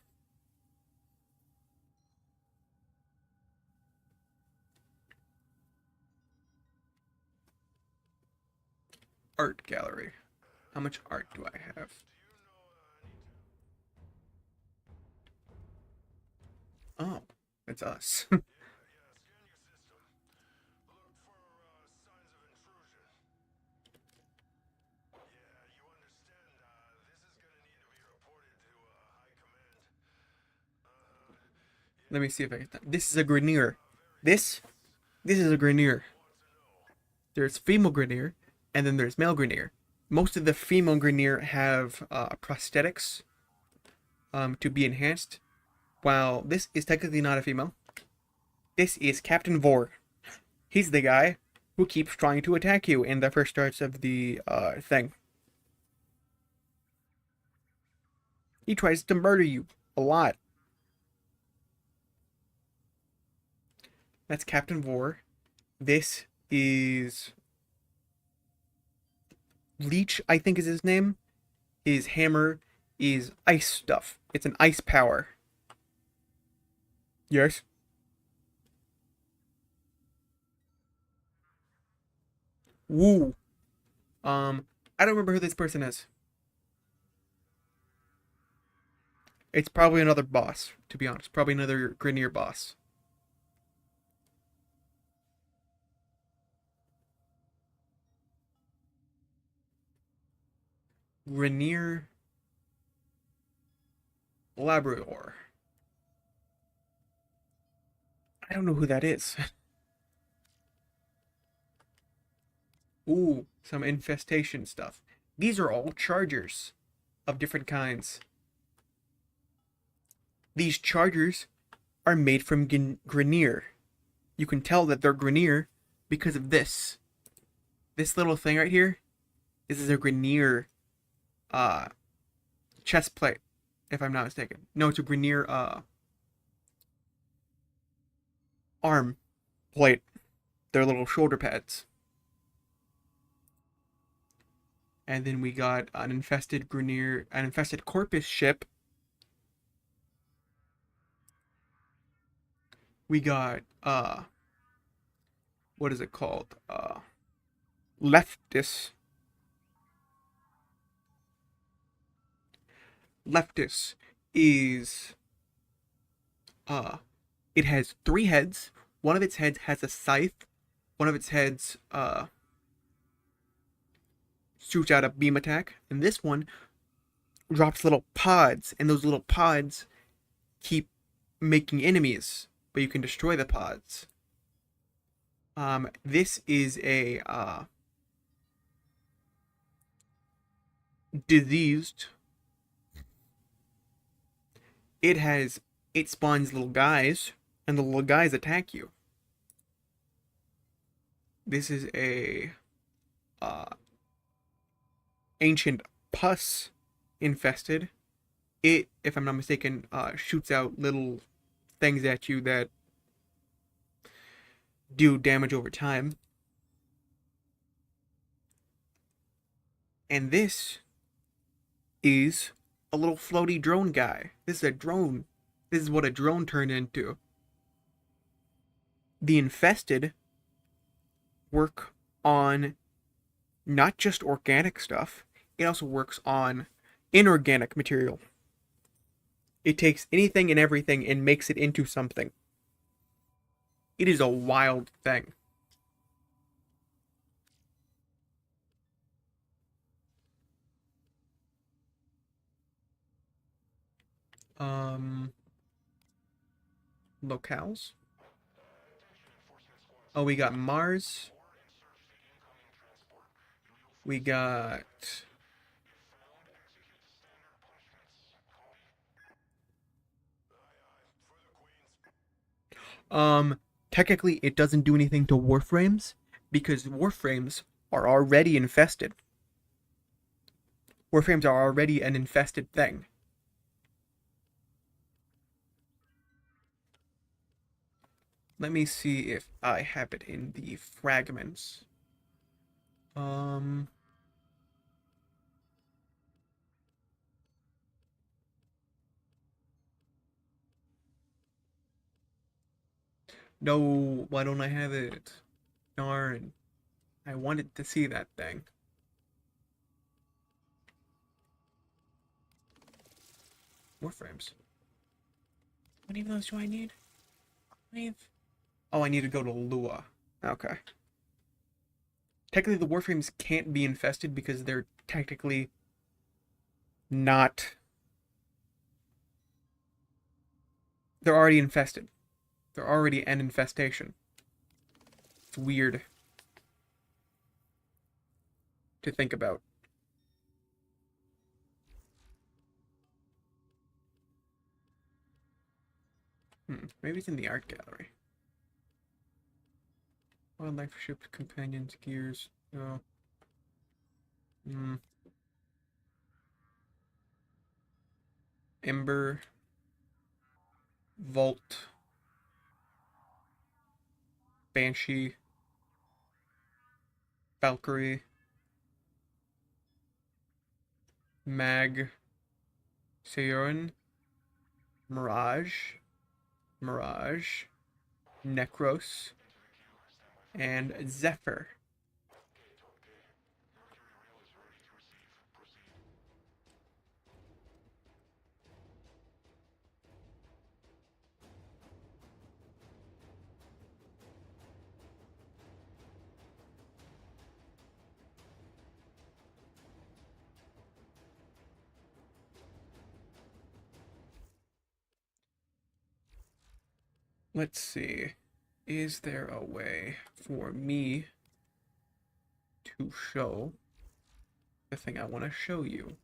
Speaker 1: Art gallery. How much art do I have? Oh, it's us. Let me see if I can. This is a Grenier. This is a Grenier. There's female Grenier, and then there's male Grenier. Most of the female Grenier have prosthetics to be enhanced, while this is technically not a female. This is Captain Vor. He's the guy who keeps trying to attack you in the first starts of the thing. He tries to murder you a lot. That's Captain Vor. This is Leech, I think is his name. His hammer is ice stuff. It's an ice power. Yes. Woo. I don't remember who this person is. It's probably another boss, to be honest. Probably another Grenier boss. Grenier Labrador. I don't know who that is. Ooh, some infestation stuff. These are all chargers of different kinds. These chargers are made from Grenier. You can tell that they're Grenier because of this. This little thing right here. This is a Grenier chest plate, if I'm not mistaken. No, it's a Grenier arm plate. They're little shoulder pads. And then we got an infested Corpus ship. We got what is it called? Leftis. Leftis is it has 3 heads. One of its heads has a scythe. One of its heads shoots out a beam attack, and this one drops little pods, and those little pods keep making enemies, but you can destroy the pods. This is a diseased. It spawns little guys, and the little guys attack you. This is a ancient pus infested. It, if I'm not mistaken, shoots out little things at you that do damage over time. And this is a little floaty drone guy. This is a drone. This is what a drone turned into. The infested work on not just organic stuff, it also works on inorganic material. It takes anything and everything and makes it into something. It is a wild thing. Locales. Oh, we got Mars. We got technically it doesn't do anything to Warframes because Warframes are already infested. Warframes are already an infested thing. Let me see if I have it in the fragments. No, why don't I have it? Darn. I wanted to see that thing. Warframes. How many of those do I need? Oh, I need to go to Lua. Okay. Technically, the Warframes can't be infested because they're technically not... they're already infested. They're already an infestation. It's weird to think about. Maybe it's in the art gallery. Wildlife, ships, companions, gears. No. Ember. Vault. Banshee. Valkyrie. Mag. Saorin. Mirage. Necros. And Zephyr. Let's see. Is there a way for me to show the thing I want to show you?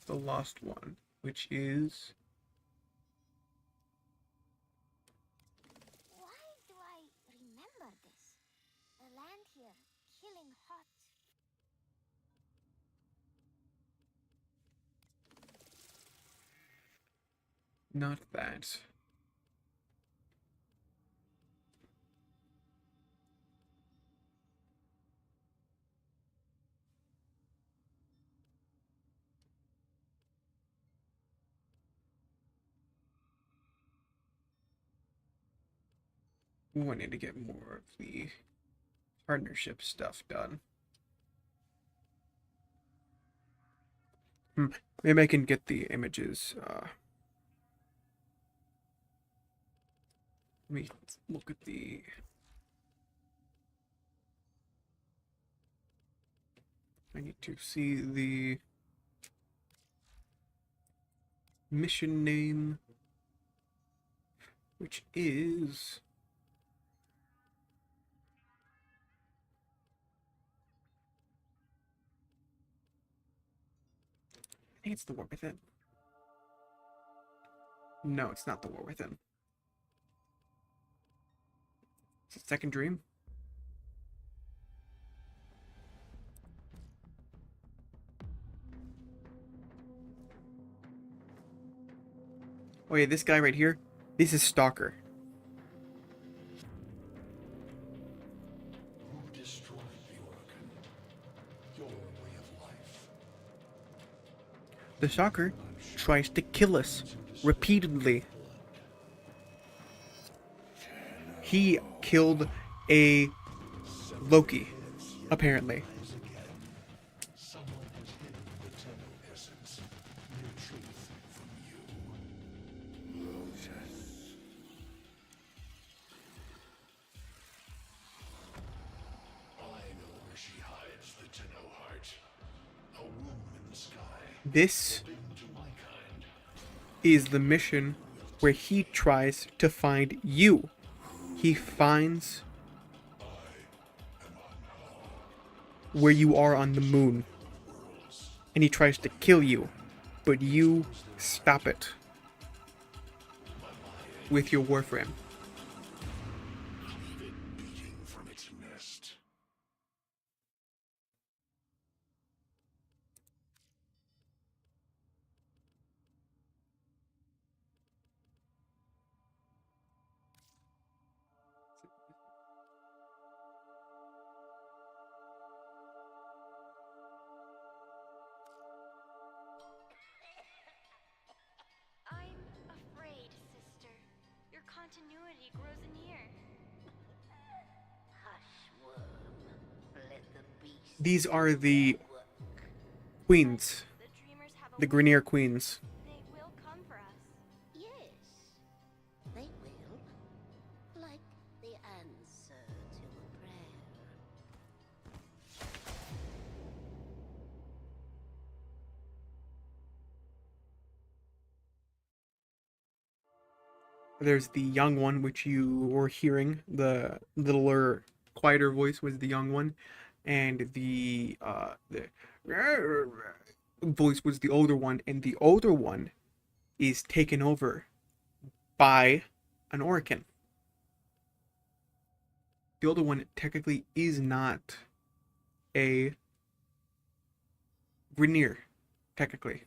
Speaker 1: The lost one, which is...
Speaker 9: Why do I remember this? The land here, killing hot.
Speaker 1: Not that. Ooh, I need to get more of the partnership stuff done. Maybe I can get the images. Let me look at the... I need to see the mission name, which is... I think it's the War Within. No, it's not the War Within. Is it Second Dream? Oh yeah, this guy right here, this is Stalker.
Speaker 2: Who destroyed the organ? Your way of life.
Speaker 1: The Stalker tries to kill us repeatedly. He killed a Loki, apparently.
Speaker 2: Someone has hidden the Tenno essence, the truth from you. Lotus. I know where she hides the Tenno heart. A womb in the sky.
Speaker 1: This
Speaker 2: Forbidden to my kind.
Speaker 1: is the mission where he tries to find you. He finds where you are on the moon, and he tries to kill you, but you stop it with your Warframe.
Speaker 2: Leave it beating from its nest.
Speaker 9: I'm afraid, sister. Your continuity grows anear.
Speaker 4: Hush, worm. Let the beast.
Speaker 1: These are the queens,
Speaker 9: The dreamers have
Speaker 1: the
Speaker 9: a
Speaker 1: Grenier queens.
Speaker 9: They will come for us.
Speaker 4: Yes, they will. Like the answer to a prayer.
Speaker 1: There's the young one, which you were hearing. The littler, quieter voice was the young one, and the voice was the older one, and the older one is taken over by an Orcan. The older one technically is not a Grineer, technically.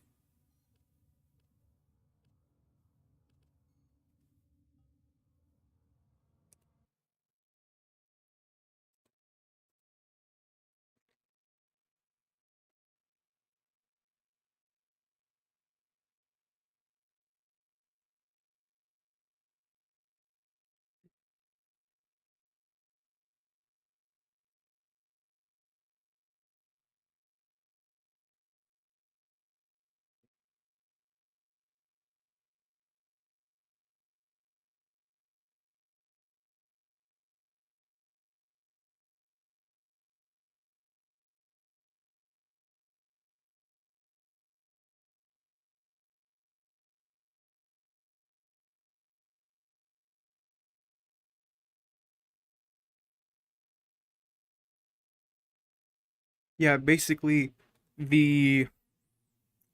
Speaker 1: Yeah, basically, the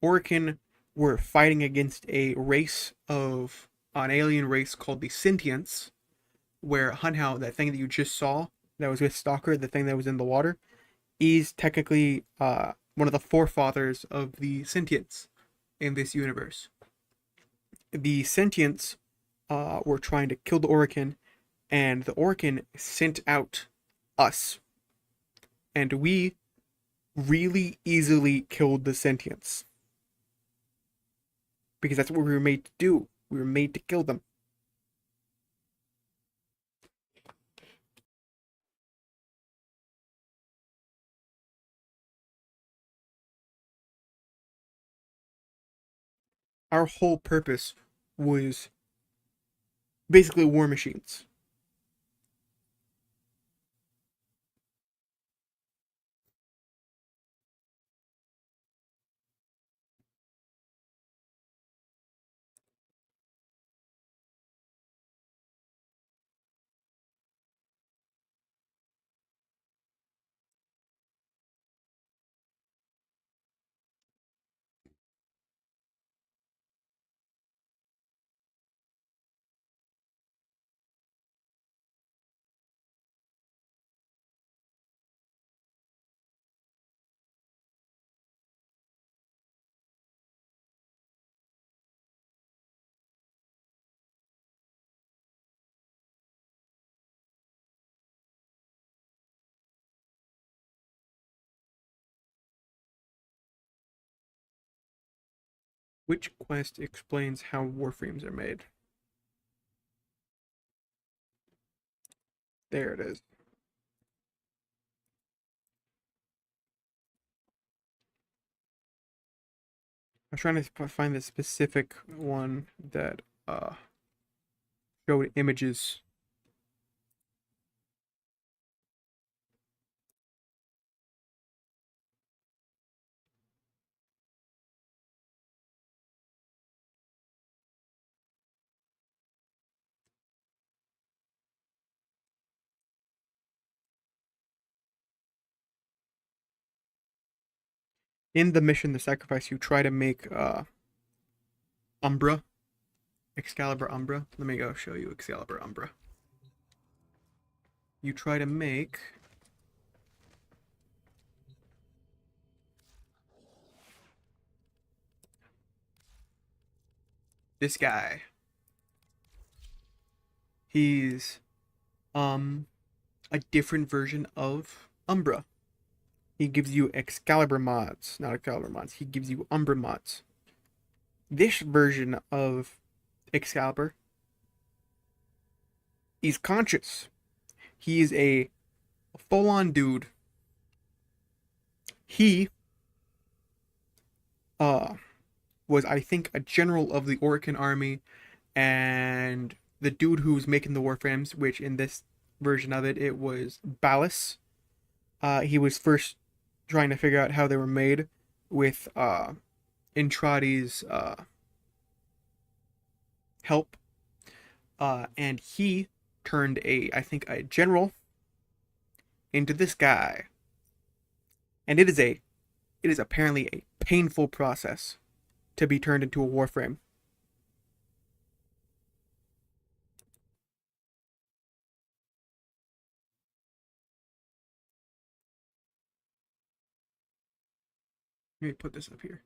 Speaker 1: Orcan were fighting against a race of an alien race called the Sentients, where Hunhow, that thing that you just saw, that was with Stalker, the thing that was in the water, is technically one of the forefathers of the Sentients in this universe. The Sentients were trying to kill the Orcan, and the Orcan sent out us, and we really easily killed the Sentients because that's what we were made to do. We were made to kill them. Our whole purpose was basically war machines. Which quest explains how warframes are made? There it is. I was trying to find the specific one that showed images. In the mission, the sacrifice, you try to make Umbra, Excalibur Umbra. Let me go show you Excalibur Umbra. You try to make this guy. He's a different version of Umbra. He gives you Excalibur mods, not Excalibur mods. He gives you Umbra mods. This version of Excalibur, he's conscious. He is a full-on dude. He was, I think, a general of the Orcan army, and the dude who was making the Warframes, which in this version of it, it was Ballas. He was first trying to figure out how they were made with Intradi's help. And he turned I think a general into this guy. And it is apparently a painful process to be turned into a Warframe. Let me put this up here.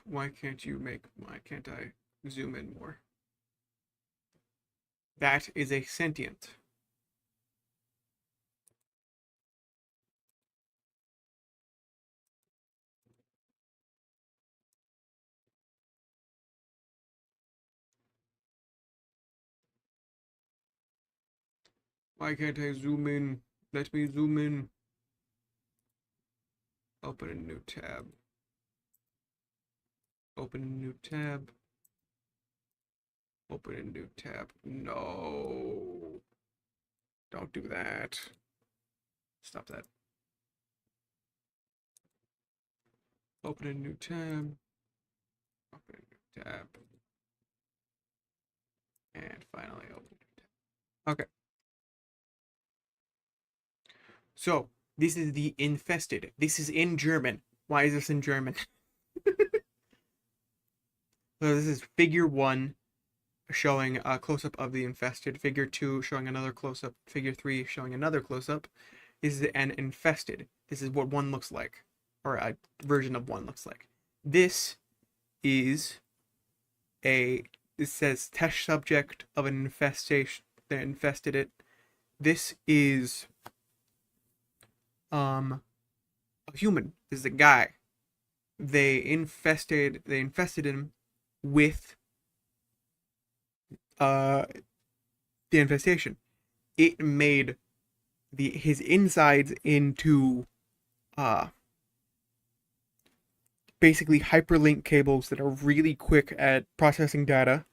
Speaker 1: Why can't I zoom in more? That is a sentient. Why can't I zoom in? Let me zoom in. Open a new tab. Open a new tab. Open a new tab. No. Don't do that. Stop that. Open a new tab. Open a new tab. And finally open a new tab. Okay. So, this is the infested. This is in German. Why is this in German? So this is figure 1 showing a close-up of the infested. Figure 2 showing another close-up. Figure 3 showing another close-up. This is an infested. This is what one looks like. Or a version of one looks like. This is this says test subject of an infestation that infested it. This is a human. This is a guy. They infested him with the infestation. It made his insides into basically hyperlink cables that are really quick at processing data.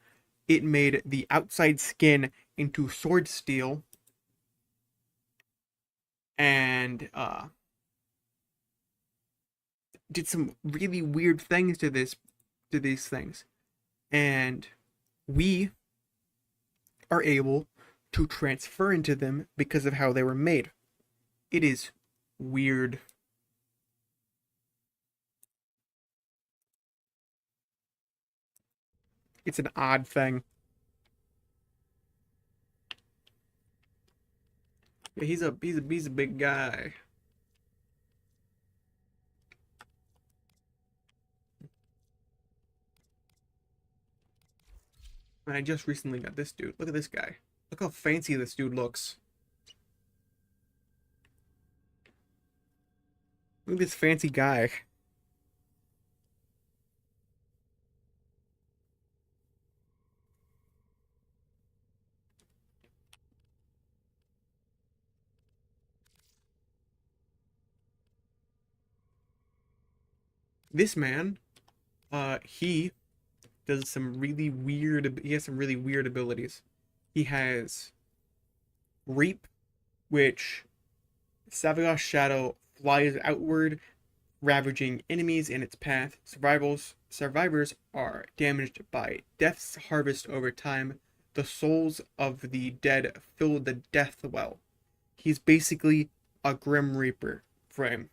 Speaker 1: It made the outside skin into sword steel, and did some really weird things to these things. And we are able to transfer into them because of how they were made. It is weird. It's an odd thing. Yeah, he's a big guy. And I just recently got this dude. Look at this guy. Look how fancy this dude looks. Look at this fancy guy. This man, he does some really weird. He has some really weird abilities. He has Reap, which Savagos Shadow flies outward, ravaging enemies in its path. Survivors are damaged by Death's Harvest over time. The souls of the dead fill the death well. He's basically a Grim Reaper frame.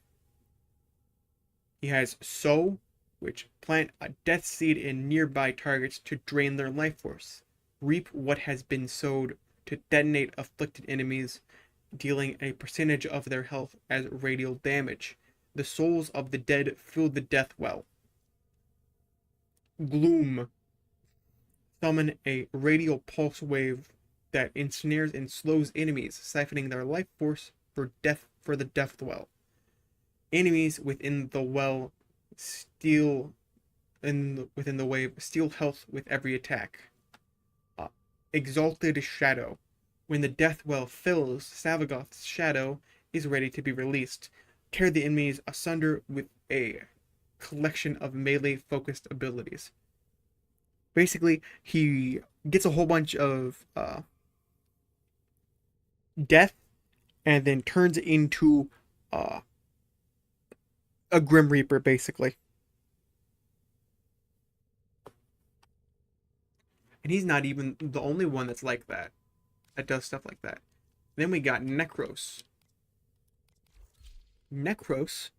Speaker 1: He has Sow, which plant a death seed in nearby targets to drain their life force. Reap what has been sowed to detonate afflicted enemies, dealing a percentage of their health as radial damage. The souls of the dead fill the death well. Gloom. Summon a radial pulse wave that ensnares and slows enemies, siphoning their life force for the death well. Enemies within the well within the wave steal health with every attack. Exalted Shadow. When the death well fills, Savagoth's shadow is ready to be released. Tear the enemies asunder with a collection of melee-focused abilities. Basically, he gets a whole bunch of death and then turns into a Grim Reaper, basically. And he's not even the only one that's like that. That does stuff like that. Then we got Necros. Necros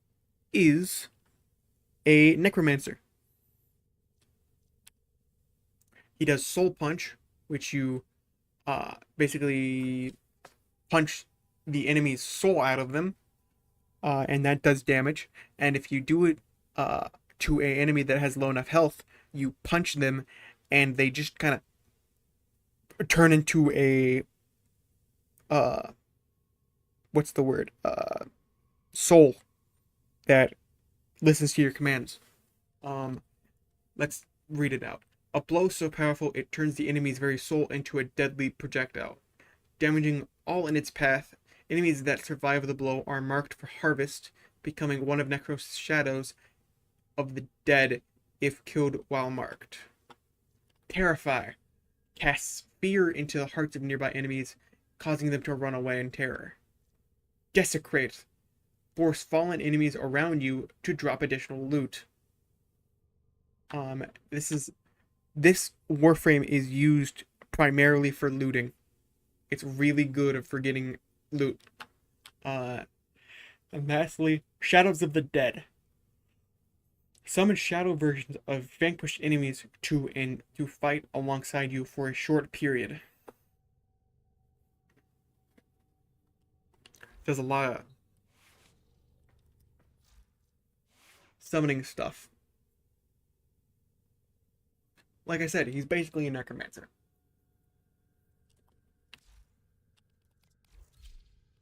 Speaker 1: is a necromancer. He does Soul Punch, which you basically punch the enemy's soul out of them, and that does damage. And if you do it to an enemy that has low enough health, you punch them, and they just kind of turn into a what's the word? Soul that listens to your commands. Let's read it out. A blow so powerful it turns the enemy's very soul into a deadly projectile, damaging all in its path. Enemies that survive the blow are marked for harvest, becoming one of Necros' shadows of the dead if killed while marked. Terrify casts fear into the hearts of nearby enemies, causing them to run away in terror. Desecrate force fallen enemies around you to drop additional loot. This Warframe is used primarily for looting. It's really good for getting loot. And lastly, Shadows of the Dead. Summon shadow versions of vanquished enemies to fight alongside you for a short period. Does a lot of summoning stuff. Like I said, he's basically a necromancer.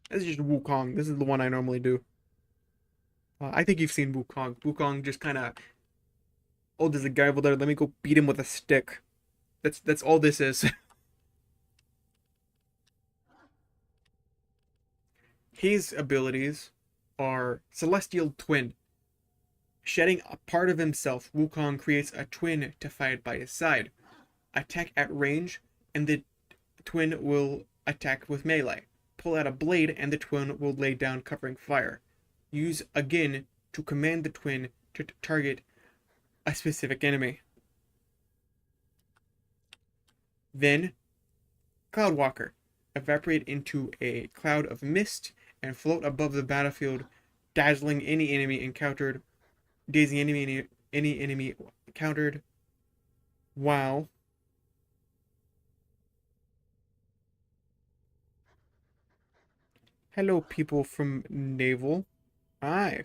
Speaker 1: This is just Wukong. This is the one I normally do. I think you've seen Wukong. Wukong just kind of, oh, there's a guy over there. Let me go beat him with a stick. That's all this is. His abilities are Celestial Twin. Shedding a part of himself, Wukong creates a twin to fight by his side. Attack at range, and the twin will attack with melee. Pull out a blade, and the twin will lay down covering fire. Use again to command the twin to target a specific enemy. Then, Cloudwalker. Evaporate into a cloud of mist and float above the battlefield, dazzling any enemy encountered. Dazing any enemy encountered. Wow. Hello, people from Naval. Hi.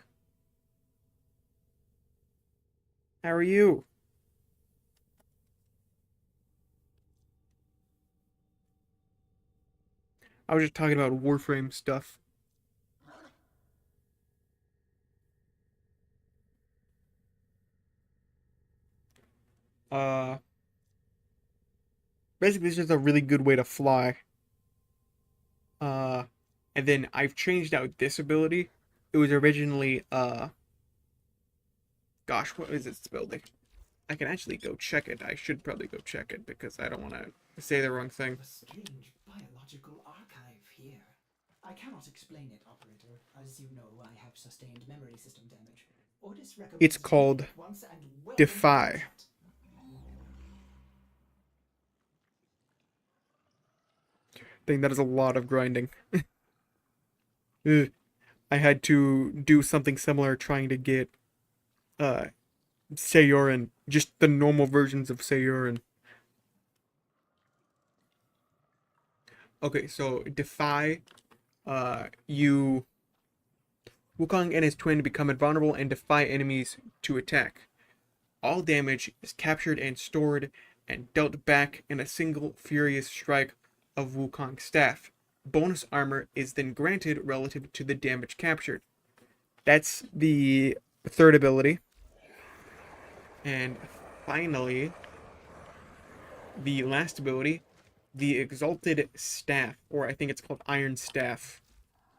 Speaker 1: How are you? I was just talking about Warframe stuff. Basically it's just a really good way to fly. And then I've changed out this ability. It was originally gosh, what is its ability? I can actually go check it. I should probably go check it because I don't want to say the wrong thing.
Speaker 5: A strange biological archive here. I cannot explain it, operator. As you know, I have sustained memory system damage. Ordis recommends
Speaker 1: It's called
Speaker 5: once and well
Speaker 1: Defy. I think that is a lot of grinding. Ugh. I had to do something similar trying to get Sayurin, just the normal versions of Sayurin. Okay, so Defy, Wukong and his twin become invulnerable and defy enemies to attack. All damage is captured and stored and dealt back in a single furious strike of Wukong's staff. Bonus armor is then granted relative to the damage captured. That's the third ability. And finally, the last ability, the Exalted Staff, or I think it's called Iron Staff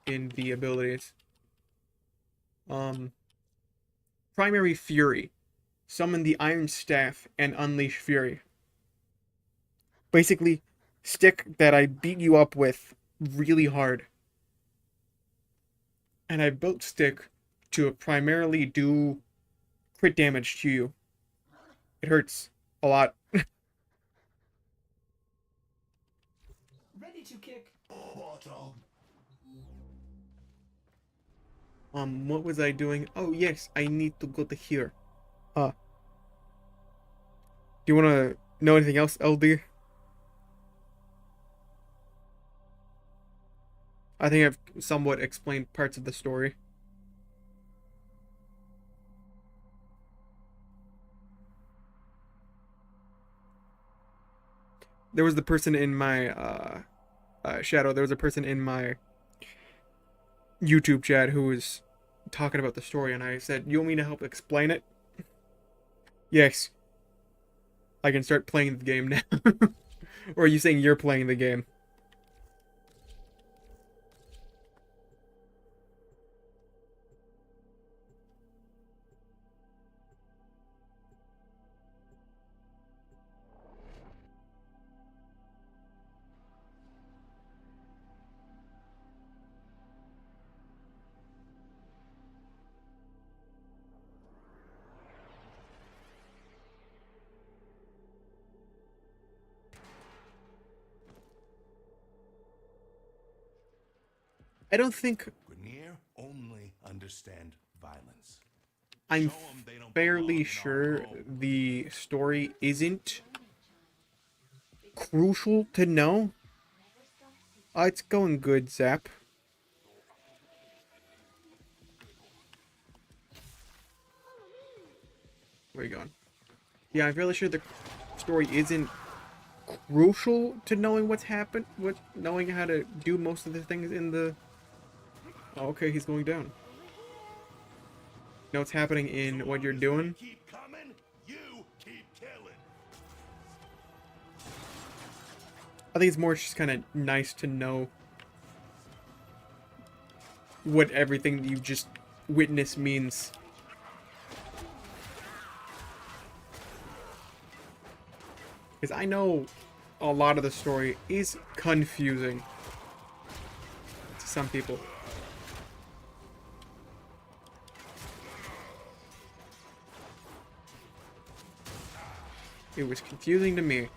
Speaker 1: in the abilities. Primary Fury. Summon the Iron Staff and unleash Fury. Basically, stick that I beat you up with really hard. And I built stick to primarily do crit damage to you. It hurts a lot.
Speaker 5: Ready to kick.
Speaker 2: Bottom.
Speaker 1: What was I doing? Oh, yes, I need to go to here. Do you want to know anything else, LD? I think I've somewhat explained parts of the story. There was the person in my, Shadow, there was a person in my YouTube chat who was talking about the story, and I said, you want me to help explain it? Yes. I can start playing the game now. Or are you saying you're playing the game? I don't think
Speaker 2: Grenier only understand violence.
Speaker 1: I'm
Speaker 2: Show 'em they don't belong
Speaker 1: fairly
Speaker 2: in our
Speaker 1: sure
Speaker 2: home.
Speaker 1: the story isn't crucial to know. It's going good, Zap. Where are you going? Yeah, I'm fairly sure the story isn't crucial to knowing what's happened, knowing how to do most of the things in the... Oh, okay, he's going down. Know what's happening in what you're doing?
Speaker 2: Keep coming, you keep killing.
Speaker 1: I think it's more just kind of nice to know what everything you just witnessed means. Because I know a lot of the story is confusing to some people. It was confusing to me.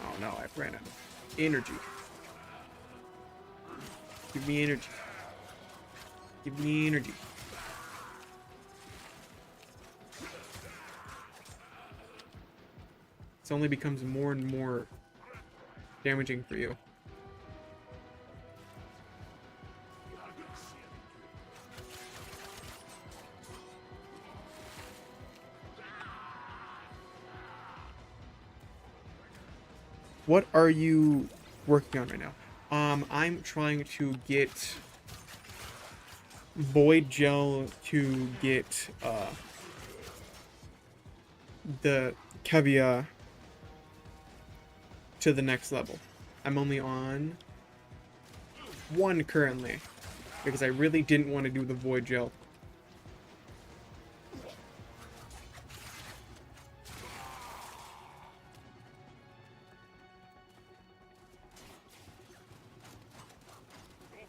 Speaker 1: Oh no, I ran out of energy. Give me energy. Give me energy. It only becomes more and more damaging for you. What are you working on right now? I'm trying to get Void Gel to get the Caviar to the next level. I'm only on 1 currently because I really didn't want to do the Void Gel.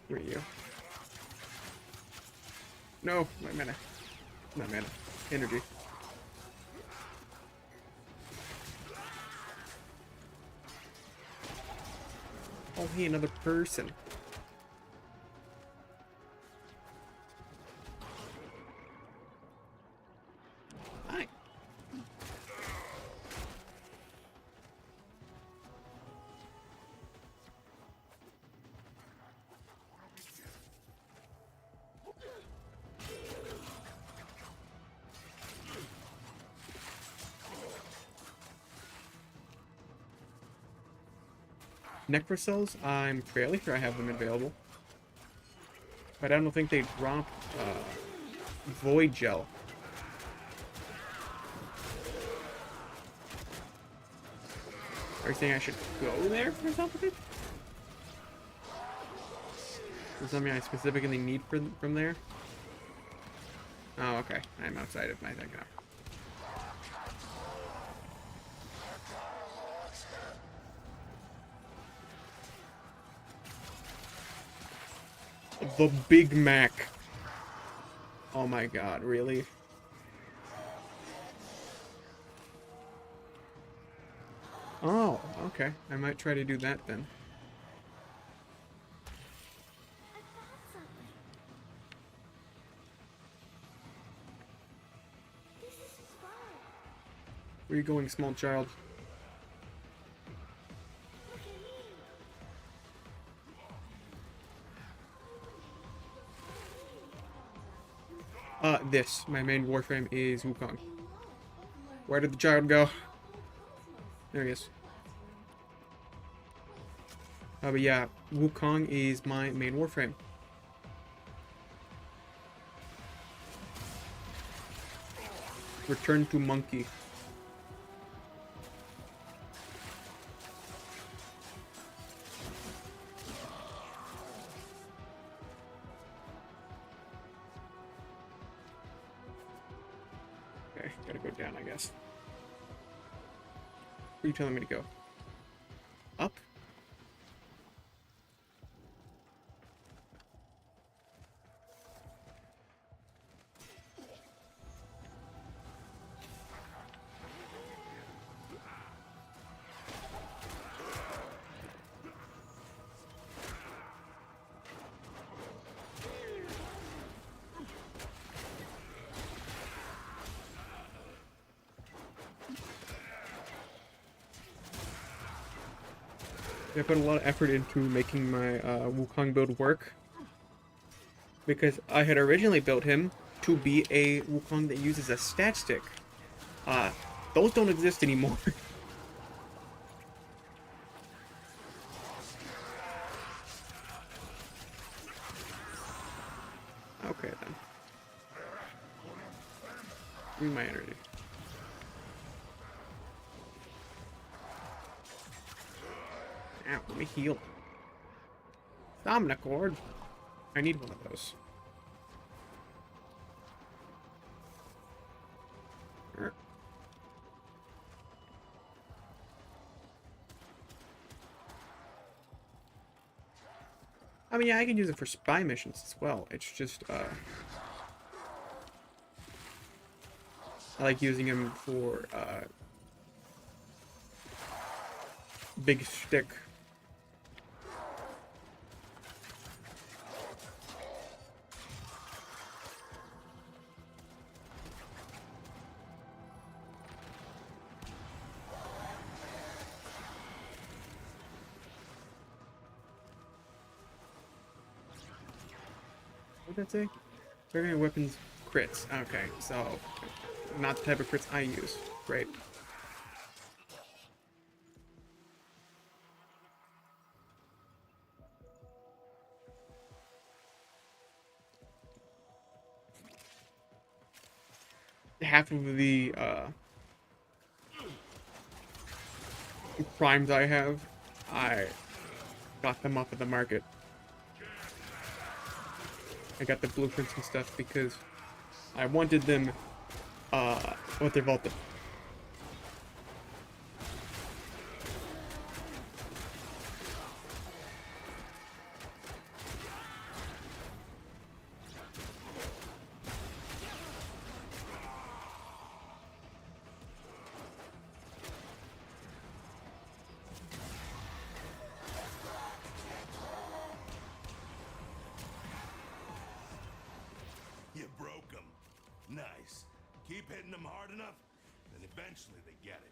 Speaker 1: Where are you? No, my mana. Not mana. Energy. Oh, hey, another person. Hi. Necrocells, I'm fairly sure I have them available. But I don't think they drop Void Gel. Are you saying I should go there for something? Is something I specifically need from there? Oh, okay. I'm outside of my thing now. The Big Mac. Oh my god, really? Oh, okay. I might try to do that then.
Speaker 9: I found something. This is fun.
Speaker 1: Where are you going, small child?
Speaker 9: Look at me.
Speaker 1: This. My main Warframe is Wukong. Where did the child go? There he is. But yeah, Wukong is my main Warframe. Return to monkey. Okay, gotta go down, I guess. Where are you telling me to go? Up? I put a lot of effort into making my Wukong build work, because I had originally built him to be a Wukong that uses a stat stick. Those don't exist anymore. Okay then. Give me my energy. Ow, let me heal. Stamina cord. I need one of those. I mean, yeah, I can use it for spy missions as well. It's just, I like using him for, big stick. What did that say? Variant weapons crits. Okay, so not the type of crits I use. Great. Half of the primes I have, I got them off of the market. I got the blueprints and stuff because I wanted them, what they're vaulted.
Speaker 2: You broke them. Nice. Keep hitting them hard enough, and eventually they get it.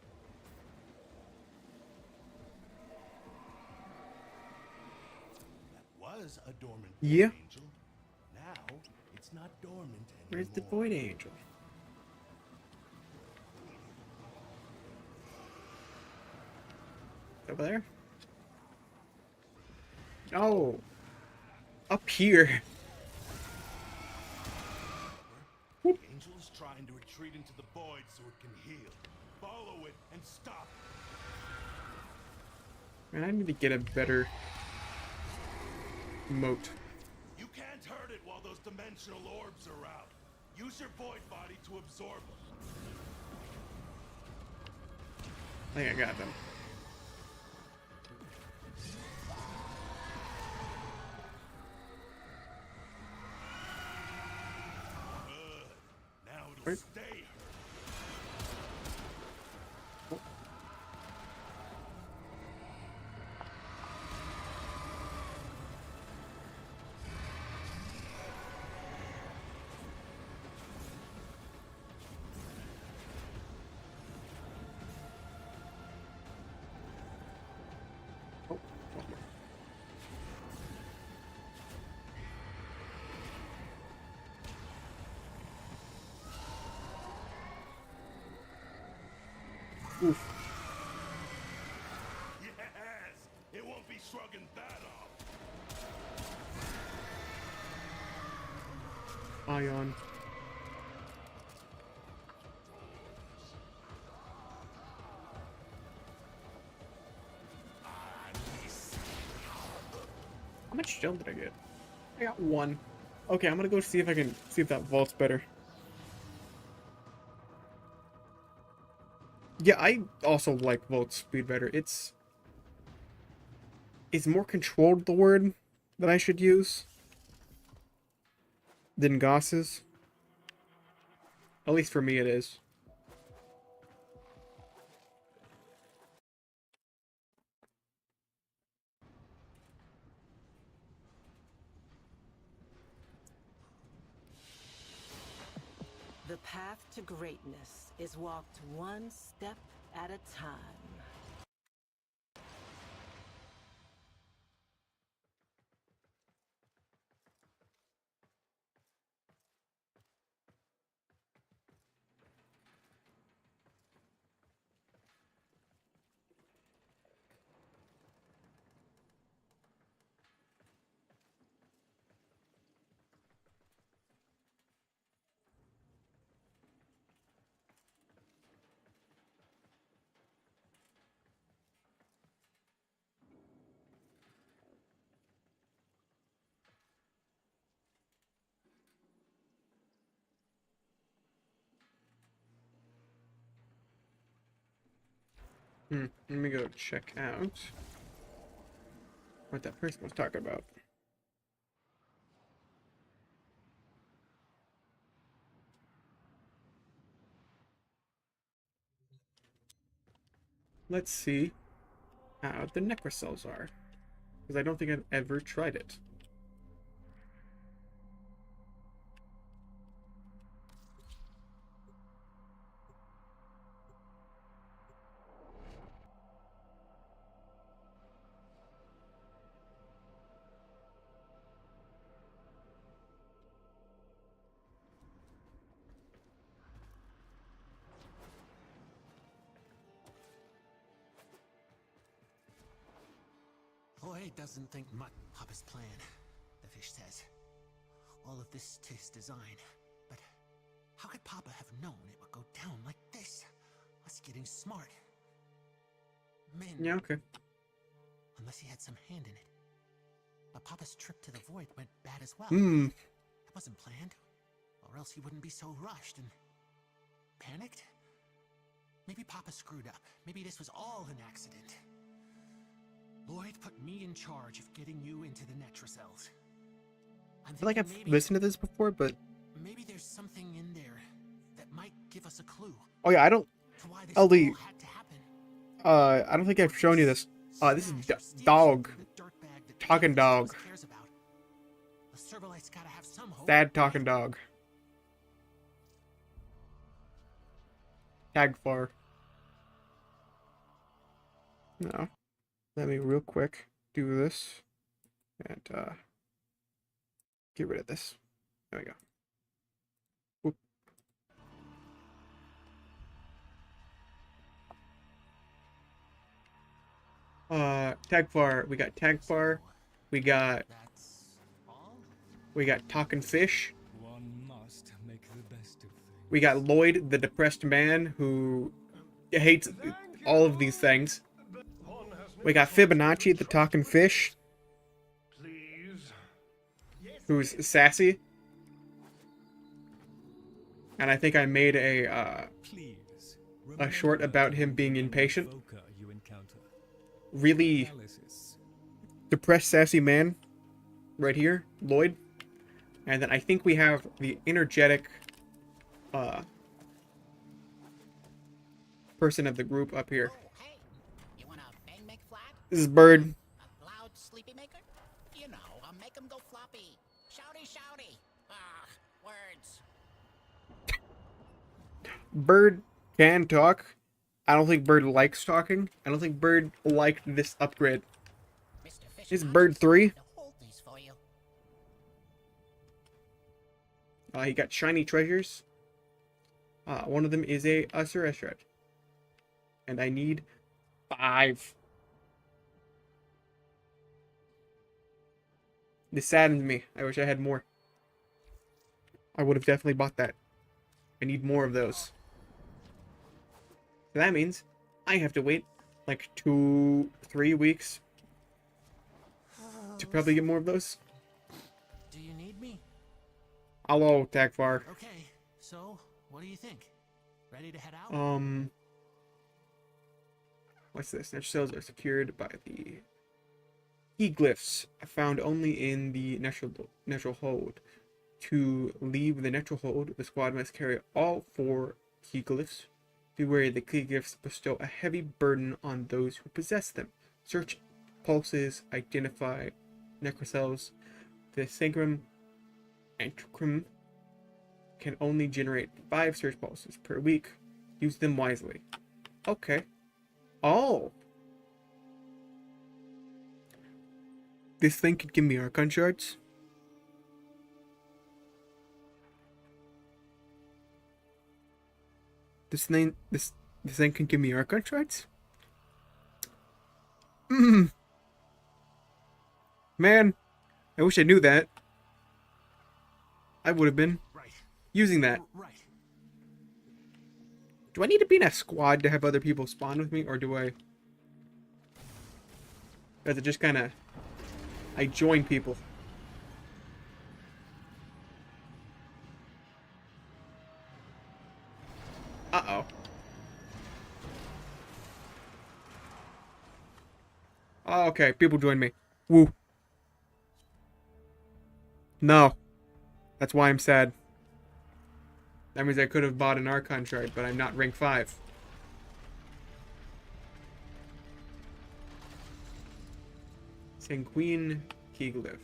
Speaker 2: That was a dormant
Speaker 1: Yeah.
Speaker 2: angel. Now it's not dormant anymore.
Speaker 1: Where's the Void Angel? Over there? Oh! Up here!
Speaker 2: Angel is trying to retreat into the void so it can heal. Follow it and stop it.
Speaker 1: Man, I need to get a better moat.
Speaker 2: You can't hurt it while those dimensional orbs are out. Use your void body to absorb them.
Speaker 1: I think I got them.
Speaker 2: Now it'll
Speaker 1: Wait.
Speaker 2: stay.
Speaker 1: Oof.
Speaker 2: Yes! It won't be shrugging that off!
Speaker 1: Ion. How much gel did I get? I got 1. Okay, I'm gonna go see if I can see if that vault's better. Yeah, I also like vault speed better. It's more controlled, the word that I should use, than Goss's. At least for me it is.
Speaker 4: The path to greatness is walked one step at a time.
Speaker 1: Let me go check out what that person was talking about. Let's see how the necrocells are, because I don't think I've ever tried it.
Speaker 10: Lloyd doesn't think much of Papa's plan, the fish says. All of this to his design. But how could Papa have known it would go down like this? Us getting smart. Men.
Speaker 1: Yeah, okay.
Speaker 10: Unless he had some hand in it. But Papa's trip to the void went bad as well.
Speaker 1: It
Speaker 10: wasn't planned. Or else he wouldn't be so rushed and panicked. Maybe Papa screwed up. Maybe this was all an accident. Lloyd put me in charge of getting you into the Netracells.
Speaker 1: I feel like I've listened to this before, but
Speaker 10: maybe there's something in there that might give us a clue.
Speaker 1: Oh yeah, I don't. LD. I don't think I've shown you this. This is dog. Talking dog. Sad talking dog. Tag far. No. Let me real quick do this and get rid of this. There we go. Whoop. Tagfar. We got Tagfar. We got Talking Fish.
Speaker 11: One must make the best of things.
Speaker 1: We got Lloyd, the depressed man who hates all of these things. We got Fibonacci, the talking fish, who's sassy. And I think I made a short about him being impatient. Really depressed, sassy man right here, Lloyd. And then I think we have the energetic person of the group up here. This is Bird.
Speaker 12: A loud sleepy maker? You know, I'll make him go floppy. Shouty, shouty. Ah, words.
Speaker 1: Bird can talk. I don't think Bird likes talking. I don't think Bird liked this upgrade. This is Bird 3. He got shiny treasures. One of them is a Sureshred. And I need 5. This saddens me. I wish I had more. I would have definitely bought that. I need more of those. So that means I have to wait like 2-3 weeks to probably get more of those.
Speaker 10: Do you need me?
Speaker 1: Hello, Tagfar.
Speaker 10: Okay, so what do you think? Ready to head out?
Speaker 1: What's this? Natural cells are secured by the key glyphs found only in the natural hold. To leave the natural hold, the squad must carry all 4 key glyphs. Be wary the key glyphs bestow a heavy burden on those who possess them. Search pulses, identify necrocells. The sacrum antricrum can only generate 5 search pulses per week. Use them wisely. Okay. Oh! This thing could give me Archon shards? This thing can give me Archon shards? Man, I wish I knew that. I would have been using that. Do I need to be in a squad to have other people spawn with me, or do I... Does it just kind of... I join people? Uh-oh. Oh, okay, people join me. Woo. No. That's why I'm sad. That means I could have bought an Archon shard, but I'm not rank 5. Sanguine Keyglyph.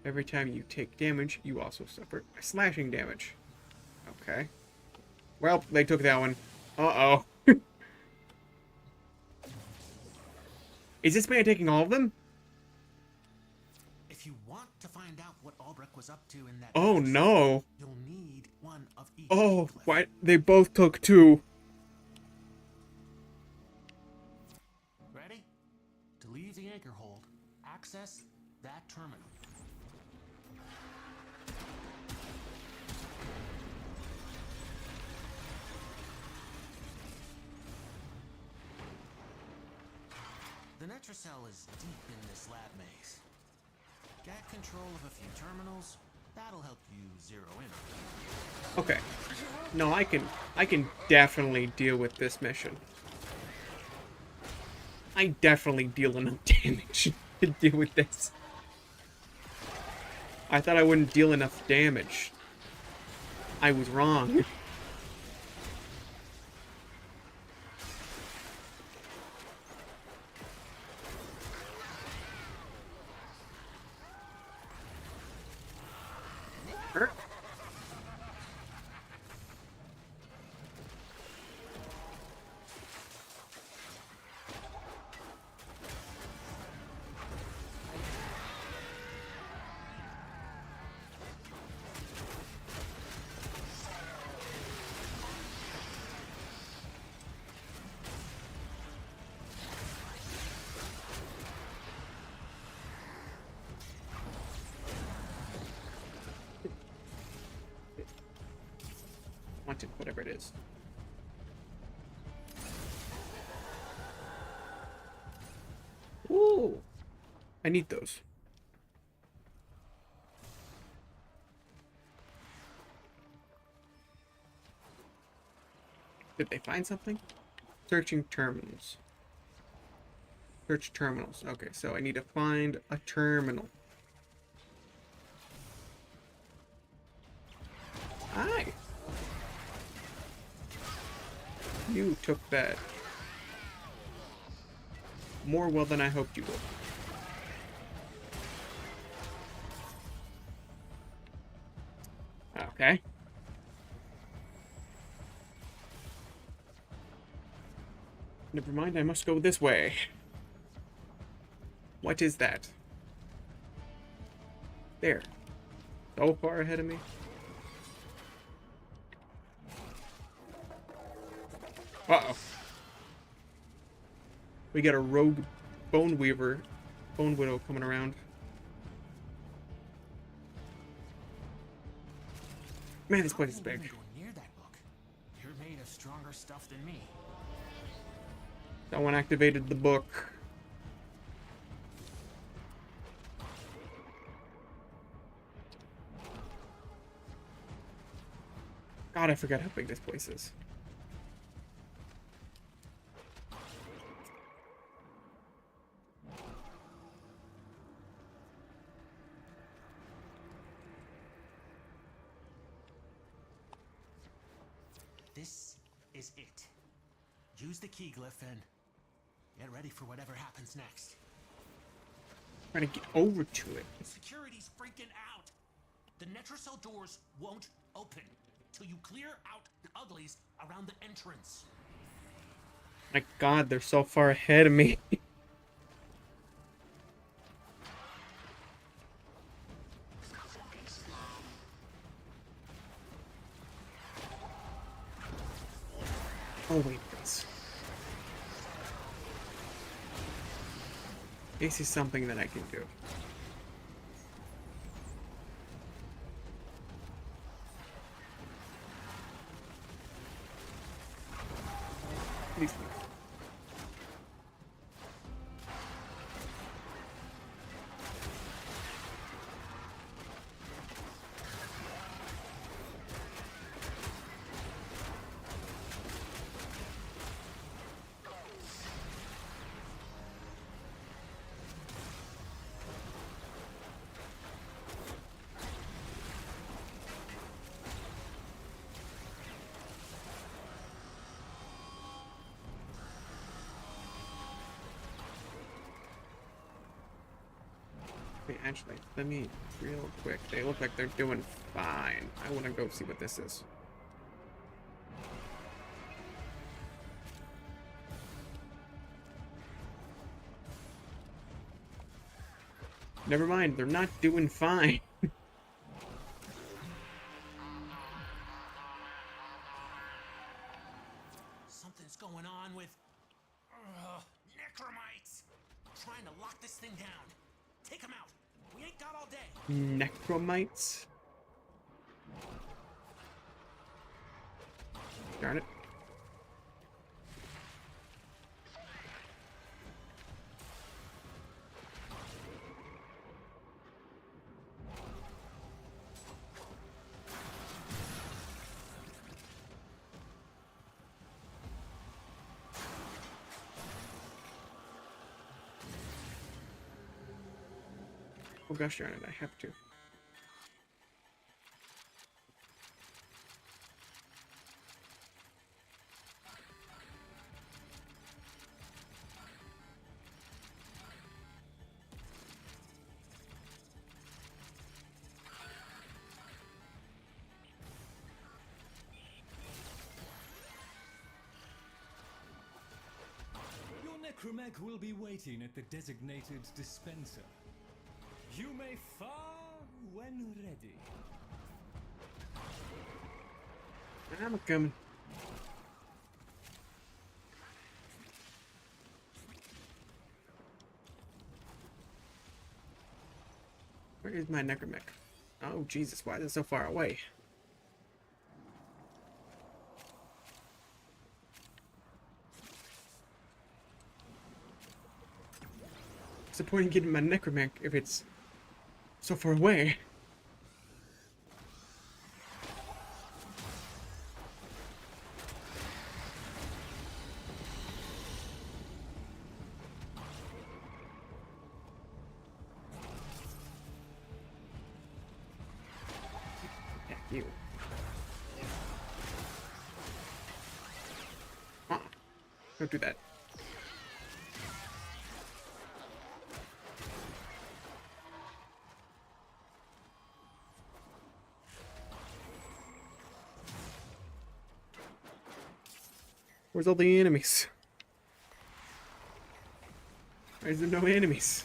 Speaker 1: Every time you take damage, you also suffer slashing damage. Okay. Well, they took that one. Uh-oh. Is this man taking all of them?
Speaker 10: If you want to find out what Albrecht was up to in that...
Speaker 1: Oh, no.
Speaker 10: You'll need one of each.
Speaker 1: Oh, why? They both took 2.
Speaker 10: Ready? To leave the anchor hold, access that terminal. The Netracell is deep in this lab maze. Get control of a few terminals. That'll help you zero in.
Speaker 1: Okay. No, I can definitely deal with this mission. I definitely deal enough damage to deal with this. I thought I wouldn't deal enough damage. I was wrong. Wanted, whatever it is. Ooh, I need those. Did they find something? Searching terminals. Search terminals. Okay, so I need to find a terminal. Hi. You took that more well than I hoped you would. Okay. Never mind, I must go this way. What is that? There. So far ahead of me. Uh-oh. We got a rogue Bone Weaver, Bone Widow coming around. Man, this place is big.
Speaker 10: Go near that book. You're made of stronger stuff than me.
Speaker 1: Someone activated the book. God, I forgot how big this place is.
Speaker 10: This is it. Use the key glyph and get ready for whatever happens next.
Speaker 1: Trying to get over to it.
Speaker 10: Security's freaking out. The Netrocell doors won't open till you clear out the uglies around the entrance.
Speaker 1: My God, they're so far ahead of me. Oh wait, this. This is something that I can do. Please. Wait, actually, let me real quick. They look like they're doing fine. I want to go see what this is. Never mind, they're not doing fine.
Speaker 10: Something's going on with necromites. Trying to lock this thing down. Take them out. We ain't got all day.
Speaker 1: Necromites? Darn it. Oh gosh darn it, I have to.
Speaker 11: Your necromech will be waiting at the designated dispenser. You may fire when ready.
Speaker 1: I'm coming. Where is my necromech? Oh Jesus, why is it so far away? What's the point in getting my necromech if it's so far away? You. Don't do that. Where's all the enemies? Why is there no enemies?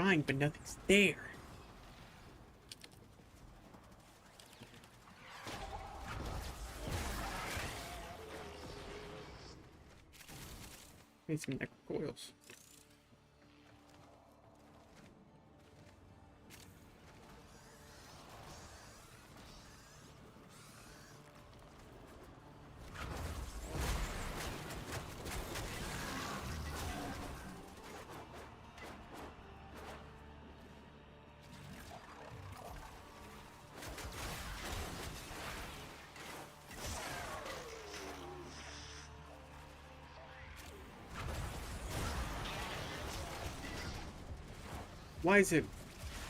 Speaker 1: trying, but nothing's there. Made some necrocoils. Why is it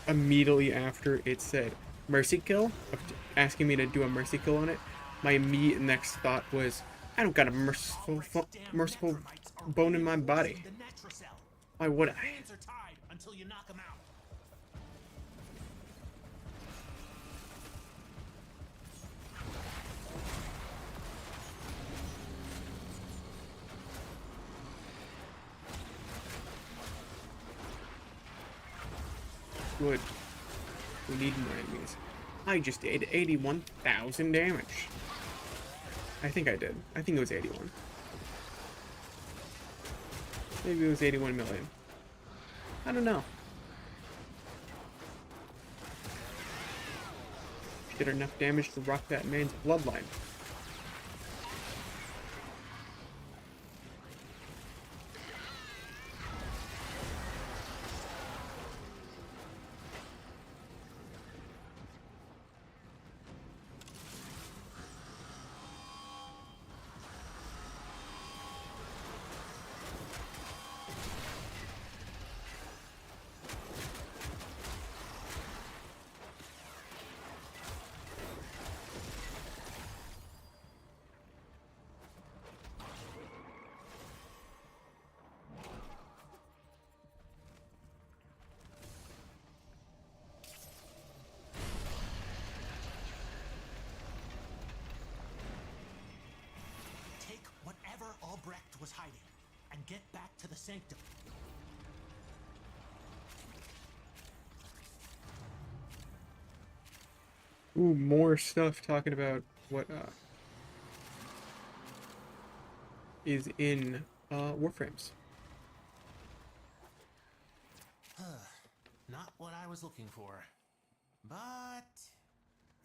Speaker 1: immediately after it said mercy kill, asking me to do a mercy kill on it, my immediate next thought was, I don't got a merciful bone in my body. Why would I? Good. We need more enemies. I just did 81,000 damage. I think I did. I think it was 81. Maybe it was 81 million. I don't know. Did enough damage to rock that man's bloodline.
Speaker 10: Was hiding, and get back to the sanctum.
Speaker 1: Ooh, more stuff talking about what is in Warframes.
Speaker 10: Not what I was looking for, but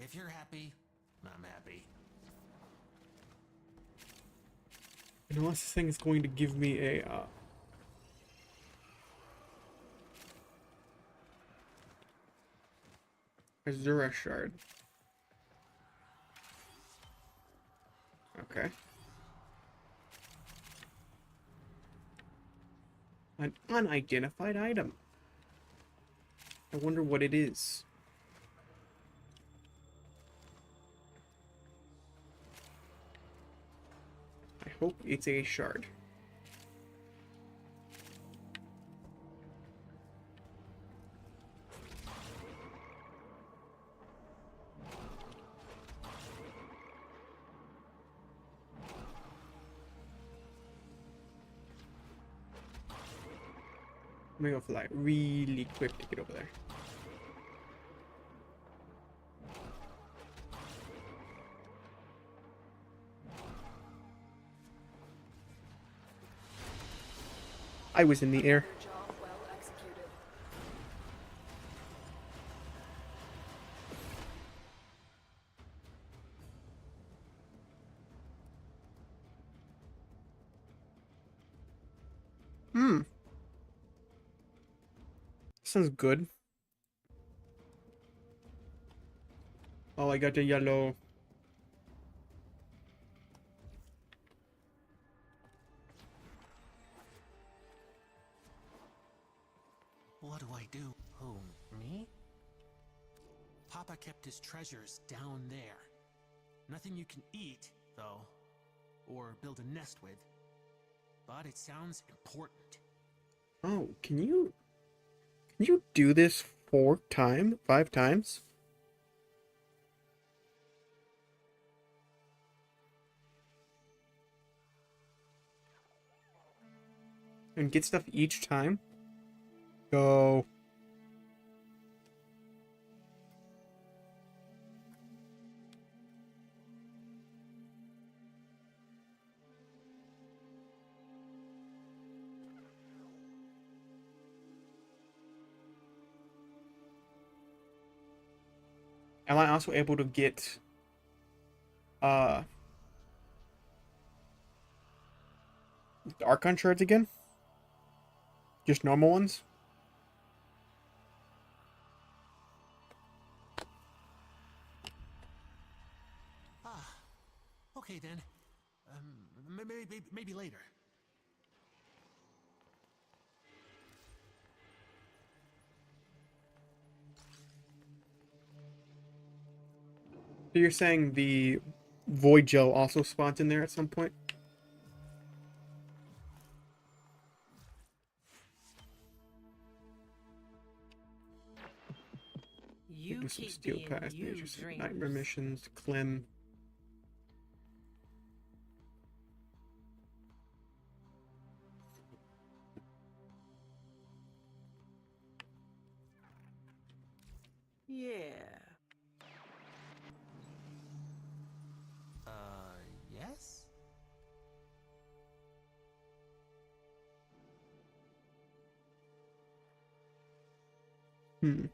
Speaker 10: if you're happy, I'm happy.
Speaker 1: Unless this thing is going to give me a Azura shard. Okay. An unidentified item. I wonder what it is. I hope it's a shard. I'm gonna go fly really quick to get over there. I was in the air. Sounds good. Oh, I got the yellow.
Speaker 10: What do I do? Who, me? Papa kept his treasures down there. Nothing you can eat, though, or build a nest with. But it sounds important.
Speaker 1: Oh, can you do this 5 times? And get stuff each time? Go. Am I also able to get uh the Archon shards again? Just normal ones?
Speaker 10: Ah, okay then. Maybe later.
Speaker 1: So you're saying the void gel also spawns in there at some point?
Speaker 4: You
Speaker 1: Do some
Speaker 4: keep
Speaker 1: steel
Speaker 4: being
Speaker 1: pass,
Speaker 4: you,
Speaker 1: some
Speaker 4: dreamers.
Speaker 1: nightmare missions, Clem.
Speaker 4: Yeah.
Speaker 10: Yes?
Speaker 1: Hmm.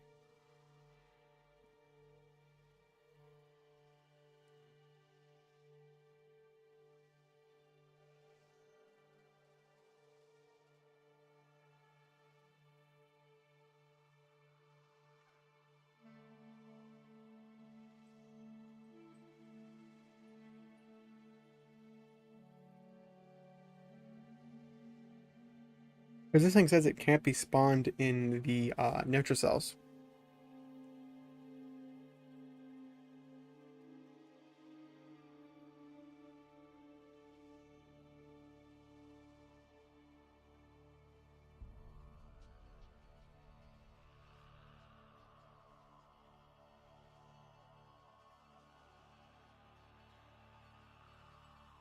Speaker 1: Because this thing says it can't be spawned in the neutrocells.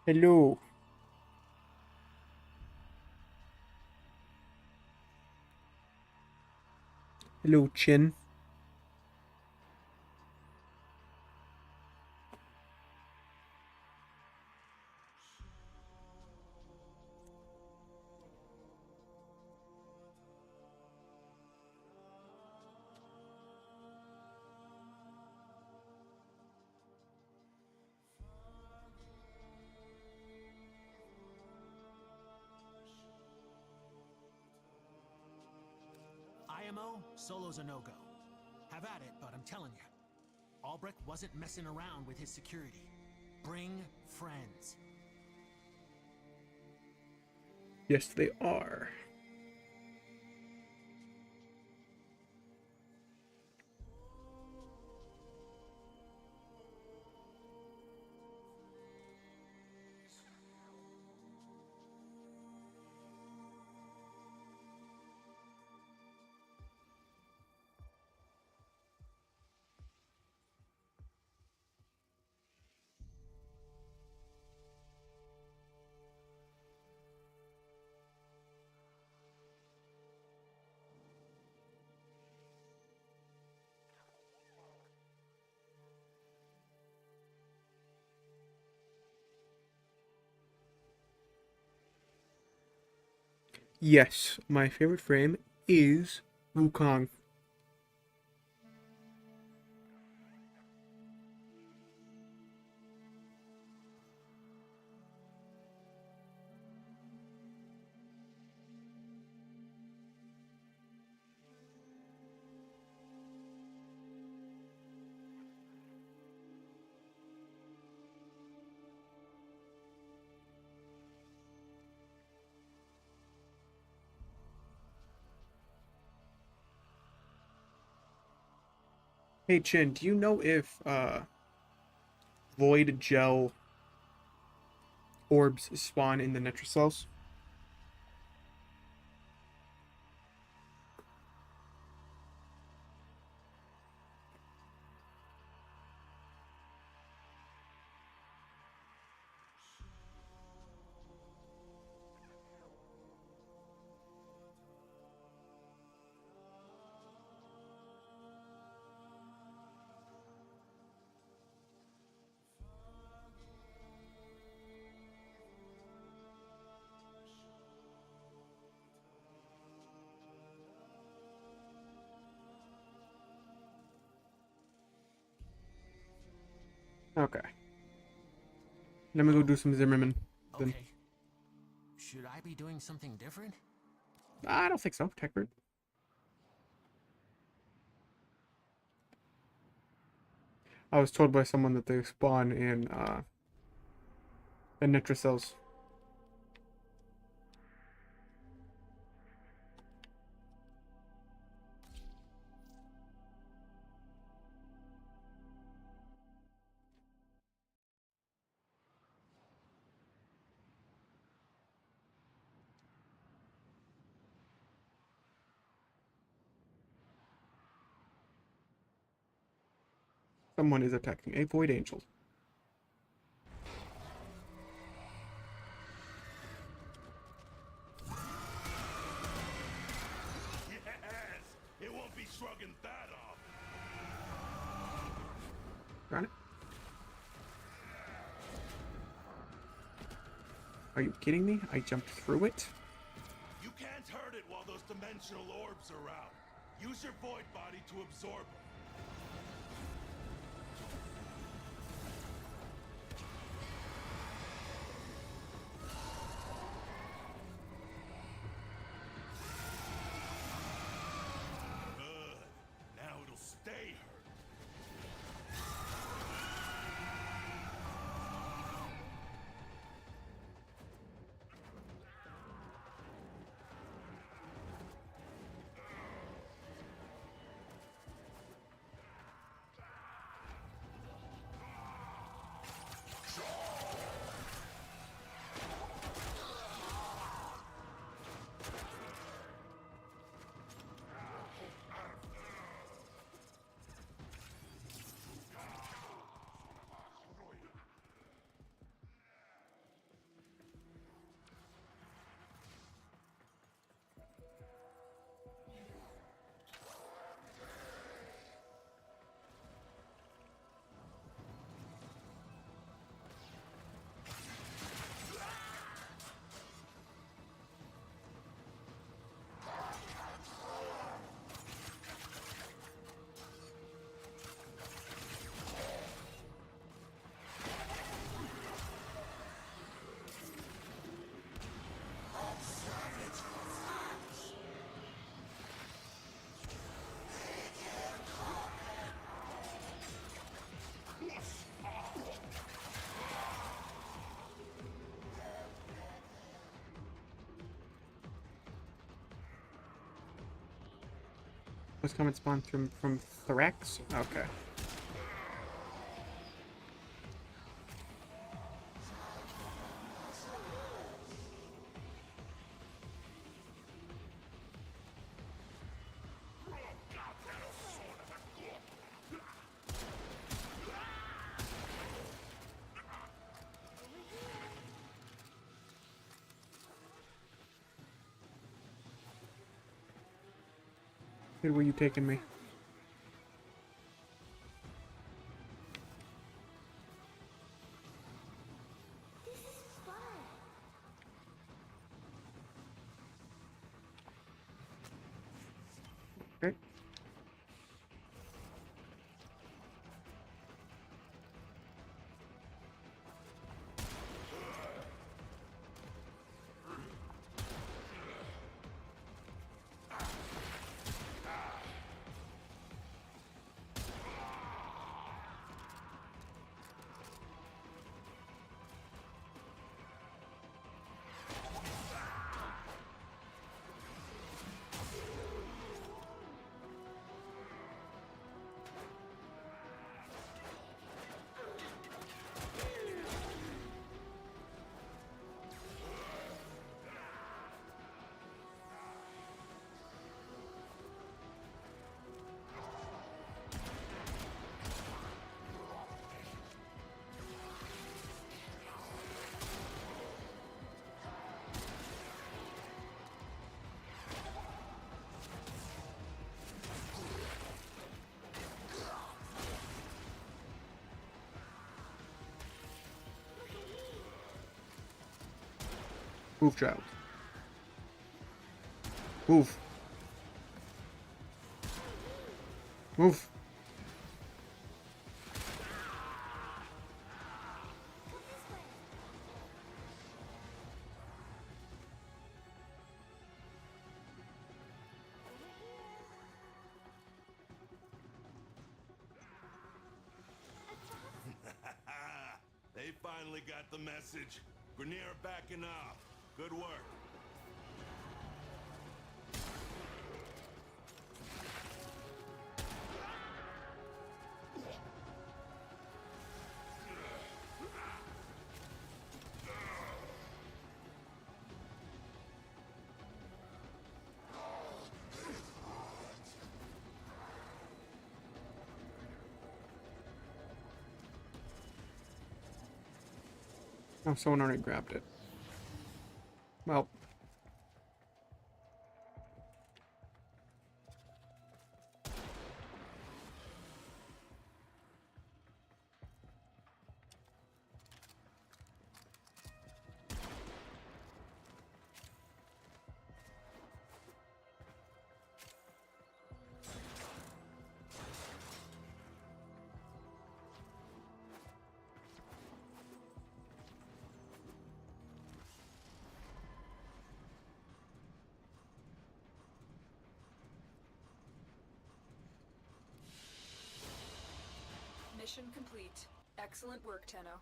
Speaker 1: Hello. Hello, Chin.
Speaker 10: IMO, solo's a no-go. Have at it, but I'm telling you, Albrecht wasn't messing around with his security. Bring friends.
Speaker 1: Yes, they are. Yes, my favorite frame is Wukong. Hey Chin, do you know if void gel orbs spawn in the neutrocells? Okay. Let me go do some Zimmerman. Then.
Speaker 10: Okay. Should I be doing something different?
Speaker 1: I don't think so, Techbird. I was told by someone that they spawn in Nitra cells. Someone is attacking a Void Angel.
Speaker 2: Yes! It won't be shrugging that off!
Speaker 1: Got it? Are you kidding me? I jumped through it?
Speaker 2: You can't hurt it while those dimensional orbs are out. Use your void body to absorb them. Good. Now it'll stay hurt.
Speaker 1: Was coming spawn from Thorax? Okay. Where were you taking me? Okay. Move, child. Move. Move.
Speaker 2: finally got the message. Grenier backing up. Good work.
Speaker 1: Oh, someone already grabbed it. Well.
Speaker 3: Mission complete. Excellent work, Tenno.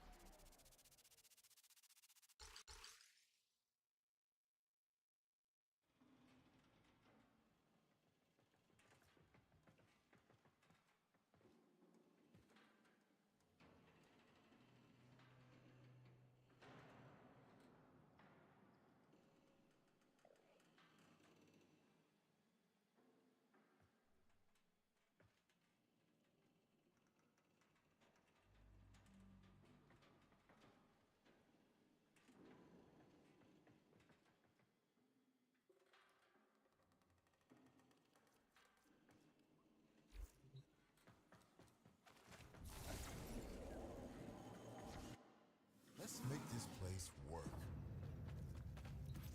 Speaker 13: Let's make this place work.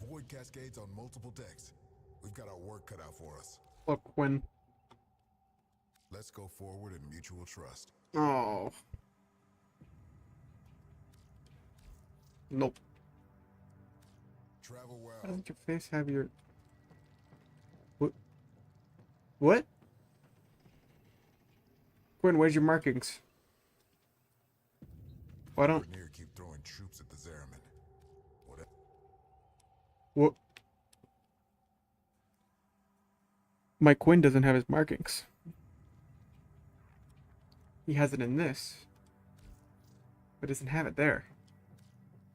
Speaker 13: Void cascades on multiple decks. We've got our work cut out for us.
Speaker 1: Look, Quinn.
Speaker 13: Let's go forward in mutual trust.
Speaker 1: Oh. Nope.
Speaker 13: Travel well.
Speaker 1: Why doesn't your face have your... What? What? Quinn, where's your markings? Why don't...
Speaker 13: Grenier keep throwing troops at the Zeraman.
Speaker 1: What? My Quinn doesn't have his markings. He has it in this, but doesn't have it there.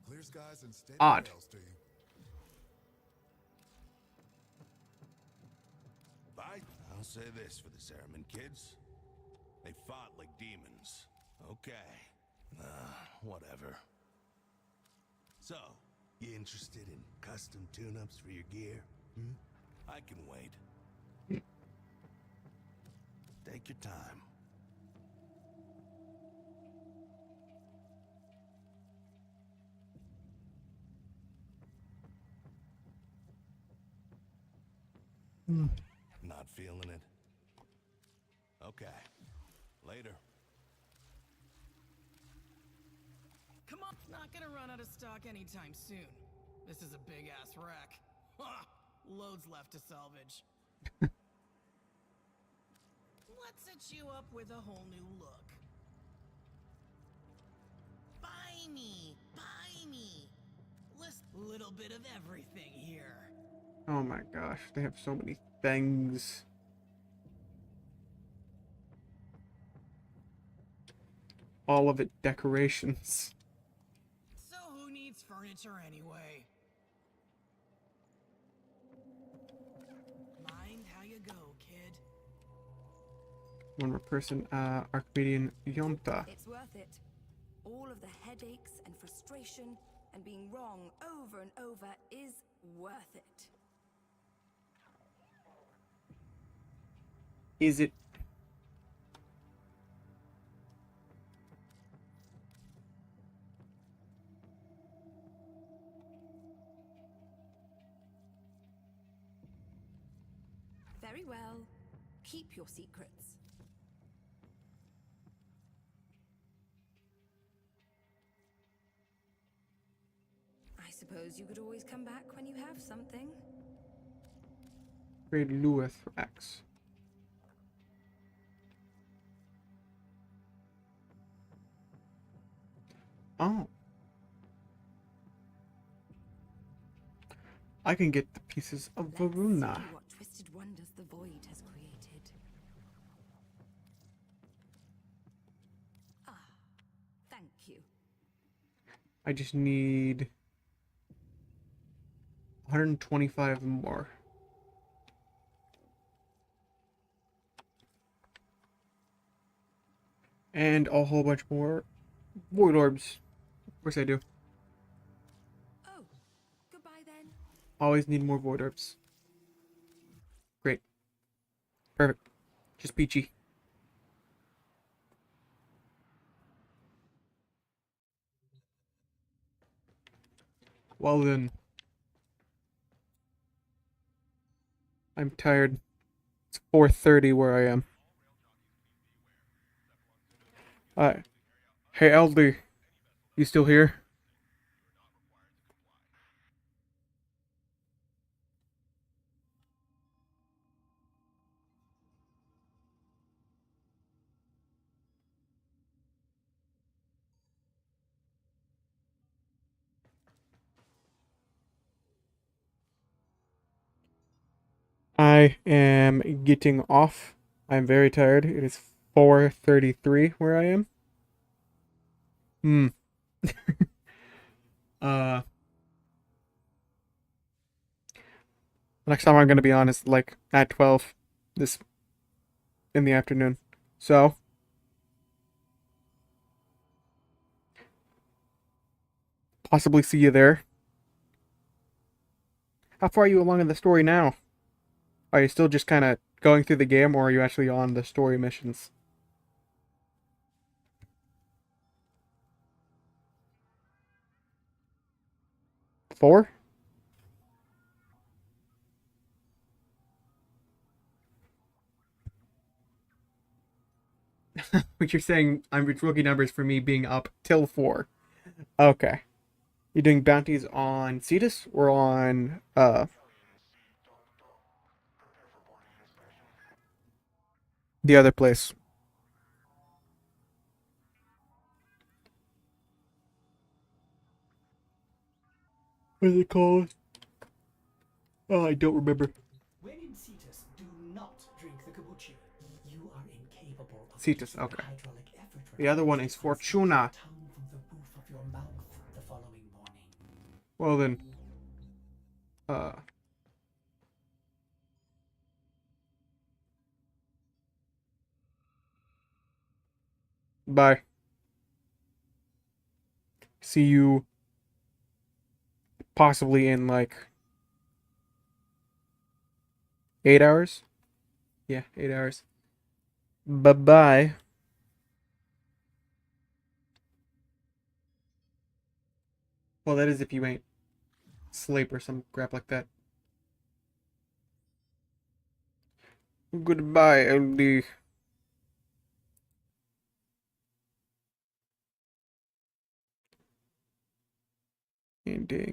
Speaker 13: Clear skies and steady
Speaker 1: Odd.
Speaker 13: rails to you.
Speaker 2: I'll say this for the Zeraman kids. They fought like demons. Okay. Whatever. So, you interested in custom tune-ups for your gear? I can wait. Take your time. Not feeling it? Okay. Later.
Speaker 14: Come on, not gonna run out of stock anytime soon. This is a big-ass wreck. Ha! Loads left to salvage. Let's set you up with a whole new look. Buy me! Buy me! List little bit of everything here.
Speaker 1: Oh my gosh, they have so many things. All of it decorations.
Speaker 14: So who needs furniture anyway? Mind how you go, kid.
Speaker 1: One more person, Arcadian Yonta.
Speaker 15: It's worth it. All of the headaches and frustration and being wrong over and over is worth it.
Speaker 1: Is it?
Speaker 15: Very well. Keep your secrets. I suppose you could always come back when you have something.
Speaker 1: Great Lewis X. Oh, I can get the pieces of Varuna.
Speaker 15: See what twisted wonders the void has created. Ah, thank you.
Speaker 1: I just need 125 more. And a whole bunch more void orbs. Of course I do.
Speaker 15: Oh, goodbye then.
Speaker 1: Always need more void orbs. Great. Perfect. Just peachy. Well then. I'm tired. It's 4:30 where I am. Hey Aldi, you still here? I am getting off. I'm very tired. It is 4:33 where I am. Uh, next time I'm gonna be on is like at 12 this in the afternoon. So, possibly see you there. How far are you along in the story now? Are you still just kind of going through the game, or are you actually on the story missions? 4? But you're saying I'm rookie numbers for me being up till 4. Okay. You doing bounties on Cetus or on the other place? What is it called? Oh, I don't remember.
Speaker 5: When in Cetus, do not drink the kombucha. You are incapable of
Speaker 1: Cetus,
Speaker 5: making
Speaker 1: okay.
Speaker 5: the hydraulic effort
Speaker 1: The other one is Fortuna.
Speaker 5: tongue from the roof of your mouth the following morning.
Speaker 1: Well then, bye. See you possibly in like 8 hours. Yeah, 8 hours. Bye bye. Well, that is if you ain't sleep or some crap like that. Goodbye, LD. Indeed.